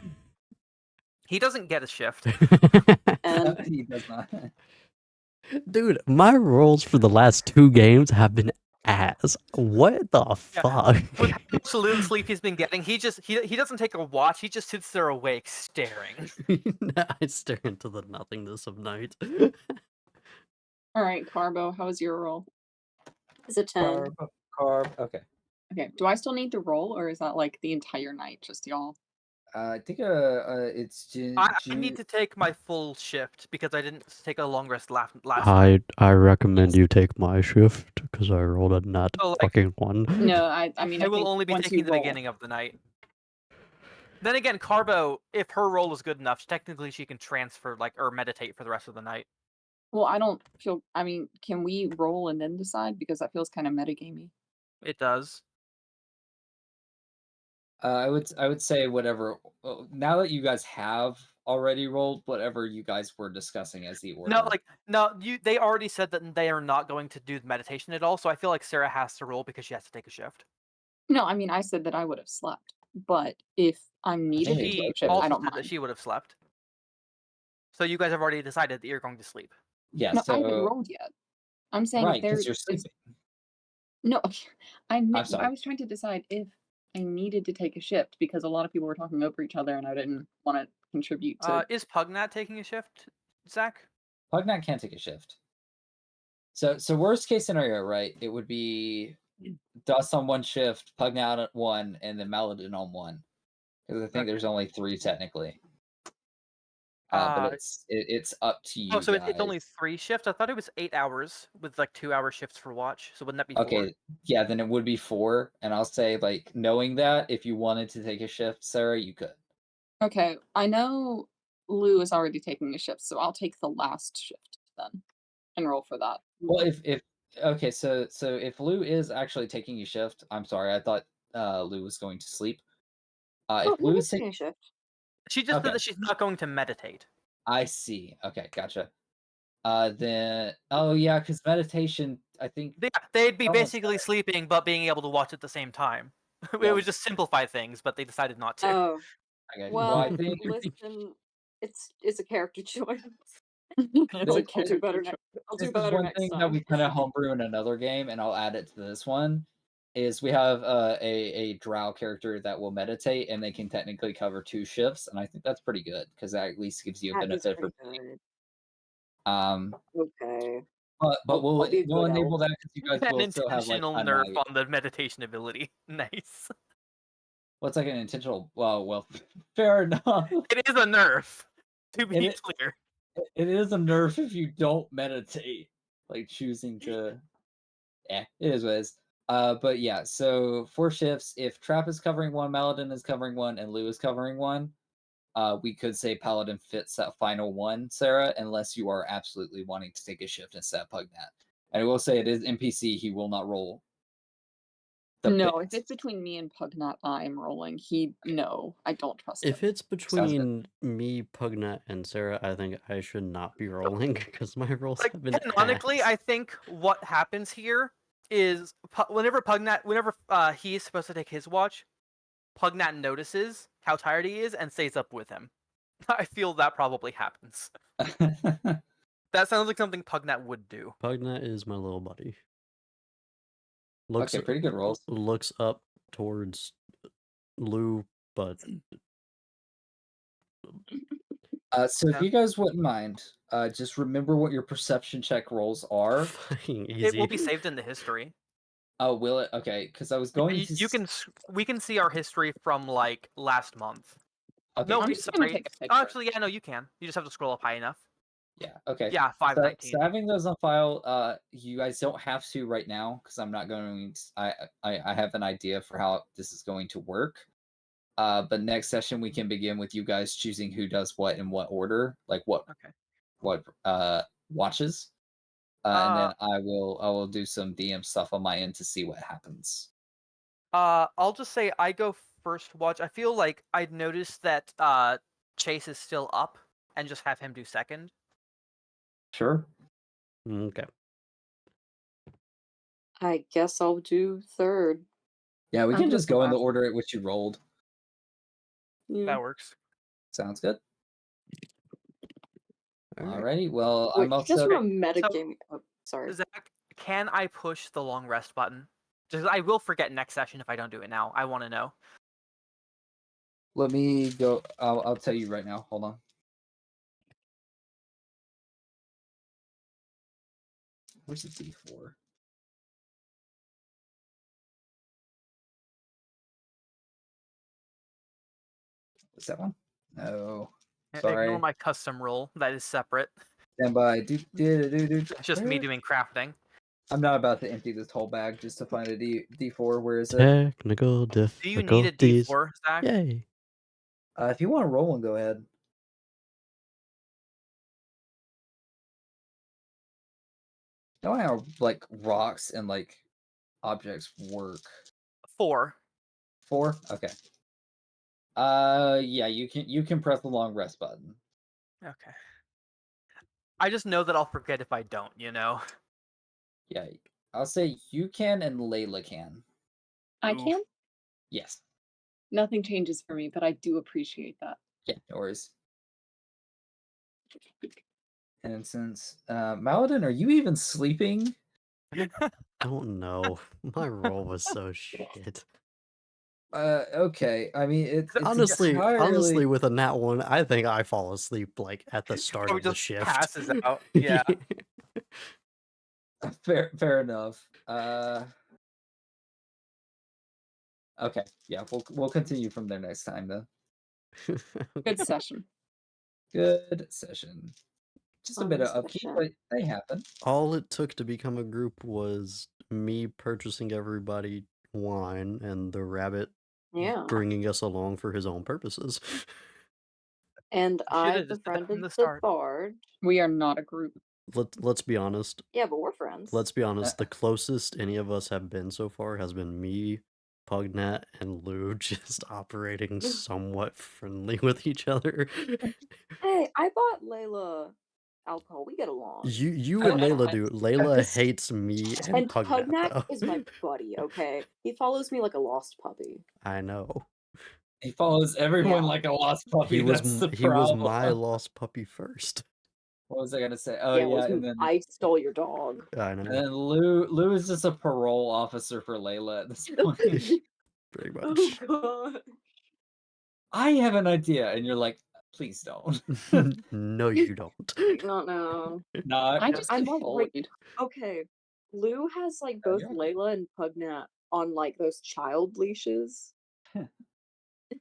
He doesn't get a shift. And He does not. Dude, my rolls for the last 2 games have been ass. What the fuck? With how much little sleep he's been getting, he doesn't take a watch. He just sits there awake, staring. I stare into the nothingness of night. all right, Carbo, how was your roll? it's a 10. Carb. Okay. Okay, do I still need to roll, or is that like the entire night, just y'all? I think it's I need to take my full shift because I didn't take a long rest last time. I recommend you take my shift because I rolled a nat So, like- fucking 1. No, I mean I I will think only be once taking you the roll, beginning of the night. Then again, Carbo, if her roll is good enough, technically she can transfer or meditate for the rest of the night. Well, I don't feel. I mean, can we roll and then decide? Because that feels kind of metagamey. It does. I would say whatever. Now that you guys have already rolled, whatever you guys were discussing as the order. They already said that they are not going to do the meditation at all, so I feel like Sarah has to roll because she has to take a shift. No, I mean I said that I would have slept, but if I'm needed to Hey, take She a shift, also I don't said that mind. she would have slept. So you guys have already decided that you're going to sleep. Yeah. No, I haven't So rolled yet. I'm saying right, if there because you're is sleeping. no, I sorry. was trying to decide if I needed to take a shift because a lot of people were talking over each other and I didn't want to contribute to. Is Pugnat taking a shift, Zach? Pugnat can't take a shift. So worst case scenario, right? It would be Dust on 1 shift, Pugnat at 1, and then Maladin on 1. Because I think Okay. there's only 3 technically. But it's up to you so guys. it's only 3 shifts? I thought it was 8 hours with 2-hour shifts for watch. So wouldn't that be 4? Okay, yeah, then it would be 4. And I'll say, knowing that, if you wanted to take a shift, Sarah, you could. Okay, I know Lou is already taking a shift, so I'll take the last shift then and roll for that. Well, if okay, so if Lou is actually taking a shift, I'm sorry, I thought Lou was going to sleep. Oh, If Lou he is is taking, taking a shift. She just Okay. said that she's not going to meditate. I see. Okay, gotcha. Then yeah, because meditation, I think. They'd be Almost basically sleeping but being able to watch at the same time. It Yeah. would just simplify things, but they decided not to. Oh, I got you. well, I think listen, it's a character choice. It's I'll, okay. I'll do better next. I'll do This is better one next thing that time. we kind of homebrew in another game, and I'll add it to this one. Is we have a drow character that will meditate, and they can technically cover 2 shifts, and I think that's pretty good because that at least gives you a That is benefit for. pretty good. Um, Okay. but I'll be a we'll good enable elf. that because you guys An will still have like intentional a nerf night. on the meditation ability. Nice. What's like an intentional? Well, fair enough. It is a nerf, to be It- clear. It is a nerf if you don't meditate, like choosing to. It is what it is. But yeah, so 4 shifts. If Trap is covering 1, Maladin is covering 1, and Lou is covering 1, we could say Paladin fits that final 1, Sarah, unless you are absolutely wanting to take a shift instead of Pugnat. And I will say it is NPC. He will not roll. No, if bit. it's between me and Pugnat, I'm rolling. No, I don't trust If him. it's between me, Pugnat, and Sarah, I think I should not be rolling because my rolls Like have been canonically, ass. I think what happens here is whenever he's supposed to take his watch, Pugnat notices how tired he is and stays up with him. I feel that probably happens. That sounds like something Pugnat would do. Pugnat is my little buddy. Okay, pretty good rolls. Looks up towards Lou, but So if you guys wouldn't mind, just remember what your perception check rolls are. fucking easy. It will be saved in the history. Oh, will it? Okay, because I was going to. We can see our history from like last month. Okay, No, I'm wait, just gonna sorry. take a picture. Actually, yeah, no, you can. You just have to scroll up high enough. Yeah. Okay. Yeah, So 519. having those on file, you guys don't have to right now because I'm not going. I have an idea for how this is going to work. But next session we can begin with you guys choosing who does what in what order, like what watches, and then I will do some DM stuff on my end to see what happens. I'll just say I go first watch. I feel like I'd noticed that Chase is still up and just have him do second. Sure. Okay. I guess I'll do third. Yeah, we I'm can good just for go in the last. order at which you rolled. Yeah. That works. Sounds good. All right. Alrighty. Well, Wait, I'm also. just from a meta So- game. Oh, sorry. Zach, can I push the long rest button? Just I will forget next session if I don't do it now. I want to know. Let me go. I'll tell you right now. Hold on. Where's the D4? What's that one? No. Sorry. Ignore my custom roll. That is separate. Stand by. It's just me doing crafting. I'm not about to empty this whole bag just to find a D4. Where is it? Technical Do you need a difficulties. D4, Zach? Yay. If you want to roll one, go ahead. You know how like rocks and like objects work. 4. 4? Okay. Yeah, you can press the long rest button. Okay. I just know that I'll forget if I don't, you know? Yeah, I'll say you can and Layla can. I Oof. can? Yes. Nothing changes for me, but I do appreciate that. Yeah, no worries. And since Maladin, are you even sleeping? I don't know. My roll was so shit. Okay. I mean, it's Honestly, entirely... with a nat 1, I think I fall asleep like at the start Probably of the just shift. passes out. Yeah. Fair enough. Okay. Yeah, we'll continue from there next time then. Good session. Good session. Just a bit of upkeep, but they happen. All it took to become a group was me purchasing everybody wine and the rabbit Yeah. bringing us along for his own purposes. And I Should've just did that from befriended the the start. bard. We are not a group. Let's be honest. Yeah, but we're friends. Let's be honest. The closest any of us have been so far has been me, Pugnat, and Lou just operating somewhat friendly with each other. Hey, I bought Layla alcohol. We get along. You and Layla do. Layla just- hates me and And Pugnat, Pugnat though. is my buddy, okay? He follows me like a lost puppy. I know. He follows everyone Yeah. like a lost puppy. He was That's the he was problem. my lost puppy first. What was I gonna say? Oh Yeah, it yeah, was and then I stole your dog. I and know. then Lou is just a parole officer for Layla at this point. Pretty Oh much. god. I have an idea, and you're like, please don't. No, you don't. No. Not I just I'm get like, bullied. okay. Lou has like Yeah, both you're Layla and Pugnat on like those child leashes.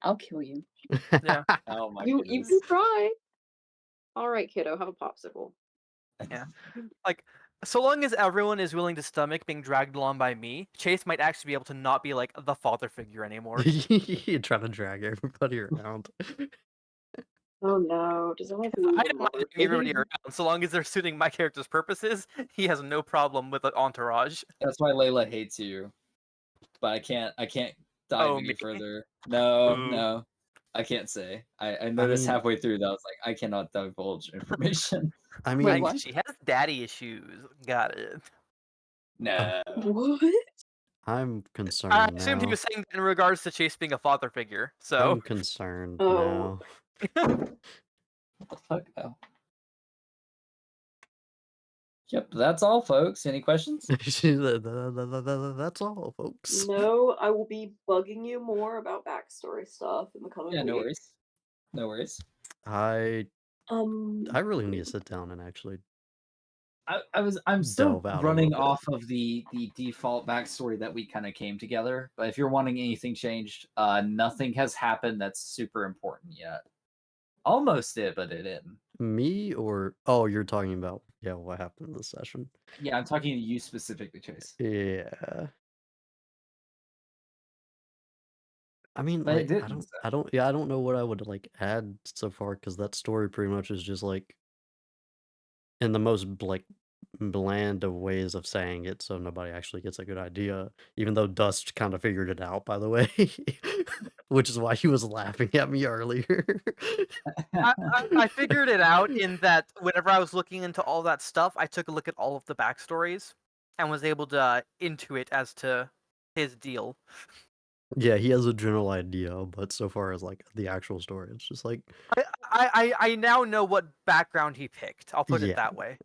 I'll kill you. Yeah. Oh my You goodness. can try. All right, kiddo, have a popsicle. Yeah. Like, so long as everyone is willing to stomach being dragged along by me, Chase might actually be able to not be like the father figure anymore. You try to drag everybody around. Oh no, does that have I Lou don't the mind mother dragging everybody figure? around, so long as they're suiting my character's purposes. He has no problem with an entourage. That's why Layla hates you. But I can't dive Oh, any me? further. No, Ooh. no. I can't say. I noticed mean- halfway through that I was like, I cannot divulge information. I Wait, mean, what? She has daddy issues. Got it. No. What? I'm I concerned assumed he now. was saying that in regards to Chase being a father figure. So I'm concerned Oh. now. What the fuck? Oh. Yep, that's all, folks. Any questions? That's all, folks. No, I will be bugging you more about backstory stuff in the coming Yeah, no week. worries. No worries. I Um, really need to sit down and actually. I'm still Delve out a running little bit. off of the default backstory that we kind of came together. But if you're wanting anything changed, nothing has happened that's super important yet. Almost did, but it didn't. Me or you're talking about what happened in this session? Yeah, I'm talking to you specifically, Chase. Yeah. I mean, But it like, didn't. So. I don't know what I would like add so far because that story pretty much is just like in the most like bland of ways of saying it, so nobody actually gets a good idea. Even though Dust kind of figured it out, by the way, which is why he was laughing at me earlier. I figured it out in that whenever I was looking into all that stuff, I took a look at all of the backstories and was able to intuit as to his deal. Yeah, he has a general idea, but so far as like the actual story, it's just like I now know what background he picked. I'll put Yeah. it that way.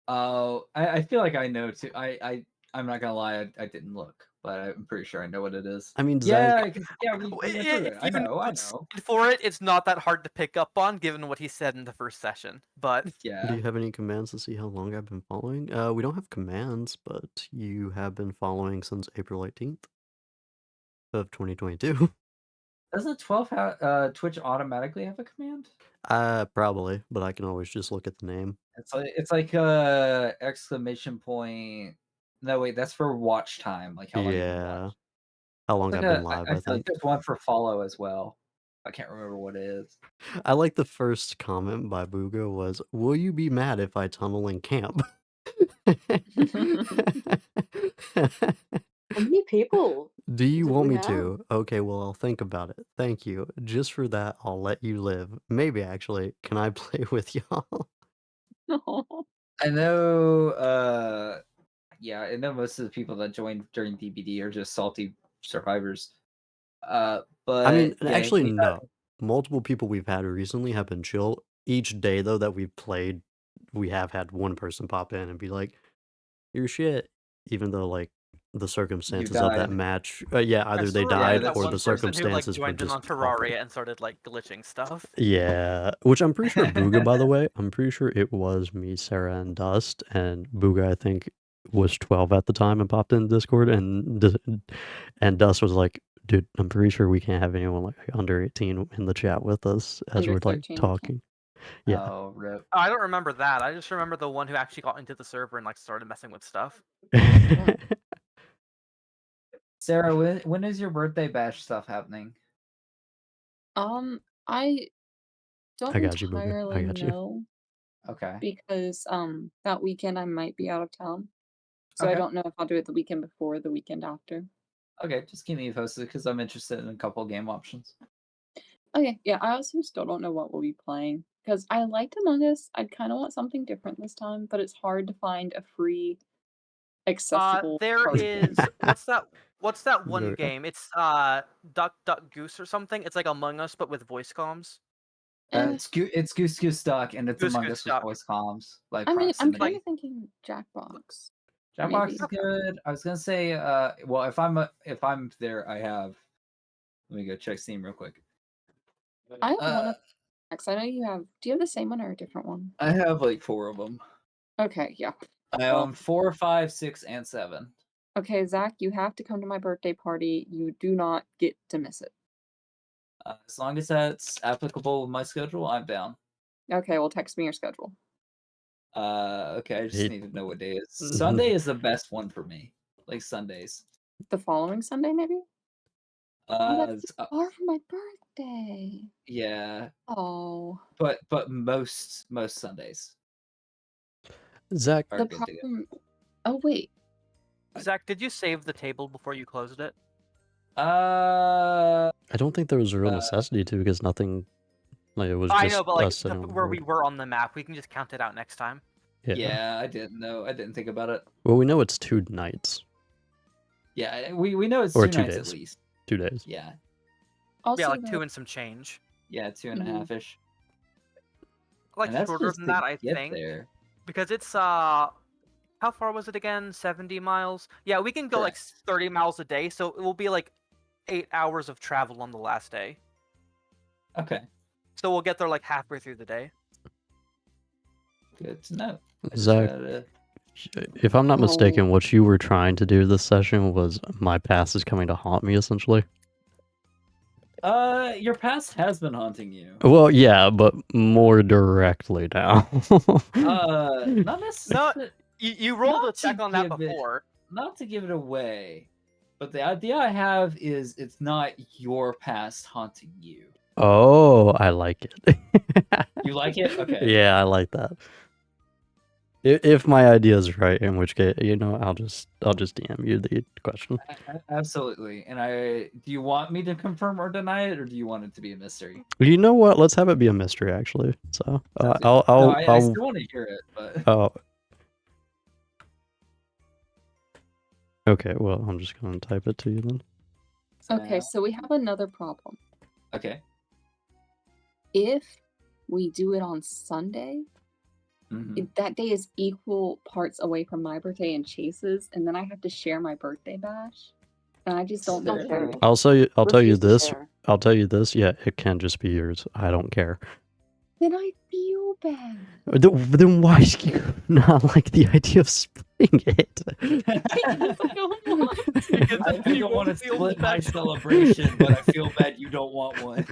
Oh, I feel like I know too. I'm not gonna lie, I didn't look, but I'm pretty sure I know what it is. I mean, Yeah, Zach, we went through it. If I you know know. what's for it, it's not that hard to pick up on, given what he said in the first session. But do Yeah. you have any commands to see how long I've been following? We don't have commands, but you have been following since April 18th of 2022. Doesn't Twitch automatically have a command? Probably, but I can always just look at the name. It's like exclamation point. No, wait, that's for watch time. Like how long you've been Yeah. watching. How long It's I've like been live, I I feel like think. there's one for follow as well. I can't remember what it is. I like the first comment by Booga was, "Will you be mad if I tunnel in camp?" how many people? Do you Do want we me have? to? Okay, well, I'll think about it. Thank you. Just for that, I'll let you live. Maybe actually, can I play with y'all? No. I know yeah, I know most of the people that joined during DBD are just salty survivors. But I mean, yeah, actually, we got- no. Multiple people we've had recently have been chill. Each day, though, that we've played, we have had one person pop in and be like, "You're shit," even though like the circumstances of that died. match, yeah, I either they still remember died that or one the person who like circumstances were joined in just on Terraria and started like glitching stuff. Yeah, which I'm pretty sure Booga, by the way, I'm pretty sure it was me, Sarah, and Dust, and Booga, I think, was 12 at the time and popped in Discord, and Dust was like, dude, I'm pretty sure we can't have anyone like under 18 in the chat with us as Under we're like 13, we can't. talking. Yeah. Oh, rip. Oh, I don't remember that. I just remember the one who actually got into the server and like started messing with stuff. Sarah, when is your birthday bash stuff happening? I don't I got you, Booga. I entirely got you. know Okay. because that weekend I might be out of town. So I Okay. don't know if I'll do it the weekend before or the weekend after. Okay, just keep me posted because I'm interested in a couple game options. Okay, yeah, I also still don't know what we'll be playing because I liked Among Us. I'd kind of want something different this time, but it's hard to find a free, accessible There party is game. what's that one Okay. game? It's Duck Duck Goose or something. It's like Among Us but with voice comms. It's Goose Goose Duck, and it's Goose Among Goose Us with Duck. voice comms. Like I mean, I'm proximity. kind of thinking Jackbox. Jackbox maybe. is good. I was gonna say, well, if I'm there, I have. Let me go check Steam real quick. I have one of I know you have. Do you have the same one or a different one? I have like 4 of them. Okay, yeah. I own 4, 5, 6, and 7. Okay, Zach, you have to come to my birthday party. You do not get to miss it. As long as that's applicable with my schedule, I'm down. Okay, well, text me your schedule. Okay, I just He- need to know what day it is. Sunday is the best one for me. Like Sundays. The following Sunday, maybe? Oh, that's It's, far from my birthday. yeah, Oh. but most Sundays Zach, are The good to go. problem. Oh, wait. Zach, did you save the table before you closed it? Uh, I don't think there was a real necessity to because nothing. Like it was I just know, but like us sitting on the where we board. were on the map, we can just count it out next time. yeah, I didn't know. I didn't think about it. Well, we know it's 2 nights, Yeah, we know it's Or 2 2 nights days. at least. 2 days. Yeah, Also, Yeah, like the- 2 and some change. yeah, 2 and a Mhm. half ish. Like And that's shorter just than to that, I get think. there. Because it's how far was it again? 70 miles? Yeah, we can go like Correct. 30 miles a day, so it will be like 8 hours of travel on the last day. Okay, So we'll get there like halfway through the day. good to know. I just Zach, gotta- if I'm not No. mistaken, what you were trying to do this session was my past is coming to haunt me, essentially. Your past has been haunting you. Well, yeah, but more directly now. Not necessarily. You rolled Not a check to on that give it- before. Not to give it away, but the idea I have is it's not your past haunting you. Oh, I like it. You like it? Okay. Yeah, I like that. If my idea is right, in which case, I'll just DM you the question. Absolutely. And do you want me to confirm or deny it, or do you want it to be a mystery? You know what? Let's have it be a mystery, actually. So Sounds good. I'll No, I I'll still want to hear it, but oh. Okay, well, I'm just gonna type it to you then. Okay, so we have another problem. Okay. If we do it on Sunday, Mhm. that day is equal parts away from my birthday and Chase's, and then I have to share my birthday bash. And I just don't know. Don't if share I- it. I'll tell you Refuse to this. share. I'll tell you this. Yeah, it can just be yours. I don't care. Then I feel bad. Then why do you not like the idea of splitting it? Because I don't want to. I don't want to split my celebration, but I feel bad you don't want one.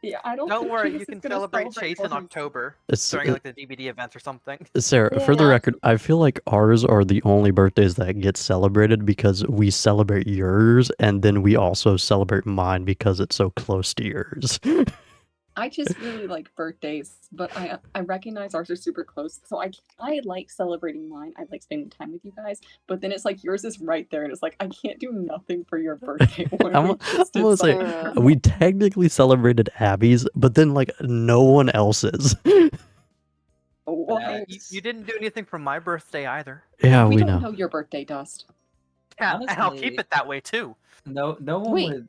Yeah, I don't. Don't think worry, Chase you is can gonna celebrate Chase for in himself. October It's- during like the DVD events or something. Sarah, for the Yeah. record, I feel like ours are the only birthdays that get celebrated because we celebrate yours, and then we also celebrate mine because it's so close to yours. I just really like birthdays, but I recognize ours are super close. So I like celebrating mine. I like spending time with you guys. But then it's like yours is right there, and it's like I can't do nothing for your birthday. when I'm we just did gonna say something. we technically celebrated Abby's, but then like no one else's. Well, hey, You didn't do anything for my birthday either. Yeah, we we don't know. know your birthday, Dust. Yeah, and I'll keep Honestly- it that way too. No one Wait. would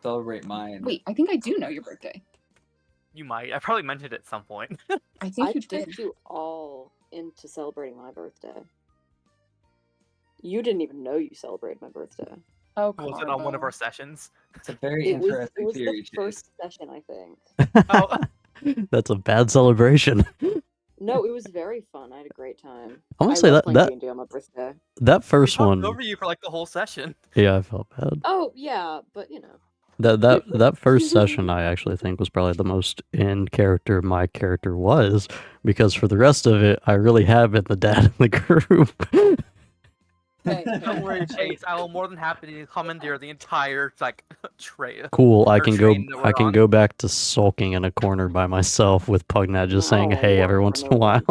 celebrate mine. Wait, I think I do know your birthday. You might. I probably mentioned it at some point. I think I you did. tricked you all into celebrating my birthday. You didn't even know you celebrated my birthday. Oh, Was it on one of our sessions? It's a very It was interesting theory. the first session, I think. Oh, That's a bad celebration. No, it was very fun. I had a great time. I'm gonna I say love that playing D&D on my birthday. that we first talked one. over you for like the whole session. Yeah, I felt bad. Oh yeah, but you know. That first session I actually think was probably the most in character my character was, because for the rest of it I really have been the dad in the group. Hey, Don't worry, Chase. I will more than happy to commandeer the entire like tray. Cool, I Or can go train that we're I can on. go back to sulking in a corner by myself with Pugnat just saying No, hey every once in a no. while.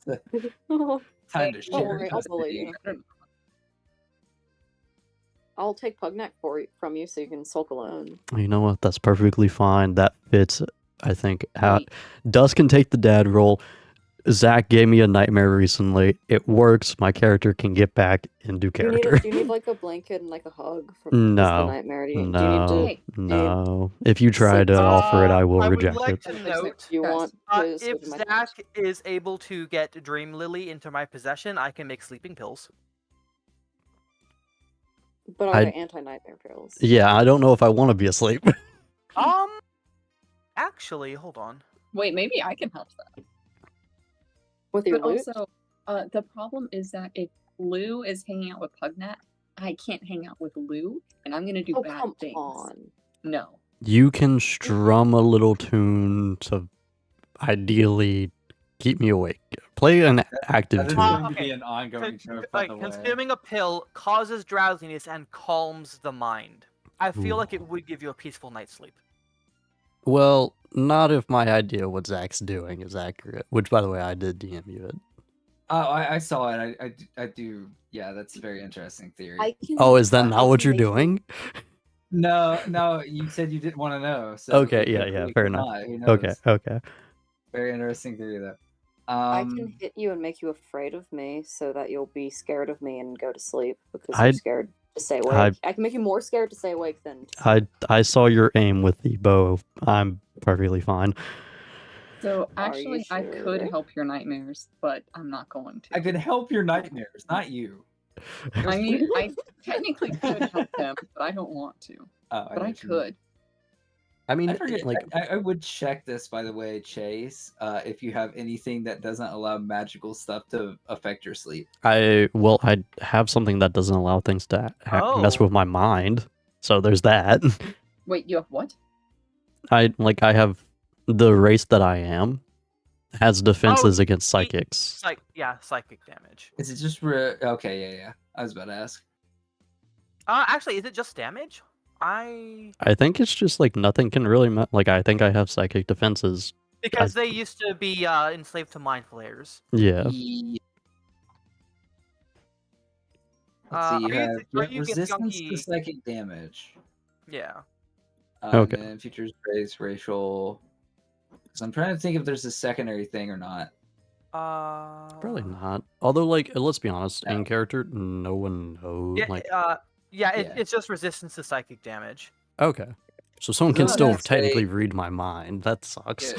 Time to Don't share worry, I'll bully custody. you. I'll take Pugnac from you so you can sulk alone. You know what? That's perfectly fine. That fits. I think how Wait. Dust can take the dad role. Zach gave me a nightmare recently. It works. My character can get back into Do you need character. do you need like a blanket and like a hug from because of the No. nightmare? Do you need No. to No. If you try sleep to with offer it, I will I would reject like it. to Please, note, Do you guys, want to sleep if in my Zach is able to get Dream Lily into my possession, I can make sleeping pills. But are I- they anti-nightmare pills? Yeah, I don't know if I want to be asleep. Actually, hold on. Wait, maybe I can help that. With your But loot? also, the problem is that if Lou is hanging out with Pugnat, I can't hang out with Lou, and I'm gonna do Oh, bad come things. on. No. You can strum a little tune to ideally keep me awake. Play an active That is tune. going to okay. be an ongoing joke, by the way. Consuming a pill causes drowsiness and calms the mind. I feel Ooh. like it would give you a peaceful night's sleep. Well, not if my idea what Zach's doing is accurate. Which, by the way, I did DM you it. Oh, I saw it. I do. Yeah, that's a very interesting theory. Oh, is that I not what can you're make you- doing? No, you said you didn't want to know. So Okay, it yeah, could- yeah, it fair could enough. not, who Okay, knows? okay. Very interesting theory, though. I can hit you and make you afraid of me so that you'll be scared of me and go to sleep because you're I'd- scared to stay awake. I can make you more scared to stay awake than to sleep. I saw your aim with the bow. I'm perfectly fine. So Are you actually, I could sure? help your nightmares, but I'm not going to. I could help your nightmares, not you. I mean, I technically could help them, but I don't want to. Oh, But I get you mean. could. I mean, I forget. like, I would check this, by the way, Chase. If you have anything that doesn't allow magical stuff to affect your sleep. I have something that doesn't allow things to mess Oh. with my mind. So there's that. Wait, you have what? I have the race that I am has defenses against psychics. Psychic damage. Is it just okay? Yeah. I was about to ask. Actually, is it just damage? I think it's just like nothing can really I think I have psychic defenses. Because they used to be enslaved to mind flayers. Yeah. Let's see, you are have you resistance to Gunky? psychic damage. Yeah. Okay. And then features race, racial. Because I'm trying to think if there's a secondary thing or not. Probably not. Although, let's be honest, in character, no one knows. It's just resistance to psychic damage. Okay. So someone can Doesn't still that say- technically read my mind. That sucks.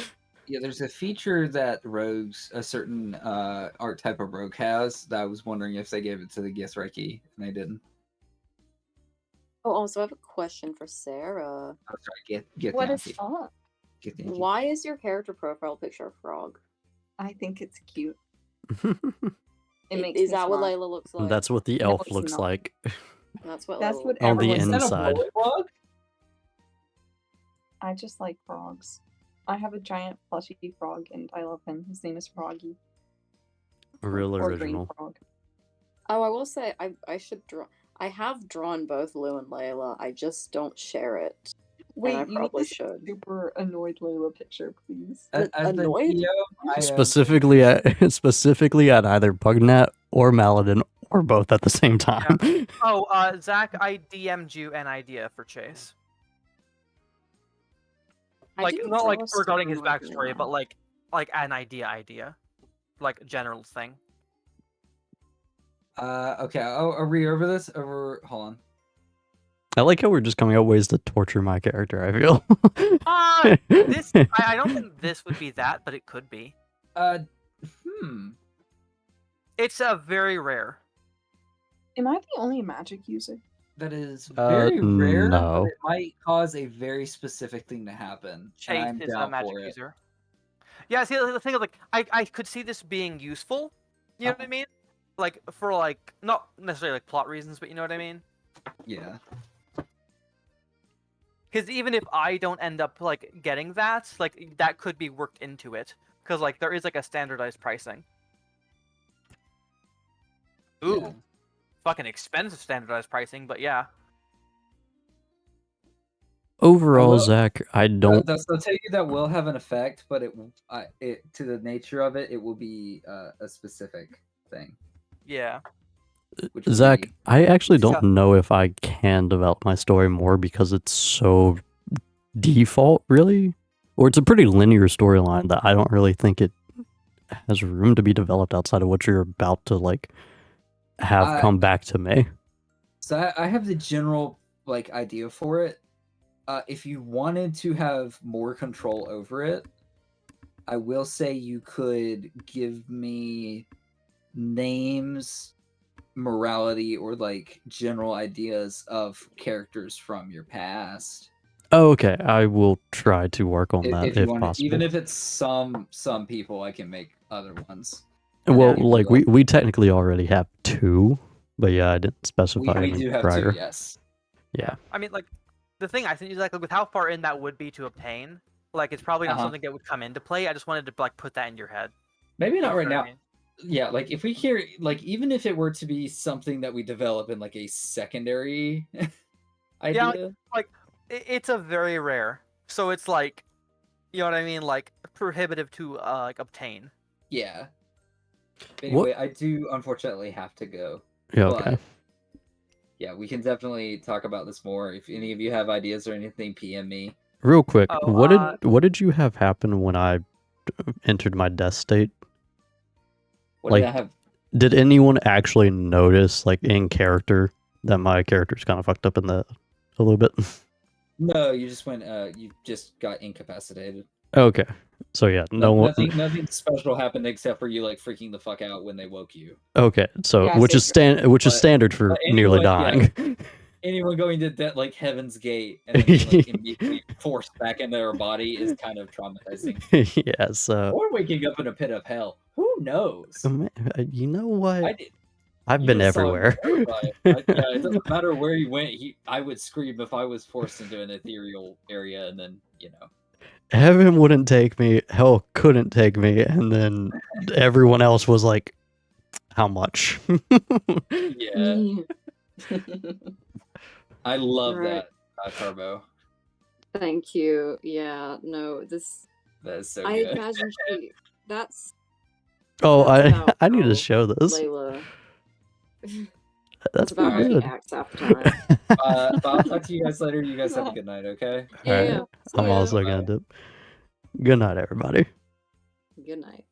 Yeah, there's a feature that rogues, a certain archetype of rogue has, that I was wondering if they gave it to the Githreki, and they didn't. Oh, also, I have a question for Sarah. Oh, sorry, get What the is Yankee. up? Get the Yankee. Why is your character profile picture a frog? I think it's cute. Is It makes me that what smile. Layla looks like? That's what the No, elf it's looks not. like. That's what. That's Layla what looks On the everyone Is that a inside. bullywug? I just like frogs. I have a giant plushy frog, and I love him. His name is Froggy. Real Or Green original. Frog. Oh, I will say I should draw. I have drawn both Lou and Layla. I just don't share it. Wait, I you need probably this should. super annoyed Layla picture, please. As the Annoyed? DM, I am- Specifically at either Pugnat or Maladin or both at the same time. Oh, Zach, I DM'd you an idea for Chase. I didn't Not draw a regarding his stupid idea. backstory, but like an idea. Like a general thing. Okay. Oh, are we over this? Hold on. I like how we're just coming up with ways to torture my character, I feel. This I don't think this would be that, but it could be. It's very rare. Am I the only magic user? That is very rare. no. But it might cause a very specific thing to happen. Chase and I'm is a down magic for it. user. Yeah, see the thing is I could see this being useful. You know what I mean? Like for not necessarily plot reasons, but you know what I mean? Yeah. Because even if I don't end up getting that, that could be worked into it. Because there is a standardized pricing. Ooh, Yeah. fucking expensive standardized pricing, but yeah. Overall, Well, Zach, I don't. They'll tell you that will have an effect, but it to the nature of it, it will be a specific thing. Yeah. Which will Zach, be- I actually don't Yeah. know if I can develop my story more because it's so default, really. Or it's a pretty linear storyline that I don't really think it has room to be developed outside of what you're about to like have come back to me. So I have the general like idea for it. If you wanted to have more control over it, I will say you could give me names, morality, or like general ideas of characters from your past. Oh, okay. I will try to work on that If you if want possible. even if it's some people, I can make other ones. Well, like we technically already have 2, but yeah, I didn't specify we any do have prior. 2, yes. Yeah. I mean, like, the thing I think is like with how far in that would be to obtain, like it's probably not something that would come into play. I just wanted to like put that in your head. Maybe not right now. I mean? Yeah, like if we hear like even if it were to be something that we develop in like a secondary idea. Yeah, like it's a very rare. So it's like, you know what I mean, like prohibitive to like obtain. Yeah. Anyway, I do unfortunately have to go. Yeah, okay. But yeah, we can definitely talk about this more. If any of you have ideas or anything, PM me. Real quick, what did you have happen when I entered my death state? What like, did I have? Did anyone actually notice, like in character, that my character's kind of fucked up in that a little bit? No, you just went. You just got incapacitated. Okay, so yeah, nothing special happened except for you like freaking the fuck out when they woke you. Okay, so Yeah, which is standard for nearly dying. Yeah, anyone going to that like Heaven's Gate and then being, like, immediately forced back into their body is kind of traumatizing. Yeah, so or waking up in a pit of hell. Who knows? You know what? I've You been just saw him everywhere. yeah, it doesn't matter where you went. I would scream if I was forced into an ethereal area, and then Heaven wouldn't take me, hell couldn't take me, and then everyone else was like, how much? Yeah. I love that, Carbo. Thank you. Yeah, no, this... That is so I good. imagine that's... Oh, about I need to how show this. Layla... That's about how pretty she good. acts half the time. But I'll talk to you guys later. You guys have a good night, okay? All right. I'm also gonna dip. Good night, everybody. Good night.